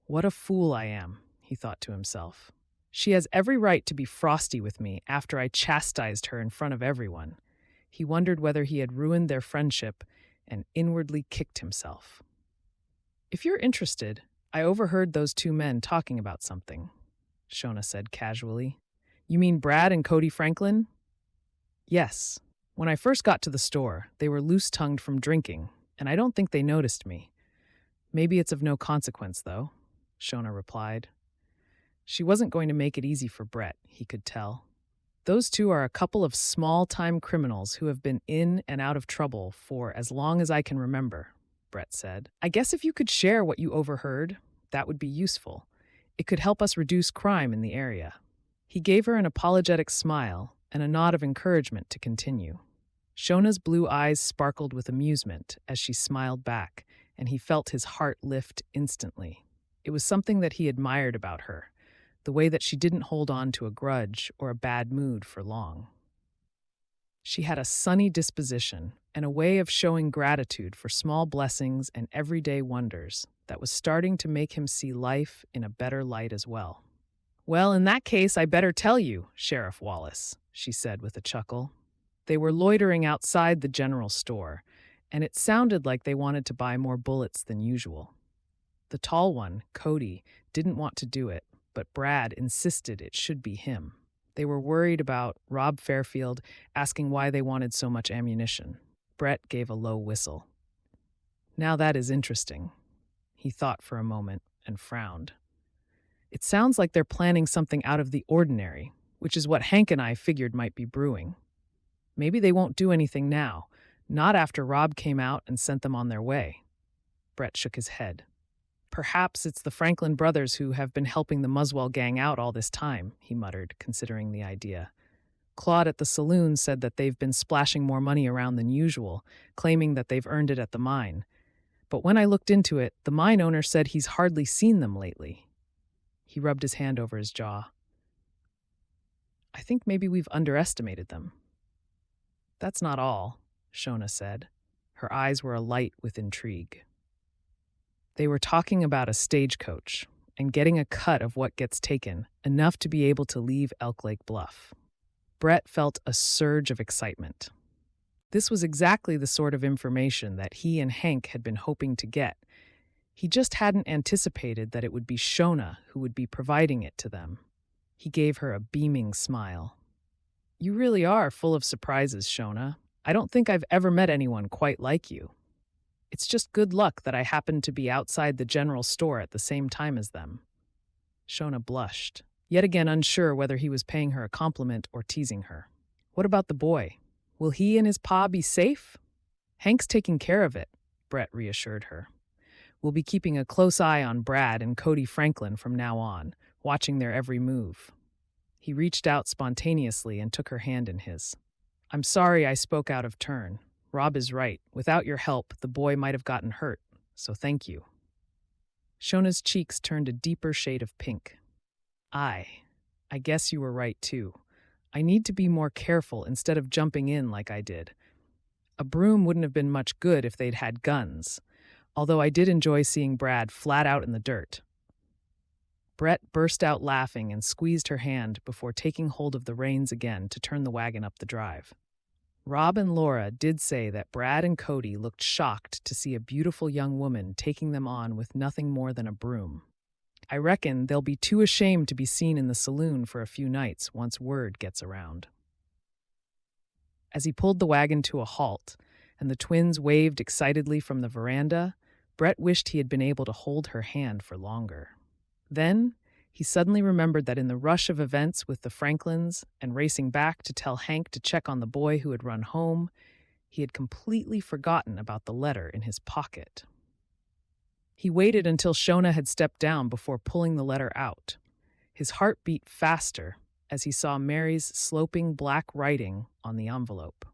What a fool I am, he thought to himself. She has every right to be frosty with me after I chastised her in front of everyone. He wondered whether he had ruined their friendship and inwardly kicked himself. If you're interested, I overheard those two men talking about something, Shona said casually. You mean Brad and Cody Franklin? Yes. When I first got to the store, they were loose-tongued from drinking, and I don't think they noticed me. Maybe it's of no consequence, though, Shona replied. She wasn't going to make it easy for Brett, he could tell. Those two are a couple of small-time criminals who have been in and out of trouble for as long as I can remember, Brett said. I guess if you could share what you overheard, that would be useful. It could help us reduce crime in the area. He gave her an apologetic smile and a nod of encouragement to continue. Shona's blue eyes sparkled with amusement as she smiled back, and he felt his heart lift instantly. It was something that he admired about her, the way that she didn't hold on to a grudge or a bad mood for long. She had a sunny disposition and a way of showing gratitude for small blessings and everyday wonders that was starting to make him see life in a better light as well. Well, in that case, I better tell you, Sheriff Wallace, she said with a chuckle. They were loitering outside the general store, and it sounded like they wanted to buy more bullets than usual. The tall one, Cody, didn't want to do it, but Brad insisted it should be him. They were worried about Rob Fairfield asking why they wanted so much ammunition. Brett gave a low whistle. Now that is interesting. He thought for a moment and frowned. It sounds like they're planning something out of the ordinary, which is what Hank and I figured might be brewing. Maybe they won't do anything now, not after Rob came out and sent them on their way. Brett shook his head. Perhaps it's the Franklin brothers who have been helping the Muswell gang out all this time, he muttered, considering the idea. Claude at the saloon said that they've been splashing more money around than usual, claiming that they've earned it at the mine. But when I looked into it, the mine owner said he's hardly seen them lately. He rubbed his hand over his jaw. I think maybe we've underestimated them. That's not all, Shona said. Her eyes were alight with intrigue. They were talking about a stagecoach and getting a cut of what gets taken, enough to be able to leave Elk Lake Bluff. Brett felt a surge of excitement. This was exactly the sort of information that he and Hank had been hoping to get. He just hadn't anticipated that it would be Shona who would be providing it to them. He gave her a beaming smile. "You really are full of surprises, Shona. I don't think I've ever met anyone quite like you. It's just good luck that I happened to be outside the general store at the same time as them." Shona blushed, yet again unsure whether he was paying her a compliment or teasing her. "What about the boy? Will he and his pa be safe?" "Hank's taking care of it," Brett reassured her. "We'll be keeping a close eye on Brad and Cody Franklin from now on, watching their every move." He reached out spontaneously and took her hand in his. "I'm sorry I spoke out of turn. Rob is right. Without your help, the boy might have gotten hurt, so thank you." Shona's cheeks turned a deeper shade of pink. I guess you were right too. I need to be more careful instead of jumping in like I did. A broom wouldn't have been much good if they'd had guns, although I did enjoy seeing Brad flat out in the dirt." Brett burst out laughing and squeezed her hand before taking hold of the reins again to turn the wagon up the drive. Rob and Laura did say that Brad and Cody looked shocked to see a beautiful young woman taking them on with nothing more than a broom. I reckon they'll be too ashamed to be seen in the saloon for a few nights once word gets around. As he pulled the wagon to a halt, and the twins waved excitedly from the veranda, Brett wished he had been able to hold her hand for longer. Then, he suddenly remembered that in the rush of events with the Franklins and racing back to tell Hank to check on the boy who had run home, he had completely forgotten about the letter in his pocket. He waited until Shona had stepped down before pulling the letter out. His heart beat faster as he saw Mary's sloping black writing on the envelope.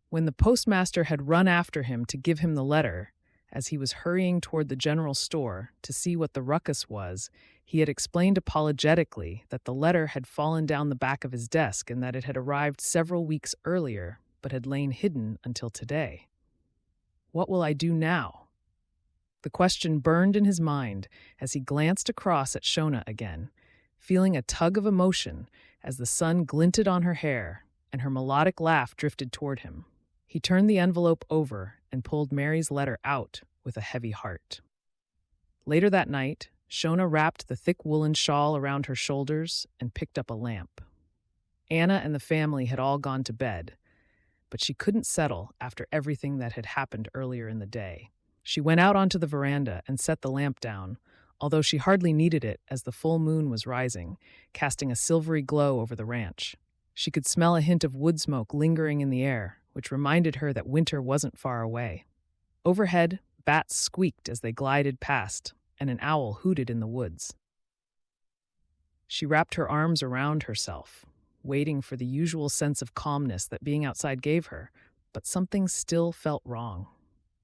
When the postmaster had run after him to give him the letter, as he was hurrying toward the general store to see what the ruckus was, he had explained apologetically that the letter had fallen down the back of his desk and that it had arrived several weeks earlier but had lain hidden until today. What will I do now? The question burned in his mind as he glanced across at Shona again, feeling a tug of emotion as the sun glinted on her hair and her melodic laugh drifted toward him. He turned the envelope over and pulled Mary's letter out with a heavy heart. Later that night, Shona wrapped the thick woolen shawl around her shoulders and picked up a lamp. Anna and the family had all gone to bed, but she couldn't settle after everything that had happened earlier in the day. She went out onto the veranda and set the lamp down, although she hardly needed it as the full moon was rising, casting a silvery glow over the ranch. She could smell a hint of wood smoke lingering in the air, which reminded her that winter wasn't far away. Overhead, bats squeaked as they glided past, and an owl hooted in the woods. She wrapped her arms around herself, waiting for the usual sense of calmness that being outside gave her, but something still felt wrong.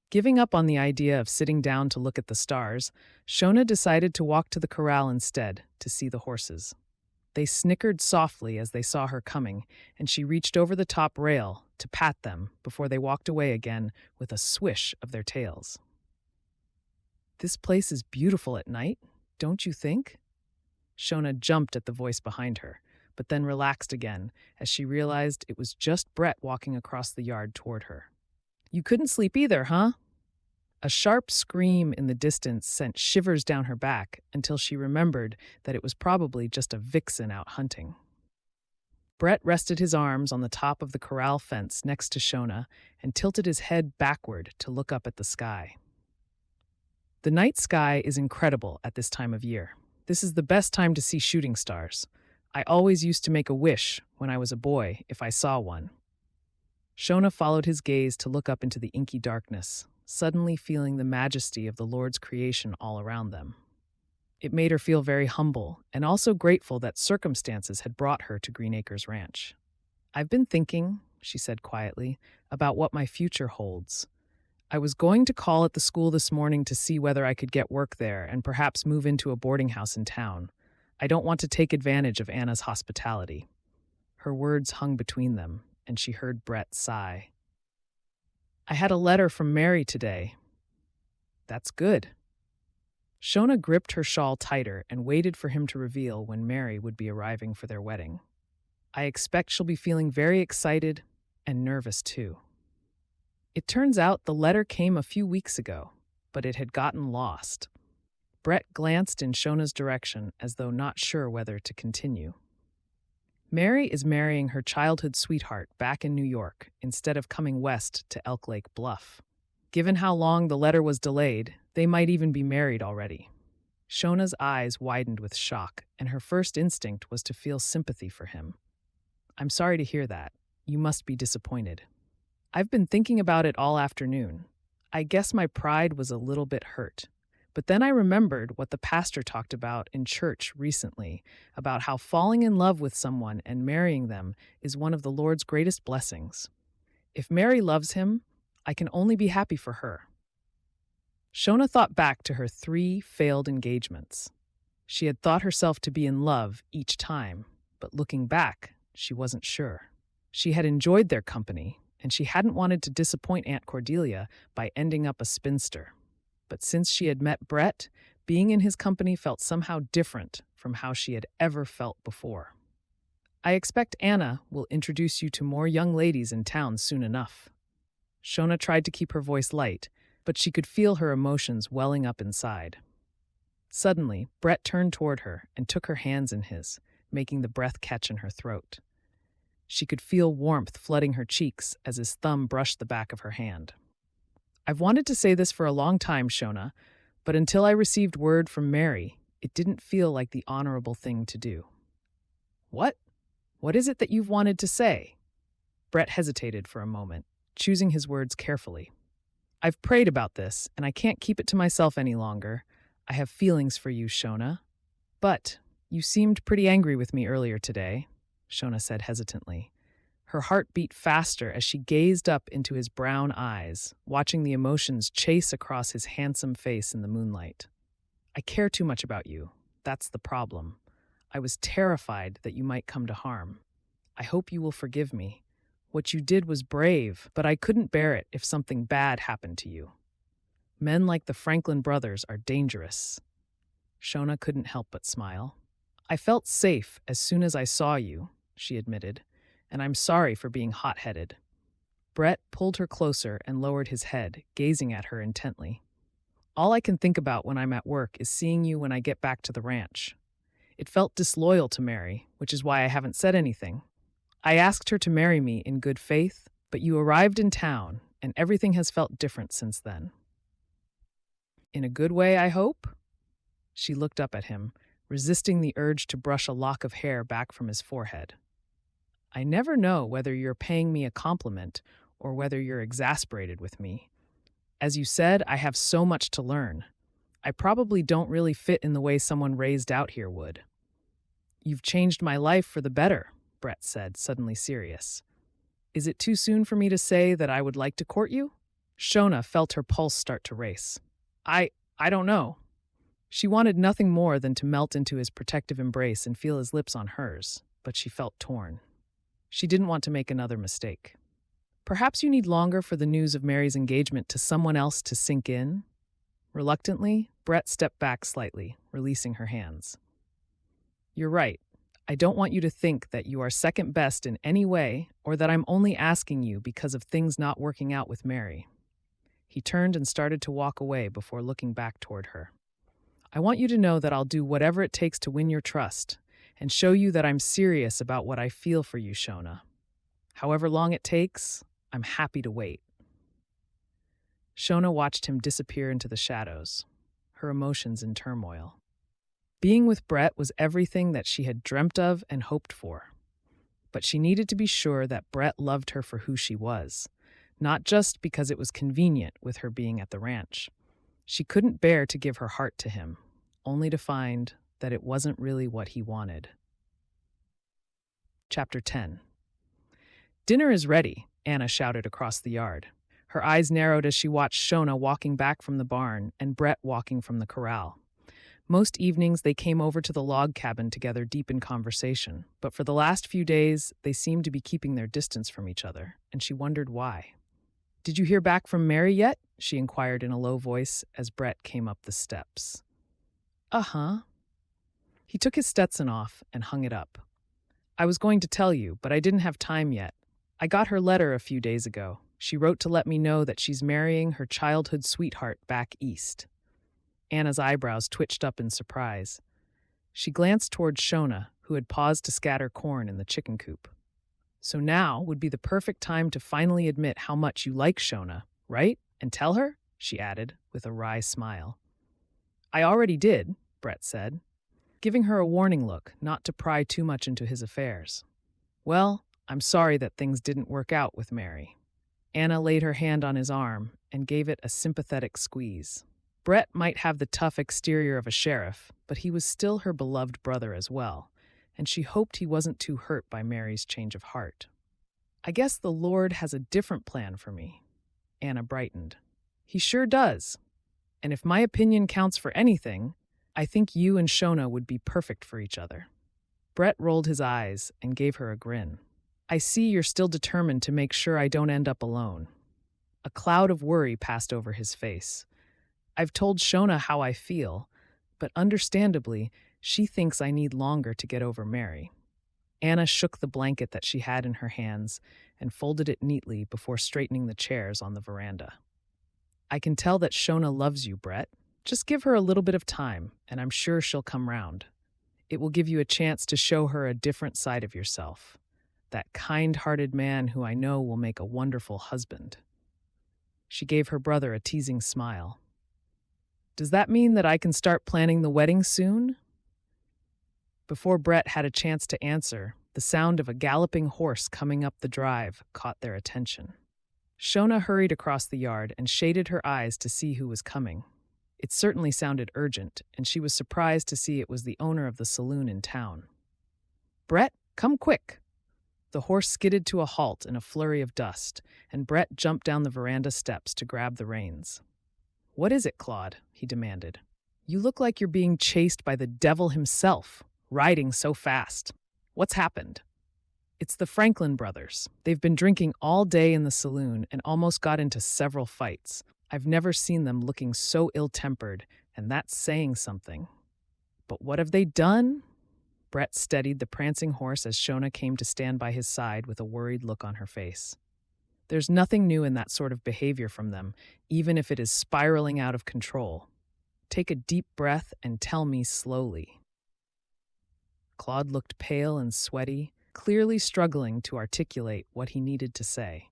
Giving up on the idea of sitting down to look at the stars, Shona decided to walk to the corral instead to see the horses. They snickered softly as they saw her coming, and she reached over the top rail to pat them before they walked away again with a swish of their tails. "This place is beautiful at night, don't you think?" Shona jumped at the voice behind her, but then relaxed again as she realized it was just Brett walking across the yard toward her. "You couldn't sleep either, huh?" A sharp scream in the distance sent shivers down her back until she remembered that it was probably just a vixen out hunting. Brett rested his arms on the top of the corral fence next to Shona and tilted his head backward to look up at the sky. The night sky is incredible at this time of year. This is the best time to see shooting stars. I always used to make a wish when I was a boy if I saw one. Shona followed his gaze to look up into the inky darkness, suddenly feeling the majesty of the Lord's creation all around them. It made her feel very humble and also grateful that circumstances had brought her to Green Acres Ranch. "I've been thinking," she said quietly, "about what my future holds. I was going to call at the school this morning to see whether I could get work there and perhaps move into a boarding house in town. I don't want to take advantage of Anna's hospitality." Her words hung between them, and she heard Brett sigh. "I had a letter from Mary today." "That's good." Shona gripped her shawl tighter and waited for him to reveal when Mary would be arriving for their wedding. "I expect she'll be feeling very excited and nervous too." It turns out the letter came a few weeks ago, but it had gotten lost. Brett glanced in Shona's direction as though not sure whether to continue. Mary is marrying her childhood sweetheart back in New York instead of coming west to Elk Lake Bluff. Given how long the letter was delayed, they might even be married already. Shona's eyes widened with shock, and her first instinct was to feel sympathy for him. I'm sorry to hear that. You must be disappointed. I've been thinking about it all afternoon. I guess my pride was a little bit hurt. But then I remembered what the pastor talked about in church recently, about how falling in love with someone and marrying them is one of the Lord's greatest blessings. If Mary loves him, I can only be happy for her. Shona thought back to her 3 failed engagements. She had thought herself to be in love each time, but looking back, she wasn't sure. She had enjoyed their company, and she hadn't wanted to disappoint Aunt Cordelia by ending up a spinster. But since she had met Brett, being in his company felt somehow different from how she had ever felt before. I expect Anna will introduce you to more young ladies in town soon enough. Shona tried to keep her voice light, but she could feel her emotions welling up inside. Suddenly, Brett turned toward her and took her hands in his, making the breath catch in her throat. She could feel warmth flooding her cheeks as his thumb brushed the back of her hand. I've wanted to say this for a long time, Shona, but until I received word from Mary, it didn't feel like the honorable thing to do. What? What is it that you've wanted to say? Brett hesitated for a moment, choosing his words carefully. I've prayed about this, and I can't keep it to myself any longer. I have feelings for you, Shona. But you seemed pretty angry with me earlier today, Shona said hesitantly. Her heart beat faster as she gazed up into his brown eyes, watching the emotions chase across his handsome face in the moonlight. I care too much about you. That's the problem. I was terrified that you might come to harm. I hope you will forgive me. What you did was brave, but I couldn't bear it if something bad happened to you. Men like the Franklin brothers are dangerous. Shona couldn't help but smile. I felt safe as soon as I saw you, she admitted, and I'm sorry for being hot-headed. Brett pulled her closer and lowered his head, gazing at her intently. All I can think about when I'm at work is seeing you when I get back to the ranch. It felt disloyal to Mary, which is why I haven't said anything. I asked her to marry me in good faith, but you arrived in town, and everything has felt different since then. In a good way, I hope? She looked up at him, resisting the urge to brush a lock of hair back from his forehead. I never know whether you're paying me a compliment or whether you're exasperated with me. As you said, I have so much to learn. I probably don't really fit in the way someone raised out here would. You've changed my life for the better, Brett said, suddenly serious. Is it too soon for me to say that I would like to court you? Shona felt her pulse start to race. I don't know. She wanted nothing more than to melt into his protective embrace and feel his lips on hers, but she felt torn. She didn't want to make another mistake. Perhaps you need longer for the news of Mary's engagement to someone else to sink in? Reluctantly, Brett stepped back slightly, releasing her hands. You're right. I don't want you to think that you are second best in any way or that I'm only asking you because of things not working out with Mary. He turned and started to walk away before looking back toward her. I want you to know that I'll do whatever it takes to win your trust and show you that I'm serious about what I feel for you, Shona. However long it takes, I'm happy to wait. Shona watched him disappear into the shadows, her emotions in turmoil. Being with Brett was everything that she had dreamt of and hoped for. But she needed to be sure that Brett loved her for who she was, not just because it was convenient with her being at the ranch. She couldn't bear to give her heart to him, only to find that it wasn't really what he wanted. Chapter 10. Dinner is ready, Anna shouted across the yard. Her eyes narrowed as she watched Shona walking back from the barn and Brett walking from the corral. Most evenings they came over to the log cabin together deep in conversation, but for the last few days they seemed to be keeping their distance from each other, and she wondered why. Did you hear back from Mary yet? She inquired in a low voice as Brett came up the steps. Uh-huh. He took his Stetson off and hung it up. I was going to tell you, but I didn't have time yet. I got her letter a few days ago. She wrote to let me know that she's marrying her childhood sweetheart back east. Anna's eyebrows twitched up in surprise. She glanced toward Shona, who had paused to scatter corn in the chicken coop. So now would be the perfect time to finally admit how much you like Shona, right? And tell her? She added, with a wry smile. I already did, Brett said, giving her a warning look not to pry too much into his affairs. Well, I'm sorry that things didn't work out with Mary. Anna laid her hand on his arm and gave it a sympathetic squeeze. Brett might have the tough exterior of a sheriff, but he was still her beloved brother as well, and she hoped he wasn't too hurt by Mary's change of heart. I guess the Lord has a different plan for me. Anna brightened. He sure does. And if my opinion counts for anything, I think you and Shona would be perfect for each other. Brett rolled his eyes and gave her a grin. I see you're still determined to make sure I don't end up alone. A cloud of worry passed over his face. I've told Shona how I feel, but understandably, she thinks I need longer to get over Mary. Anna shook the blanket that she had in her hands and folded it neatly before straightening the chairs on the veranda. I can tell that Shona loves you, Brett. Just give her a little bit of time, and I'm sure she'll come round. It will give you a chance to show her a different side of yourself. That kind-hearted man who I know will make a wonderful husband. She gave her brother a teasing smile. Does that mean that I can start planning the wedding soon? Before Brett had a chance to answer, the sound of a galloping horse coming up the drive caught their attention. Shona hurried across the yard and shaded her eyes to see who was coming. It certainly sounded urgent, and she was surprised to see it was the owner of the saloon in town. Brett, come quick! The horse skidded to a halt in a flurry of dust, and Brett jumped down the veranda steps to grab the reins. What is it, Claude? He demanded. You look like you're being chased by the devil himself, riding so fast. What's happened? It's the Franklin brothers. They've been drinking all day in the saloon and almost got into several fights. I've never seen them looking so ill-tempered, and that's saying something. But what have they done? Brett steadied the prancing horse as Shona came to stand by his side with a worried look on her face. There's nothing new in that sort of behavior from them, even if it is spiraling out of control. Take a deep breath and tell me slowly. Claude looked pale and sweaty, clearly struggling to articulate what he needed to say.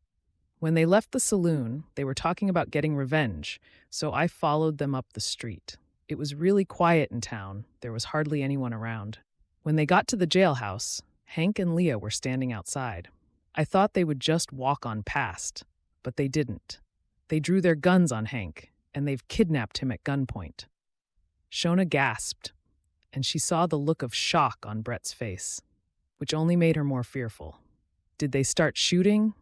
When they left the saloon, they were talking about getting revenge, so I followed them up the street. It was really quiet in town. There was hardly anyone around. When they got to the jailhouse, Hank and Leah were standing outside. I thought they would just walk on past, but they didn't. They drew their guns on Hank, and they've kidnapped him at gunpoint. Shona gasped, and she saw the look of shock on Brett's face, which only made her more fearful. Did they start shooting?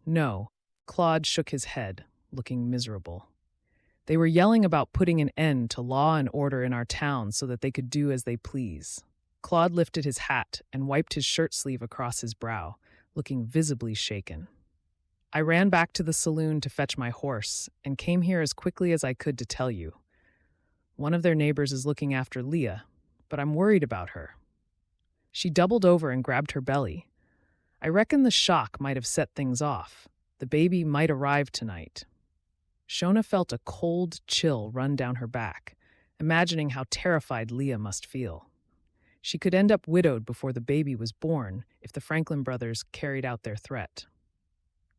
No. Claude shook his head, looking miserable. They were yelling about putting an end to law and order in our town so that they could do as they please. Claude lifted his hat and wiped his shirt sleeve across his brow, looking visibly shaken. I ran back to the saloon to fetch my horse and came here as quickly as I could to tell you. One of their neighbors is looking after Leah, but I'm worried about her. She doubled over and grabbed her belly. I reckon the shock might have set things off. The baby might arrive tonight. Shona felt a cold chill run down her back, imagining how terrified Leah must feel. She could end up widowed before the baby was born if the Franklin brothers carried out their threat.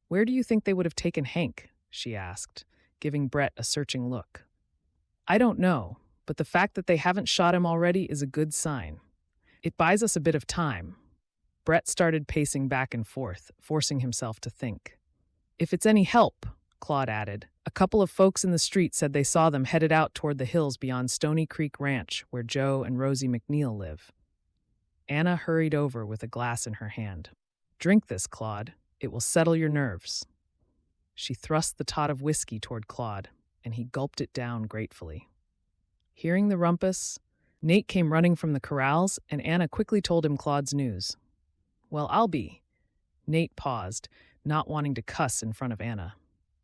Where do you think they would have taken Hank? She asked, giving Brett a searching look. I don't know, but the fact that they haven't shot him already is a good sign. It buys us a bit of time. Brett started pacing back and forth, forcing himself to think. If it's any help, Claude added, a couple of folks in the street said they saw them headed out toward the hills beyond Stony Creek Ranch, where Joe and Rosie McNeil live. Anna hurried over with a glass in her hand. Drink this, Claude. It will settle your nerves. She thrust the tot of whiskey toward Claude, and he gulped it down gratefully. Hearing the rumpus, Nate came running from the corrals, and Anna quickly told him Claude's news. Well, I'll be. Nate paused, not wanting to cuss in front of Anna.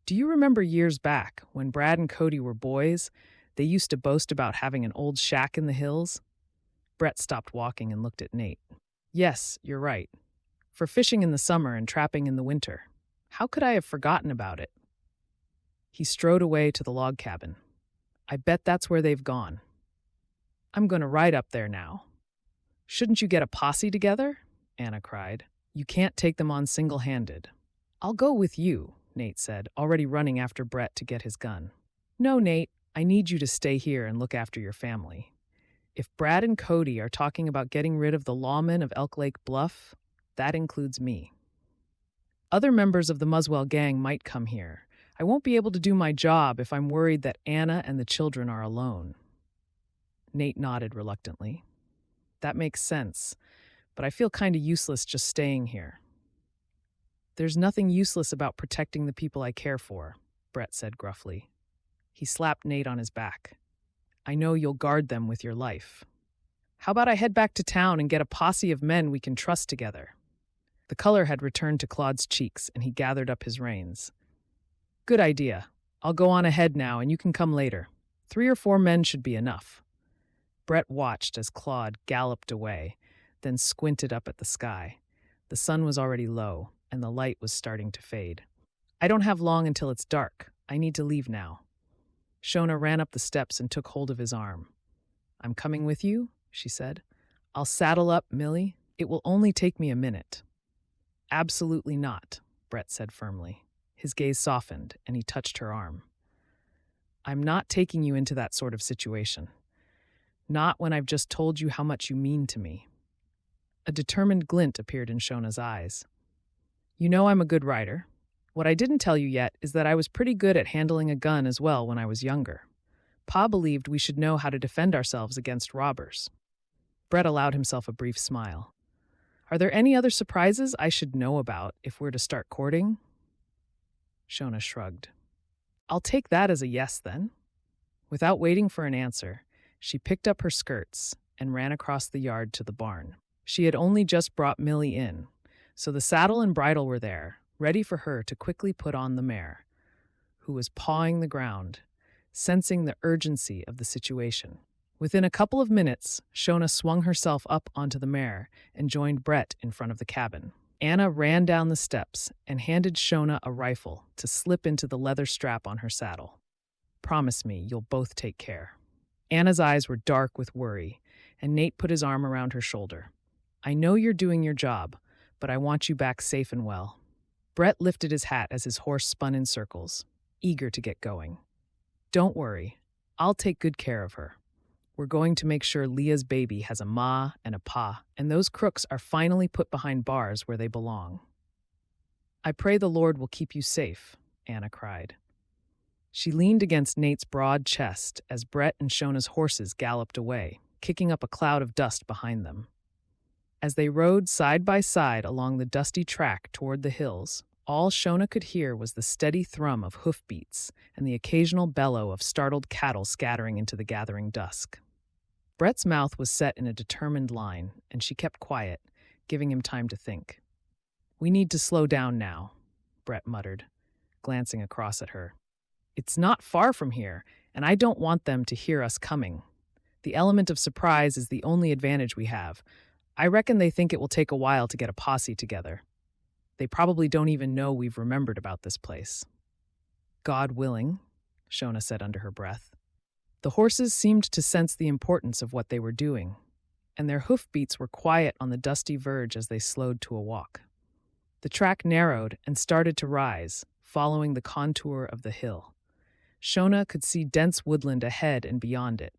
Do you remember years back, when Brad and Cody were boys, they used to boast about having an old shack in the hills? Brett stopped walking and looked at Nate. Yes, you're right. For fishing in the summer and trapping in the winter. How could I have forgotten about it? He strode away to the log cabin. I bet that's where they've gone. I'm going to ride up there now. Shouldn't you get a posse together? Anna cried. You can't take them on single-handed. I'll go with you, Nate said, already running after Brett to get his gun. No, Nate, I need you to stay here and look after your family. If Brad and Cody are talking about getting rid of the lawmen of Elk Lake Bluff, that includes me. Other members of the Muswell gang might come here. I won't be able to do my job if I'm worried that Anna and the children are alone. Nate nodded reluctantly. That makes sense, but I feel kind of useless just staying here. There's nothing useless about protecting the people I care for, Brett said gruffly. He slapped Nate on his back. I know you'll guard them with your life. How about I head back to town and get a posse of men we can trust together? The color had returned to Claude's cheeks, and he gathered up his reins. Good idea. I'll go on ahead now, and you can come later. 3 or 4 men should be enough. Brett watched as Claude galloped away, then squinted up at the sky. The sun was already low, and the light was starting to fade. I don't have long until it's dark. I need to leave now. Shona ran up the steps and took hold of his arm. I'm coming with you, she said. I'll saddle up, Millie. It will only take me a minute. Absolutely not, Brett said firmly. His gaze softened, and he touched her arm. I'm not taking you into that sort of situation. Not when I've just told you how much you mean to me. A determined glint appeared in Shona's eyes. You know I'm a good rider. What I didn't tell you yet is that I was pretty good at handling a gun as well when I was younger. Pa believed we should know how to defend ourselves against robbers. Brett allowed himself a brief smile. Are there any other surprises I should know about if we're to start courting? Shona shrugged. I'll take that as a yes, then. Without waiting for an answer, she picked up her skirts and ran across the yard to the barn. She had only just brought Millie in, so the saddle and bridle were there, ready for her to quickly put on the mare, who was pawing the ground, sensing the urgency of the situation. Within a couple of minutes, Shona swung herself up onto the mare and joined Brett in front of the cabin. Anna ran down the steps and handed Shona a rifle to slip into the leather strap on her saddle. Promise me you'll both take care. Anna's eyes were dark with worry, and Nate put his arm around her shoulder. I know you're doing your job, but I want you back safe and well. Brett lifted his hat as his horse spun in circles, eager to get going. Don't worry, I'll take good care of her. We're going to make sure Leah's baby has a ma and a pa, and those crooks are finally put behind bars where they belong. I pray the Lord will keep you safe, Anna cried. She leaned against Nate's broad chest as Brett and Shona's horses galloped away, kicking up a cloud of dust behind them. As they rode side by side along the dusty track toward the hills, all Shona could hear was the steady thrum of hoofbeats and the occasional bellow of startled cattle scattering into the gathering dusk. Brett's mouth was set in a determined line, and she kept quiet, giving him time to think. We need to slow down now, Brett muttered, glancing across at her. It's not far from here, and I don't want them to hear us coming. The element of surprise is the only advantage we have. I reckon they think it will take a while to get a posse together. They probably don't even know we've remembered about this place. God willing, Shona said under her breath. The horses seemed to sense the importance of what they were doing, and their hoofbeats were quiet on the dusty verge as they slowed to a walk. The track narrowed and started to rise, following the contour of the hill. Shona could see dense woodland ahead and beyond it,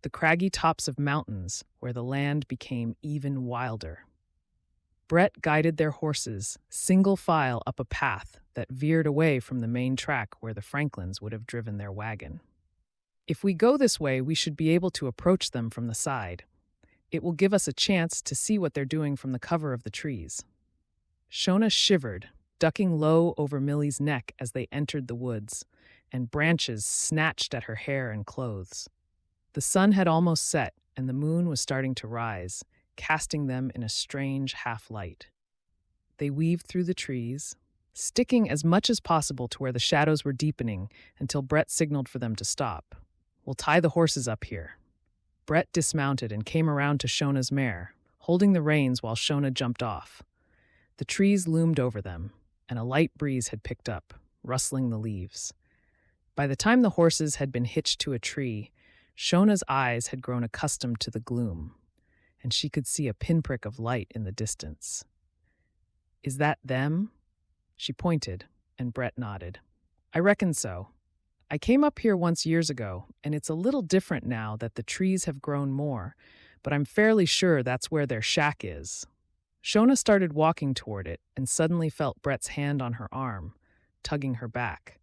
the craggy tops of mountains where the land became even wilder. Brett guided their horses, single file up a path that veered away from the main track where the Franklins would have driven their wagon. If we go this way, we should be able to approach them from the side. It will give us a chance to see what they're doing from the cover of the trees. Shona shivered, ducking low over Millie's neck as they entered the woods, and branches snatched at her hair and clothes. The sun had almost set, and the moon was starting to rise, casting them in a strange half-light. They weaved through the trees, sticking as much as possible to where the shadows were deepening until Brett signaled for them to stop. We'll tie the horses up here. Brett dismounted and came around to Shona's mare, holding the reins while Shona jumped off. The trees loomed over them, and a light breeze had picked up, rustling the leaves. By the time the horses had been hitched to a tree, Shona's eyes had grown accustomed to the gloom, and she could see a pinprick of light in the distance. "Is that them?" She pointed, and Brett nodded. "I reckon so. I came up here once years ago, and it's a little different now that the trees have grown more, but I'm fairly sure that's where their shack is." Shona started walking toward it and suddenly felt Brett's hand on her arm, tugging her back.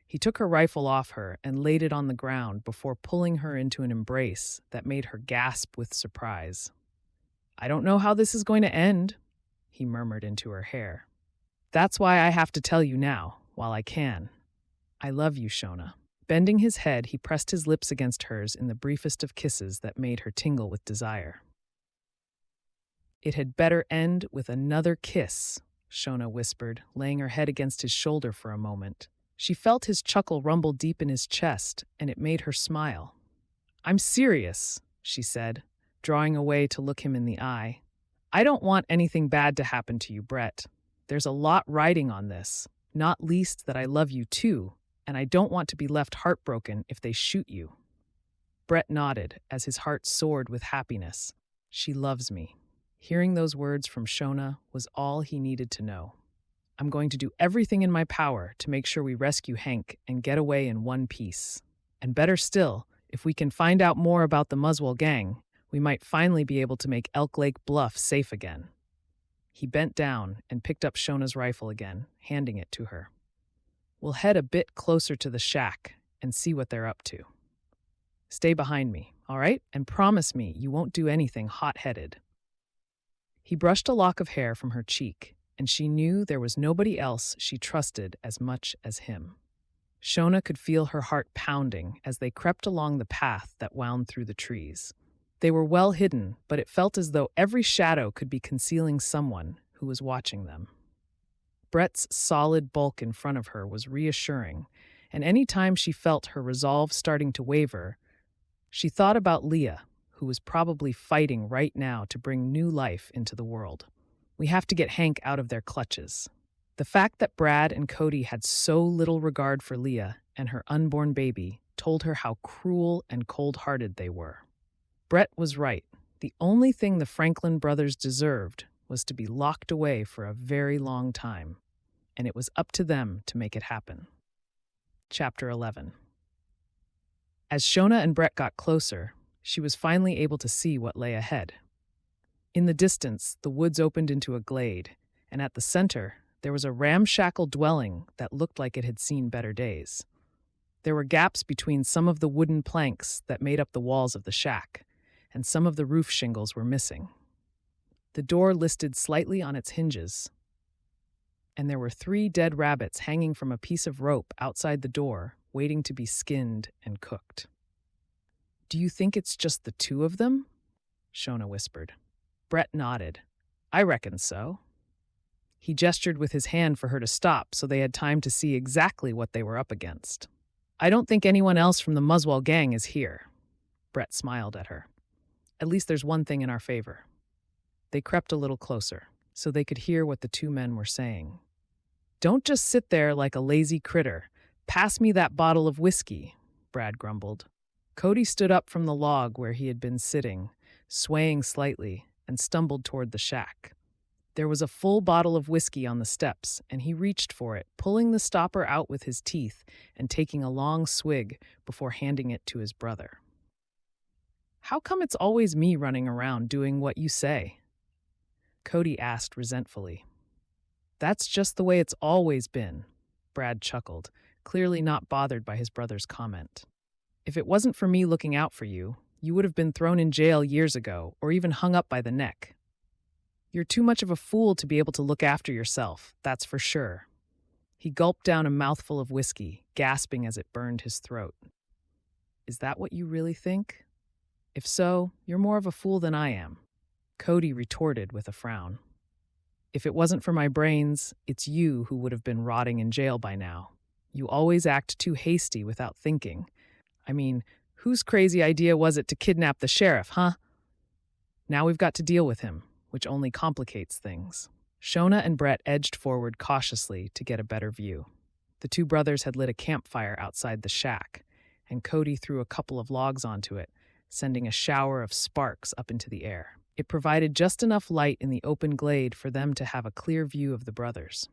He took her rifle off her and laid it on the ground before pulling her into an embrace that made her gasp with surprise. "I don't know how this is going to end," he murmured into her hair. "That's why I have to tell you now, while I can. I love you, Shona." Bending his head, he pressed his lips against hers in the briefest of kisses that made her tingle with desire. "It had better end with another kiss," Shona whispered, laying her head against his shoulder for a moment. She felt his chuckle rumble deep in his chest, and it made her smile. "I'm serious," she said, drawing away to look him in the eye. "I don't want anything bad to happen to you, Brett. There's a lot riding on this, not least that I love you too, and I don't want to be left heartbroken if they shoot you." Brett nodded as his heart soared with happiness. She loves me. Hearing those words from Shona was all he needed to know. "I'm going to do everything in my power to make sure we rescue Hank and get away in one piece. And better still, if we can find out more about the Muswell gang, we might finally be able to make Elk Lake Bluff safe again." He bent down and picked up Shona's rifle again, handing it to her. "We'll head a bit closer to the shack and see what they're up to. Stay behind me, all right? And promise me you won't do anything hot-headed." He brushed a lock of hair from her cheek, and she knew there was nobody else she trusted as much as him. Shona could feel her heart pounding as they crept along the path that wound through the trees. They were well hidden, but it felt as though every shadow could be concealing someone who was watching them. Brett's solid bulk in front of her was reassuring, and any time she felt her resolve starting to waver, she thought about Leah, who was probably fighting right now to bring new life into the world. We have to get Hank out of their clutches. The fact that Brad and Cody had so little regard for Leah and her unborn baby told her how cruel and cold-hearted they were. Brett was right. The only thing the Franklin brothers deserved was to be locked away for a very long time, and it was up to them to make it happen. Chapter 11. As Shona and Brett got closer, she was finally able to see what lay ahead. In the distance, the woods opened into a glade, and at the center, there was a ramshackle dwelling that looked like it had seen better days. There were gaps between some of the wooden planks that made up the walls of the shack, and some of the roof shingles were missing. The door listed slightly on its hinges, and there were 3 dead rabbits hanging from a piece of rope outside the door, waiting to be skinned and cooked. "Do you think it's just the 2 of them?" Shona whispered. Brett nodded. "I reckon so." He gestured with his hand for her to stop so they had time to see exactly what they were up against. "I don't think anyone else from the Muswell gang is here." Brett smiled at her. "At least there's one thing in our favor." They crept a little closer so they could hear what the 2 men were saying. "Don't just sit there like a lazy critter. Pass me that bottle of whiskey," Brad grumbled. Cody stood up from the log where he had been sitting, swaying slightly, and stumbled toward the shack. There was a full bottle of whiskey on the steps, and he reached for it, pulling the stopper out with his teeth and taking a long swig before handing it to his brother. "How come it's always me running around doing what you say?" Cody asked resentfully. "That's just the way it's always been," Brad chuckled, clearly not bothered by his brother's comment. "If it wasn't for me looking out for you, you would have been thrown in jail years ago or even hung up by the neck. You're too much of a fool to be able to look after yourself, that's for sure." He gulped down a mouthful of whiskey, gasping as it burned his throat. "Is that what you really think? If so, you're more of a fool than I am," Cody retorted with a frown. "If it wasn't for my brains, it's you who would have been rotting in jail by now. You always act too hasty without thinking. I mean, whose crazy idea was it to kidnap the sheriff, huh? Now we've got to deal with him, which only complicates things." Shona and Brett edged forward cautiously to get a better view. The two brothers had lit a campfire outside the shack, and Cody threw a couple of logs onto it, sending a shower of sparks up into the air. It provided just enough light in the open glade for them to have a clear view of the brothers.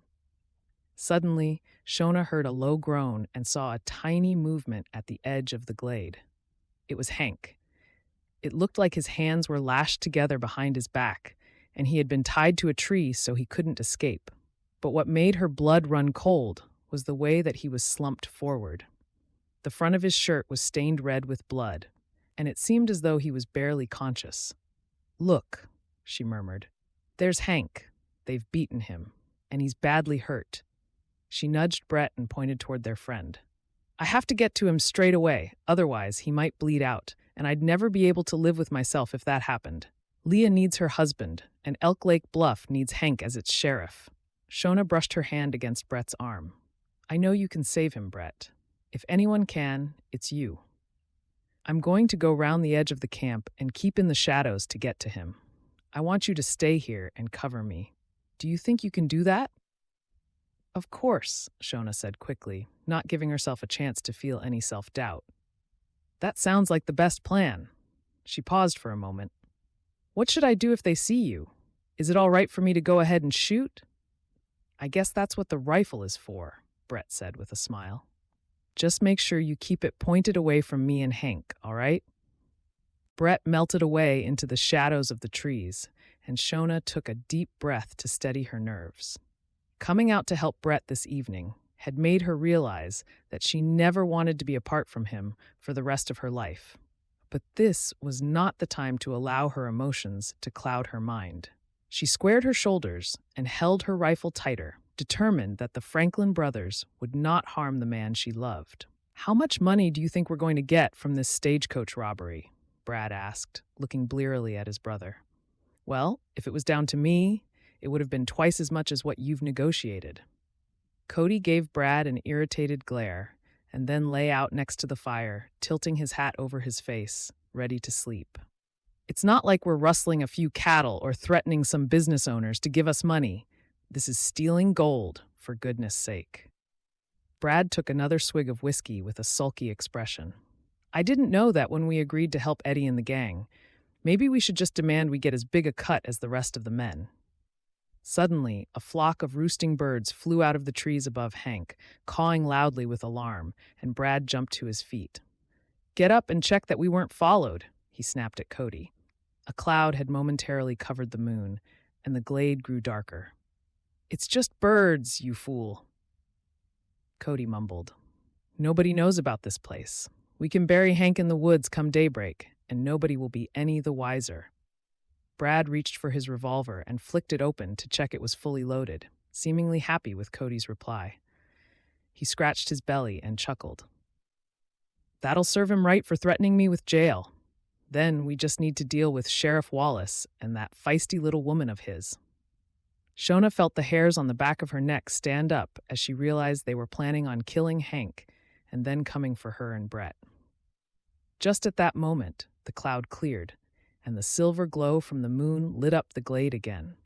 Suddenly, Shona heard a low groan and saw a tiny movement at the edge of the glade. It was Hank. It looked like his hands were lashed together behind his back, and he had been tied to a tree so he couldn't escape. But what made her blood run cold was the way that he was slumped forward. The front of his shirt was stained red with blood, and it seemed as though he was barely conscious. "Look," she murmured. "There's Hank. They've beaten him, and he's badly hurt." She nudged Brett and pointed toward their friend. "I have to get to him straight away, otherwise he might bleed out, and I'd never be able to live with myself if that happened. Leah needs her husband, and Elk Lake Bluff needs Hank as its sheriff." Shona brushed her hand against Brett's arm. "I know you can save him, Brett. If anyone can, it's you. I'm going to go round the edge of the camp and keep in the shadows to get to him. I want you to stay here and cover me. Do you think you can do that?" "Of course," Shona said quickly, not giving herself a chance to feel any self-doubt. "That sounds like the best plan." She paused for a moment. "What should I do if they see you? Is it all right for me to go ahead and shoot?" "I guess that's what the rifle is for," Brett said with a smile. "Just make sure you keep it pointed away from me and Hank, all right?" Brett melted away into the shadows of the trees, and Shona took a deep breath to steady her nerves. Coming out to help Brett this evening had made her realize that she never wanted to be apart from him for the rest of her life. But this was not the time to allow her emotions to cloud her mind. She squared her shoulders and held her rifle tighter, determined that the Franklin brothers would not harm the man she loved. "How much money do you think we're going to get from this stagecoach robbery?" Brad asked, looking blearily at his brother. "Well, if it was down to me, it would have been twice as much as what you've negotiated." Cody gave Brad an irritated glare, and then lay out next to the fire, tilting his hat over his face, ready to sleep. "It's not like we're rustling a few cattle or threatening some business owners to give us money. This is stealing gold, for goodness sake." Brad took another swig of whiskey with a sulky expression. "I didn't know that when we agreed to help Eddie and the gang. Maybe we should just demand we get as big a cut as the rest of the men." Suddenly, a flock of roosting birds flew out of the trees above Hank, cawing loudly with alarm, and Brad jumped to his feet. "Get up and check that we weren't followed," he snapped at Cody. A cloud had momentarily covered the moon, and the glade grew darker. "It's just birds, you fool," Cody mumbled. "Nobody knows about this place. We can bury Hank in the woods come daybreak, and nobody will be any the wiser." Brad reached for his revolver and flicked it open to check it was fully loaded, seemingly happy with Cody's reply. He scratched his belly and chuckled. "That'll serve him right for threatening me with jail. Then we just need to deal with Sheriff Wallace and that feisty little woman of his." Shona felt the hairs on the back of her neck stand up as she realized they were planning on killing Hank and then coming for her and Brett. Just at that moment, the cloud cleared, and the silver glow from the moon lit up the glade again.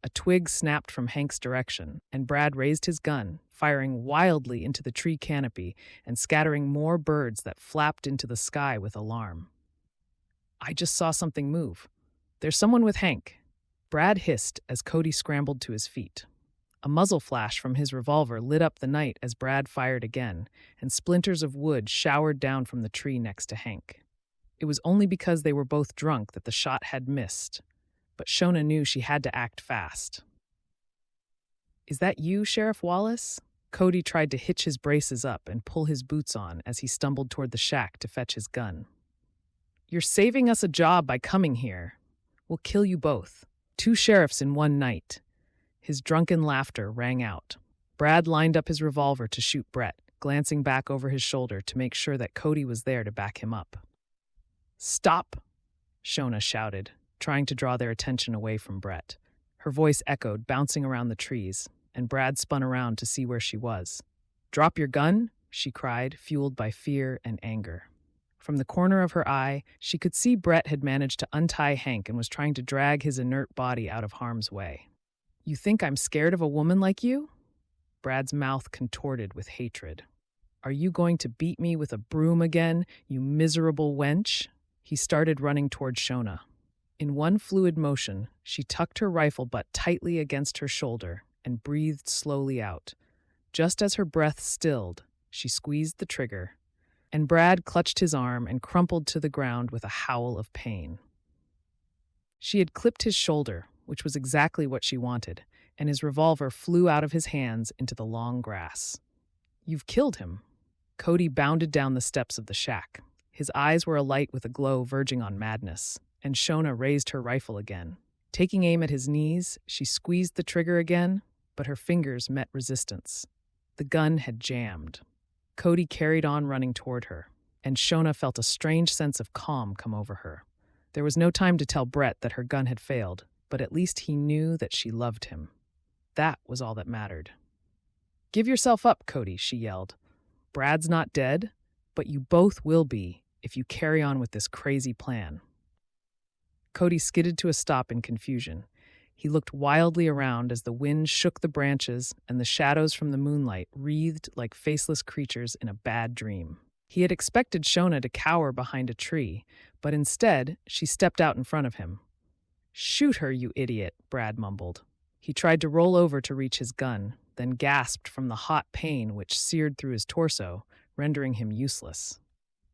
A twig snapped from Hank's direction, and Brad raised his gun, firing wildly into the tree canopy and scattering more birds that flapped into the sky with alarm. "I just saw something move. There's someone with Hank," Brad hissed as Cody scrambled to his feet. A muzzle flash from his revolver lit up the night as Brad fired again, and splinters of wood showered down from the tree next to Hank. It was only because they were both drunk that the shot had missed, but Shona knew she had to act fast. "Is that you, Sheriff Wallace?" Cody tried to hitch his braces up and pull his boots on as he stumbled toward the shack to fetch his gun. "You're saving us a job by coming here. We'll kill you both. 2 sheriffs in one night." His drunken laughter rang out. Brad lined up his revolver to shoot Brett, glancing back over his shoulder to make sure that Cody was there to back him up. "Stop!" Shona shouted, trying to draw their attention away from Brett. Her voice echoed, bouncing around the trees, and Brad spun around to see where she was. "Drop your gun?" she cried, fueled by fear and anger. From the corner of her eye, she could see Brett had managed to untie Hank and was trying to drag his inert body out of harm's way. You think I'm scared of a woman like you? Brad's mouth contorted with hatred. Are you going to beat me with a broom again, you miserable wench? He started running toward Shona. In one fluid motion, she tucked her rifle butt tightly against her shoulder and breathed slowly out. Just as her breath stilled, she squeezed the trigger, and Brad clutched his arm and crumpled to the ground with a howl of pain. She had clipped his shoulder, which was exactly what she wanted, and his revolver flew out of his hands into the long grass. You've killed him. Cody bounded down the steps of the shack. His eyes were alight with a glow verging on madness, and Shona raised her rifle again. Taking aim at his knees, she squeezed the trigger again, but her fingers met resistance. The gun had jammed. Cody carried on running toward her, and Shona felt a strange sense of calm come over her. There was no time to tell Brett that her gun had failed, but at least he knew that she loved him. That was all that mattered. Give yourself up, Cody, she yelled. Brad's not dead, but you both will be if you carry on with this crazy plan. Cody skidded to a stop in confusion. He looked wildly around as the wind shook the branches and the shadows from the moonlight wreathed like faceless creatures in a bad dream. He had expected Shona to cower behind a tree, but instead she stepped out in front of him. Shoot her, you idiot, Brad mumbled. He tried to roll over to reach his gun, then gasped from the hot pain which seared through his torso, rendering him useless.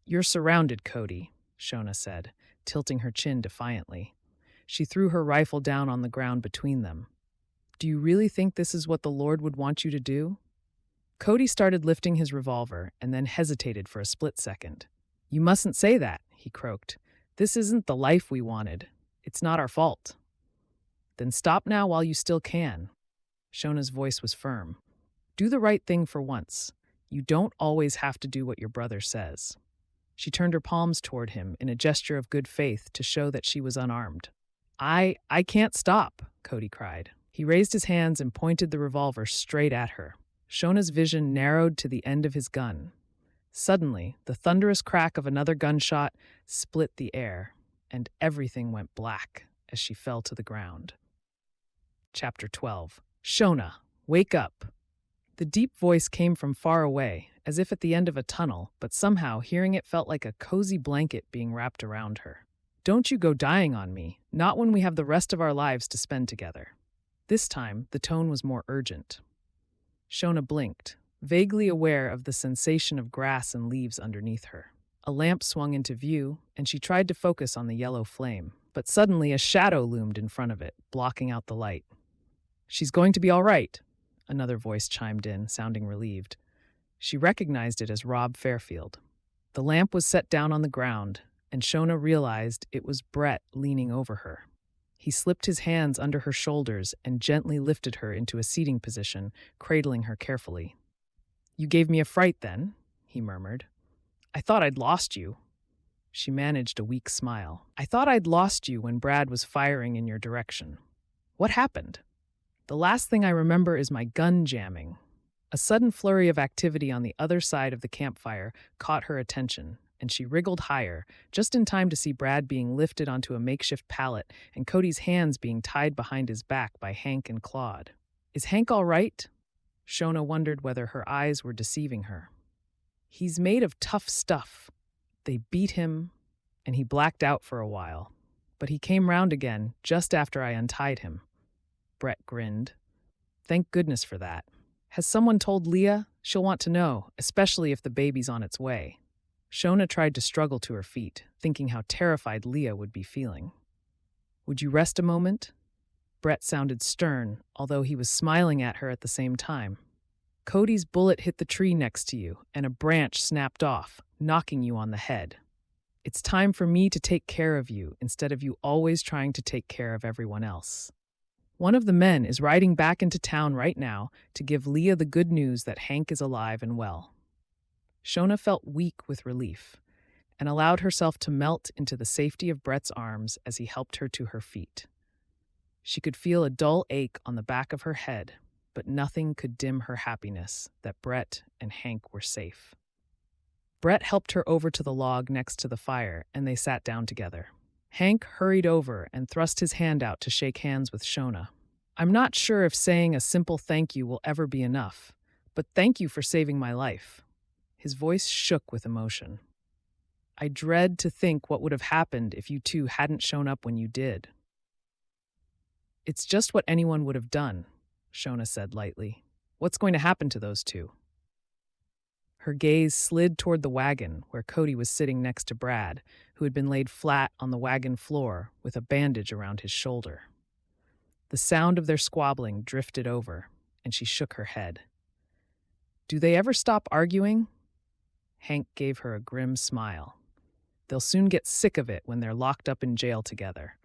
You're surrounded, Cody, Shona said, tilting her chin defiantly. She threw her rifle down on the ground between them. Do you really think this is what the Lord would want you to do? Cody started lifting his revolver and then hesitated for a split second. You mustn't say that, he croaked. This isn't the life we wanted. It's not our fault. Then stop now while you still can. Shona's voice was firm. Do the right thing for once. You don't always have to do what your brother says. She turned her palms toward him in a gesture of good faith to show that she was unarmed. I can't stop, Cody cried. He raised his hands and pointed the revolver straight at her. Shona's vision narrowed to the end of his gun. Suddenly, the thunderous crack of another gunshot split the air, and everything went black as she fell to the ground. Chapter 12. Shona, wake up. The deep voice came from far away, as if at the end of a tunnel, but somehow hearing it felt like a cozy blanket being wrapped around her. Don't you go dying on me, not when we have the rest of our lives to spend together. This time, the tone was more urgent. Shona blinked, vaguely aware of the sensation of grass and leaves underneath her. A lamp swung into view, and she tried to focus on the yellow flame, but suddenly a shadow loomed in front of it, blocking out the light. She's going to be all right, another voice chimed in, sounding relieved. She recognized it as Rob Fairfield. The lamp was set down on the ground, and Shona realized it was Brett leaning over her. He slipped his hands under her shoulders and gently lifted her into a seating position, cradling her carefully. You gave me a fright then, he murmured. I thought I'd lost you. She managed a weak smile. I thought I'd lost you when Brad was firing in your direction. What happened? The last thing I remember is my gun jamming. A sudden flurry of activity on the other side of the campfire caught her attention, and she wriggled higher, just in time to see Brad being lifted onto a makeshift pallet and Cody's hands being tied behind his back by Hank and Claude. Is Hank all right? Shona wondered whether her eyes were deceiving her. He's made of tough stuff. They beat him, and he blacked out for a while. But he came round again just after I untied him. Brett grinned. Thank goodness for that. Has someone told Leah? She'll want to know, especially if the baby's on its way. Shona tried to struggle to her feet, thinking how terrified Leah would be feeling. Would you rest a moment? Brett sounded stern, although he was smiling at her at the same time. Cody's bullet hit the tree next to you, and a branch snapped off, knocking you on the head. It's time for me to take care of you instead of you always trying to take care of everyone else. One of the men is riding back into town right now to give Leah the good news that Hank is alive and well. Shona felt weak with relief and allowed herself to melt into the safety of Brett's arms as he helped her to her feet. She could feel a dull ache on the back of her head, but nothing could dim her happiness that Brett and Hank were safe. Brett helped her over to the log next to the fire, and they sat down together. Hank hurried over and thrust his hand out to shake hands with Shona. I'm not sure if saying a simple thank you will ever be enough, but thank you for saving my life." His voice shook with emotion. "I dread to think what would have happened if you two hadn't shown up when you did." "It's just what anyone would have done," Shona said lightly. "What's going to happen to those two?" Her gaze slid toward the wagon where Cody was sitting next to Brad, who had been laid flat on the wagon floor with a bandage around his shoulder. The sound of their squabbling drifted over, and she shook her head. "Do they ever stop arguing?" Hank gave her a grim smile. "They'll soon get sick of it when they're locked up in jail together.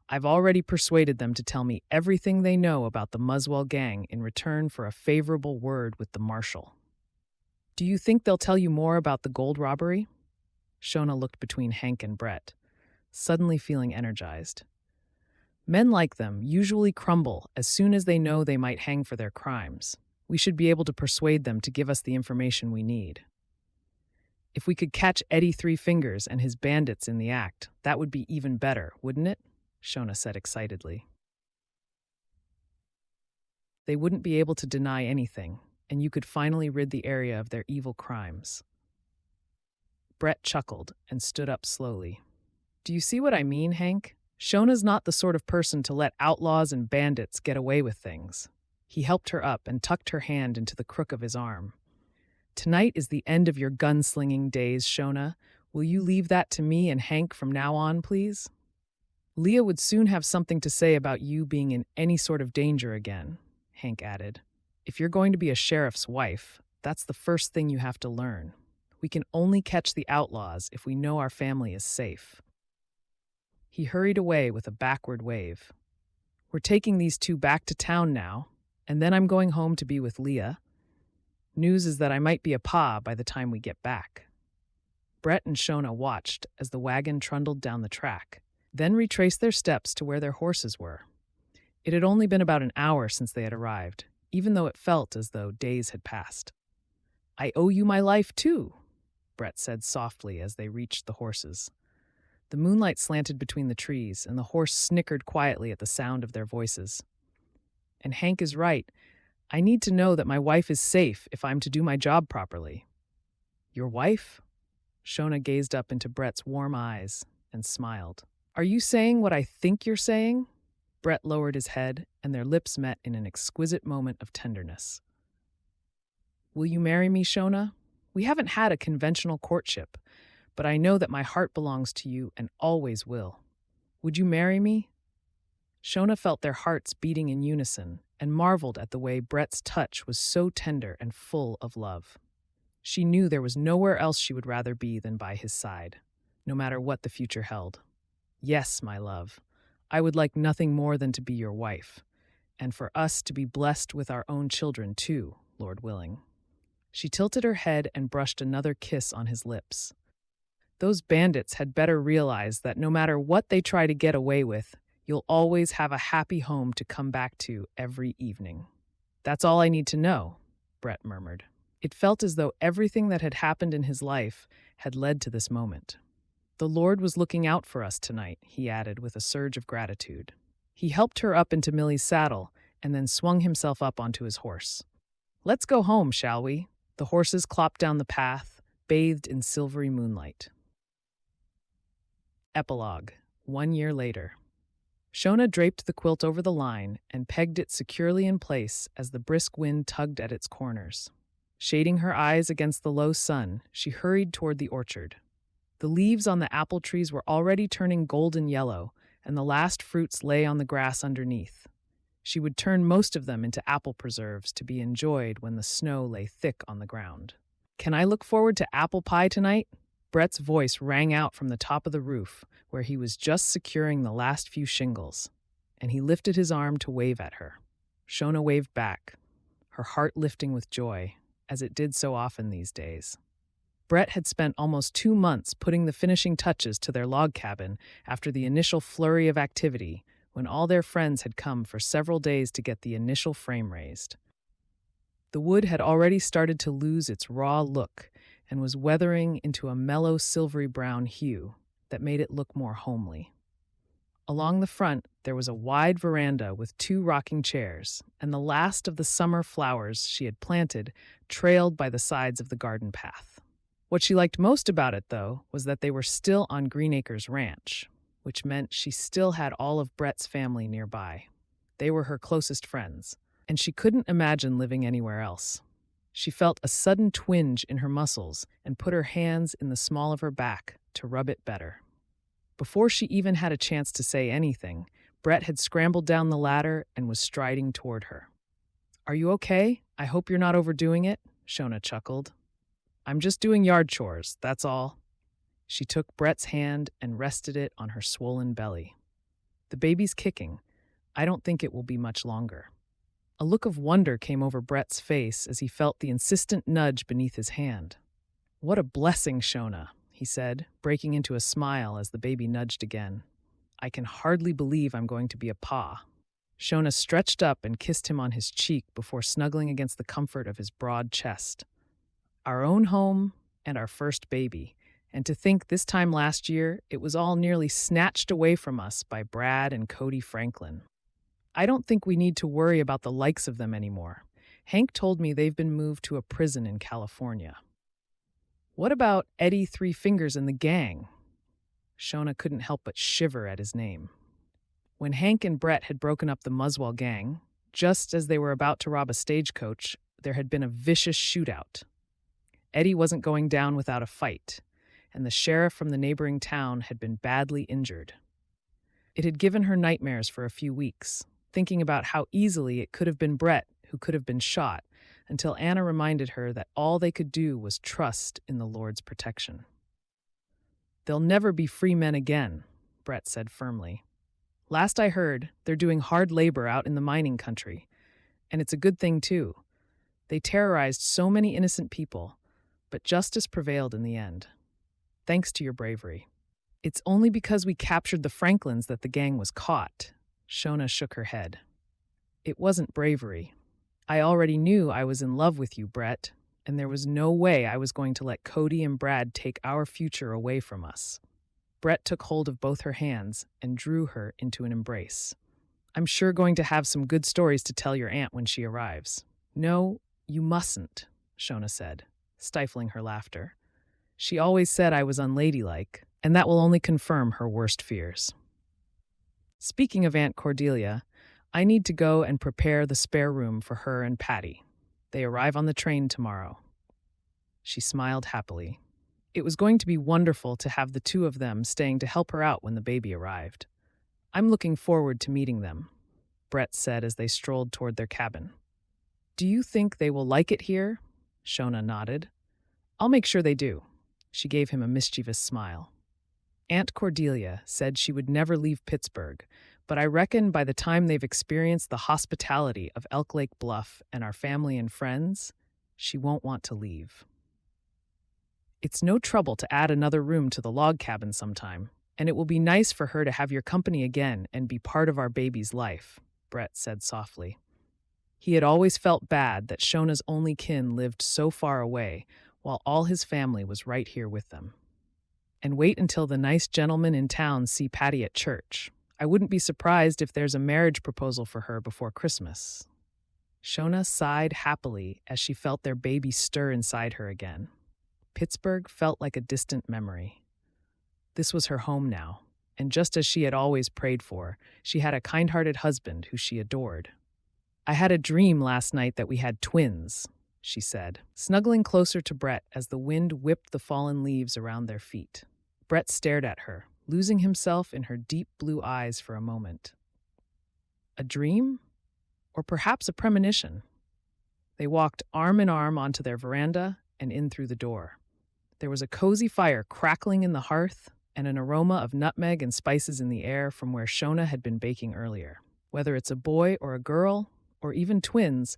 I've already persuaded them to tell me everything they know about the Muswell gang in return for a favorable word with the marshal." "Do you think they'll tell you more about the gold robbery?" Shona looked between Hank and Brett, suddenly feeling energized. "Men like them usually crumble as soon as they know they might hang for their crimes. We should be able to persuade them to give us the information we need. If we could catch Eddie Three Fingers and his bandits in the act, that would be even better, wouldn't it?" Shona said excitedly. "They wouldn't be able to deny anything, and you could finally rid the area of their evil crimes." Brett chuckled and stood up slowly. "Do you see what I mean, Hank? Shona's not the sort of person to let outlaws and bandits get away with things." He helped her up and tucked her hand into the crook of his arm. "Tonight is the end of your gunslinging days, Shona. Will you leave that to me and Hank from now on, please? Leah would soon have something to say about you being in any sort of danger again," Hank added. "If you're going to be a sheriff's wife, that's the first thing you have to learn. We can only catch the outlaws if we know our family is safe." He hurried away with a backward wave. "We're taking these two back to town now, and then I'm going home to be with Leah. News is that I might be a pa by the time we get back." Brett and Shona watched as the wagon trundled down the track, then retraced their steps to where their horses were. It had only been about an hour since they had arrived, even though it felt as though days had passed. "I owe you my life, too," Brett said softly as they reached the horses. The moonlight slanted between the trees, and the horse snickered quietly at the sound of their voices. "And Hank is right. I need to know that my wife is safe if I'm to do my job properly." "Your wife?" Shona gazed up into Brett's warm eyes and smiled. "Are you saying what I think you're saying?" Brett lowered his head, and their lips met in an exquisite moment of tenderness. "Will you marry me, Shona? We haven't had a conventional courtship, but I know that my heart belongs to you and always will. Would you marry me?" Shona felt their hearts beating in unison and marveled at the way Brett's touch was so tender and full of love. She knew there was nowhere else she would rather be than by his side, no matter what the future held. "Yes, my love, I would like nothing more than to be your wife, and for us to be blessed with our own children too, Lord willing." She tilted her head and brushed another kiss on his lips. "Those bandits had better realize that no matter what they try to get away with, you'll always have a happy home to come back to every evening." "That's all I need to know," Brett murmured. It felt as though everything that had happened in his life had led to this moment. "The Lord was looking out for us tonight," he added with a surge of gratitude. He helped her up into Millie's saddle and then swung himself up onto his horse. "Let's go home, shall we?" The horses clopped down the path, bathed in silvery moonlight. Epilogue. 1 year later. Shona draped the quilt over the line and pegged it securely in place as the brisk wind tugged at its corners. Shading her eyes against the low sun, she hurried toward the orchard. The leaves on the apple trees were already turning golden yellow, and the last fruits lay on the grass underneath. She would turn most of them into apple preserves to be enjoyed when the snow lay thick on the ground. "Can I look forward to apple pie tonight?" Brett's voice rang out from the top of the roof, where he was just securing the last few shingles, and he lifted his arm to wave at her. Shona waved back, her heart lifting with joy, as it did so often these days. Brett had spent almost 2 months putting the finishing touches to their log cabin after the initial flurry of activity, when all their friends had come for several days to get the initial frame raised. The wood had already started to lose its raw look and was weathering into a mellow silvery brown hue that made it look more homely. Along the front, there was a wide veranda with 2 rocking chairs, and the last of the summer flowers she had planted trailed by the sides of the garden path. What she liked most about it, though, was that they were still on Greenacres Ranch, which meant she still had all of Brett's family nearby. They were her closest friends, and she couldn't imagine living anywhere else. She felt a sudden twinge in her muscles and put her hands in the small of her back to rub it better. Before she even had a chance to say anything, Brett had scrambled down the ladder and was striding toward her. "Are you okay? I hope you're not overdoing it," Shona chuckled. "I'm just doing yard chores, that's all." She took Brett's hand and rested it on her swollen belly. "The baby's kicking. I don't think it will be much longer." A look of wonder came over Brett's face as he felt the insistent nudge beneath his hand. "What a blessing, Shona," he said, breaking into a smile as the baby nudged again. "I can hardly believe I'm going to be a pa." Shona stretched up and kissed him on his cheek before snuggling against the comfort of his broad chest. Our own home and our first baby, and to think this time last year it was all nearly snatched away from us by Brad and Cody Franklin. I don't think we need to worry about the likes of them anymore. Hank told me they've been moved to a prison in California. What about Eddie Three Fingers and the gang? Shona couldn't help but shiver at his name. When Hank and Brett had broken up the Muswell gang, just as they were about to rob a stagecoach, there had been a vicious shootout. Eddie wasn't going down without a fight, and the sheriff from the neighboring town had been badly injured. It had given her nightmares for a few weeks, thinking about how easily it could have been Brett who could have been shot, until Anna reminded her that all they could do was trust in the Lord's protection. "They'll never be free men again," Brett said firmly. "Last I heard, they're doing hard labor out in the mining country, and it's a good thing too. They terrorized so many innocent people, but justice prevailed in the end. Thanks to your bravery. It's only because we captured the Franklins that the gang was caught." Shona shook her head. "It wasn't bravery. I already knew I was in love with you, Brett, and there was no way I was going to let Cody and Brad take our future away from us." Brett took hold of both her hands and drew her into an embrace. "I'm sure going to have some good stories to tell your aunt when she arrives." "No, you mustn't," Shona said, stifling her laughter. "She always said I was unladylike, and that will only confirm her worst fears. Speaking of Aunt Cordelia, I need to go and prepare the spare room for her and Patty. They arrive on the train tomorrow." She smiled happily. It was going to be wonderful to have the 2 of them staying to help her out when the baby arrived. "I'm looking forward to meeting them," Brett said as they strolled toward their cabin. "Do you think they will like it here?" Shona nodded. "I'll make sure they do." She gave him a mischievous smile. "Aunt Cordelia said she would never leave Pittsburgh, but I reckon by the time they've experienced the hospitality of Elk Lake Bluff and our family and friends, she won't want to leave." "It's no trouble to add another room to the log cabin sometime, and it will be nice for her to have your company again and be part of our baby's life," Brett said softly. He had always felt bad that Shona's only kin lived so far away, while all his family was right here with them. "And wait until the nice gentlemen in town see Patty at church. I wouldn't be surprised if there's a marriage proposal for her before Christmas." Shona sighed happily as she felt their baby stir inside her again. Pittsburgh felt like a distant memory. This was her home now, and just as she had always prayed for, she had a kind-hearted husband who she adored. "I had a dream last night that we had twins," she said, snuggling closer to Brett as the wind whipped the fallen leaves around their feet. Brett stared at her, losing himself in her deep blue eyes for a moment. A dream? Or perhaps a premonition? They walked arm in arm onto their veranda and in through the door. There was a cozy fire crackling in the hearth and an aroma of nutmeg and spices in the air from where Shona had been baking earlier. "Whether it's a boy or a girl, or even twins,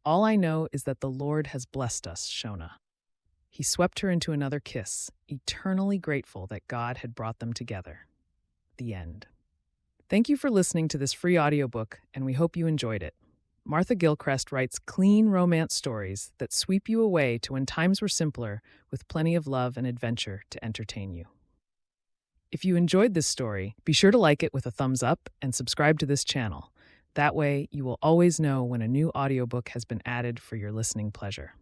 all I know is that the Lord has blessed us, Shona." He swept her into another kiss, eternally grateful that God had brought them together. The end. Thank you for listening to this free audiobook, and we hope you enjoyed it. Martha Gilchrist writes clean romance stories that sweep you away to when times were simpler, with plenty of love and adventure to entertain you. If you enjoyed this story, be sure to like it with a thumbs up and subscribe to this channel. That way, you will always know when a new audiobook has been added for your listening pleasure.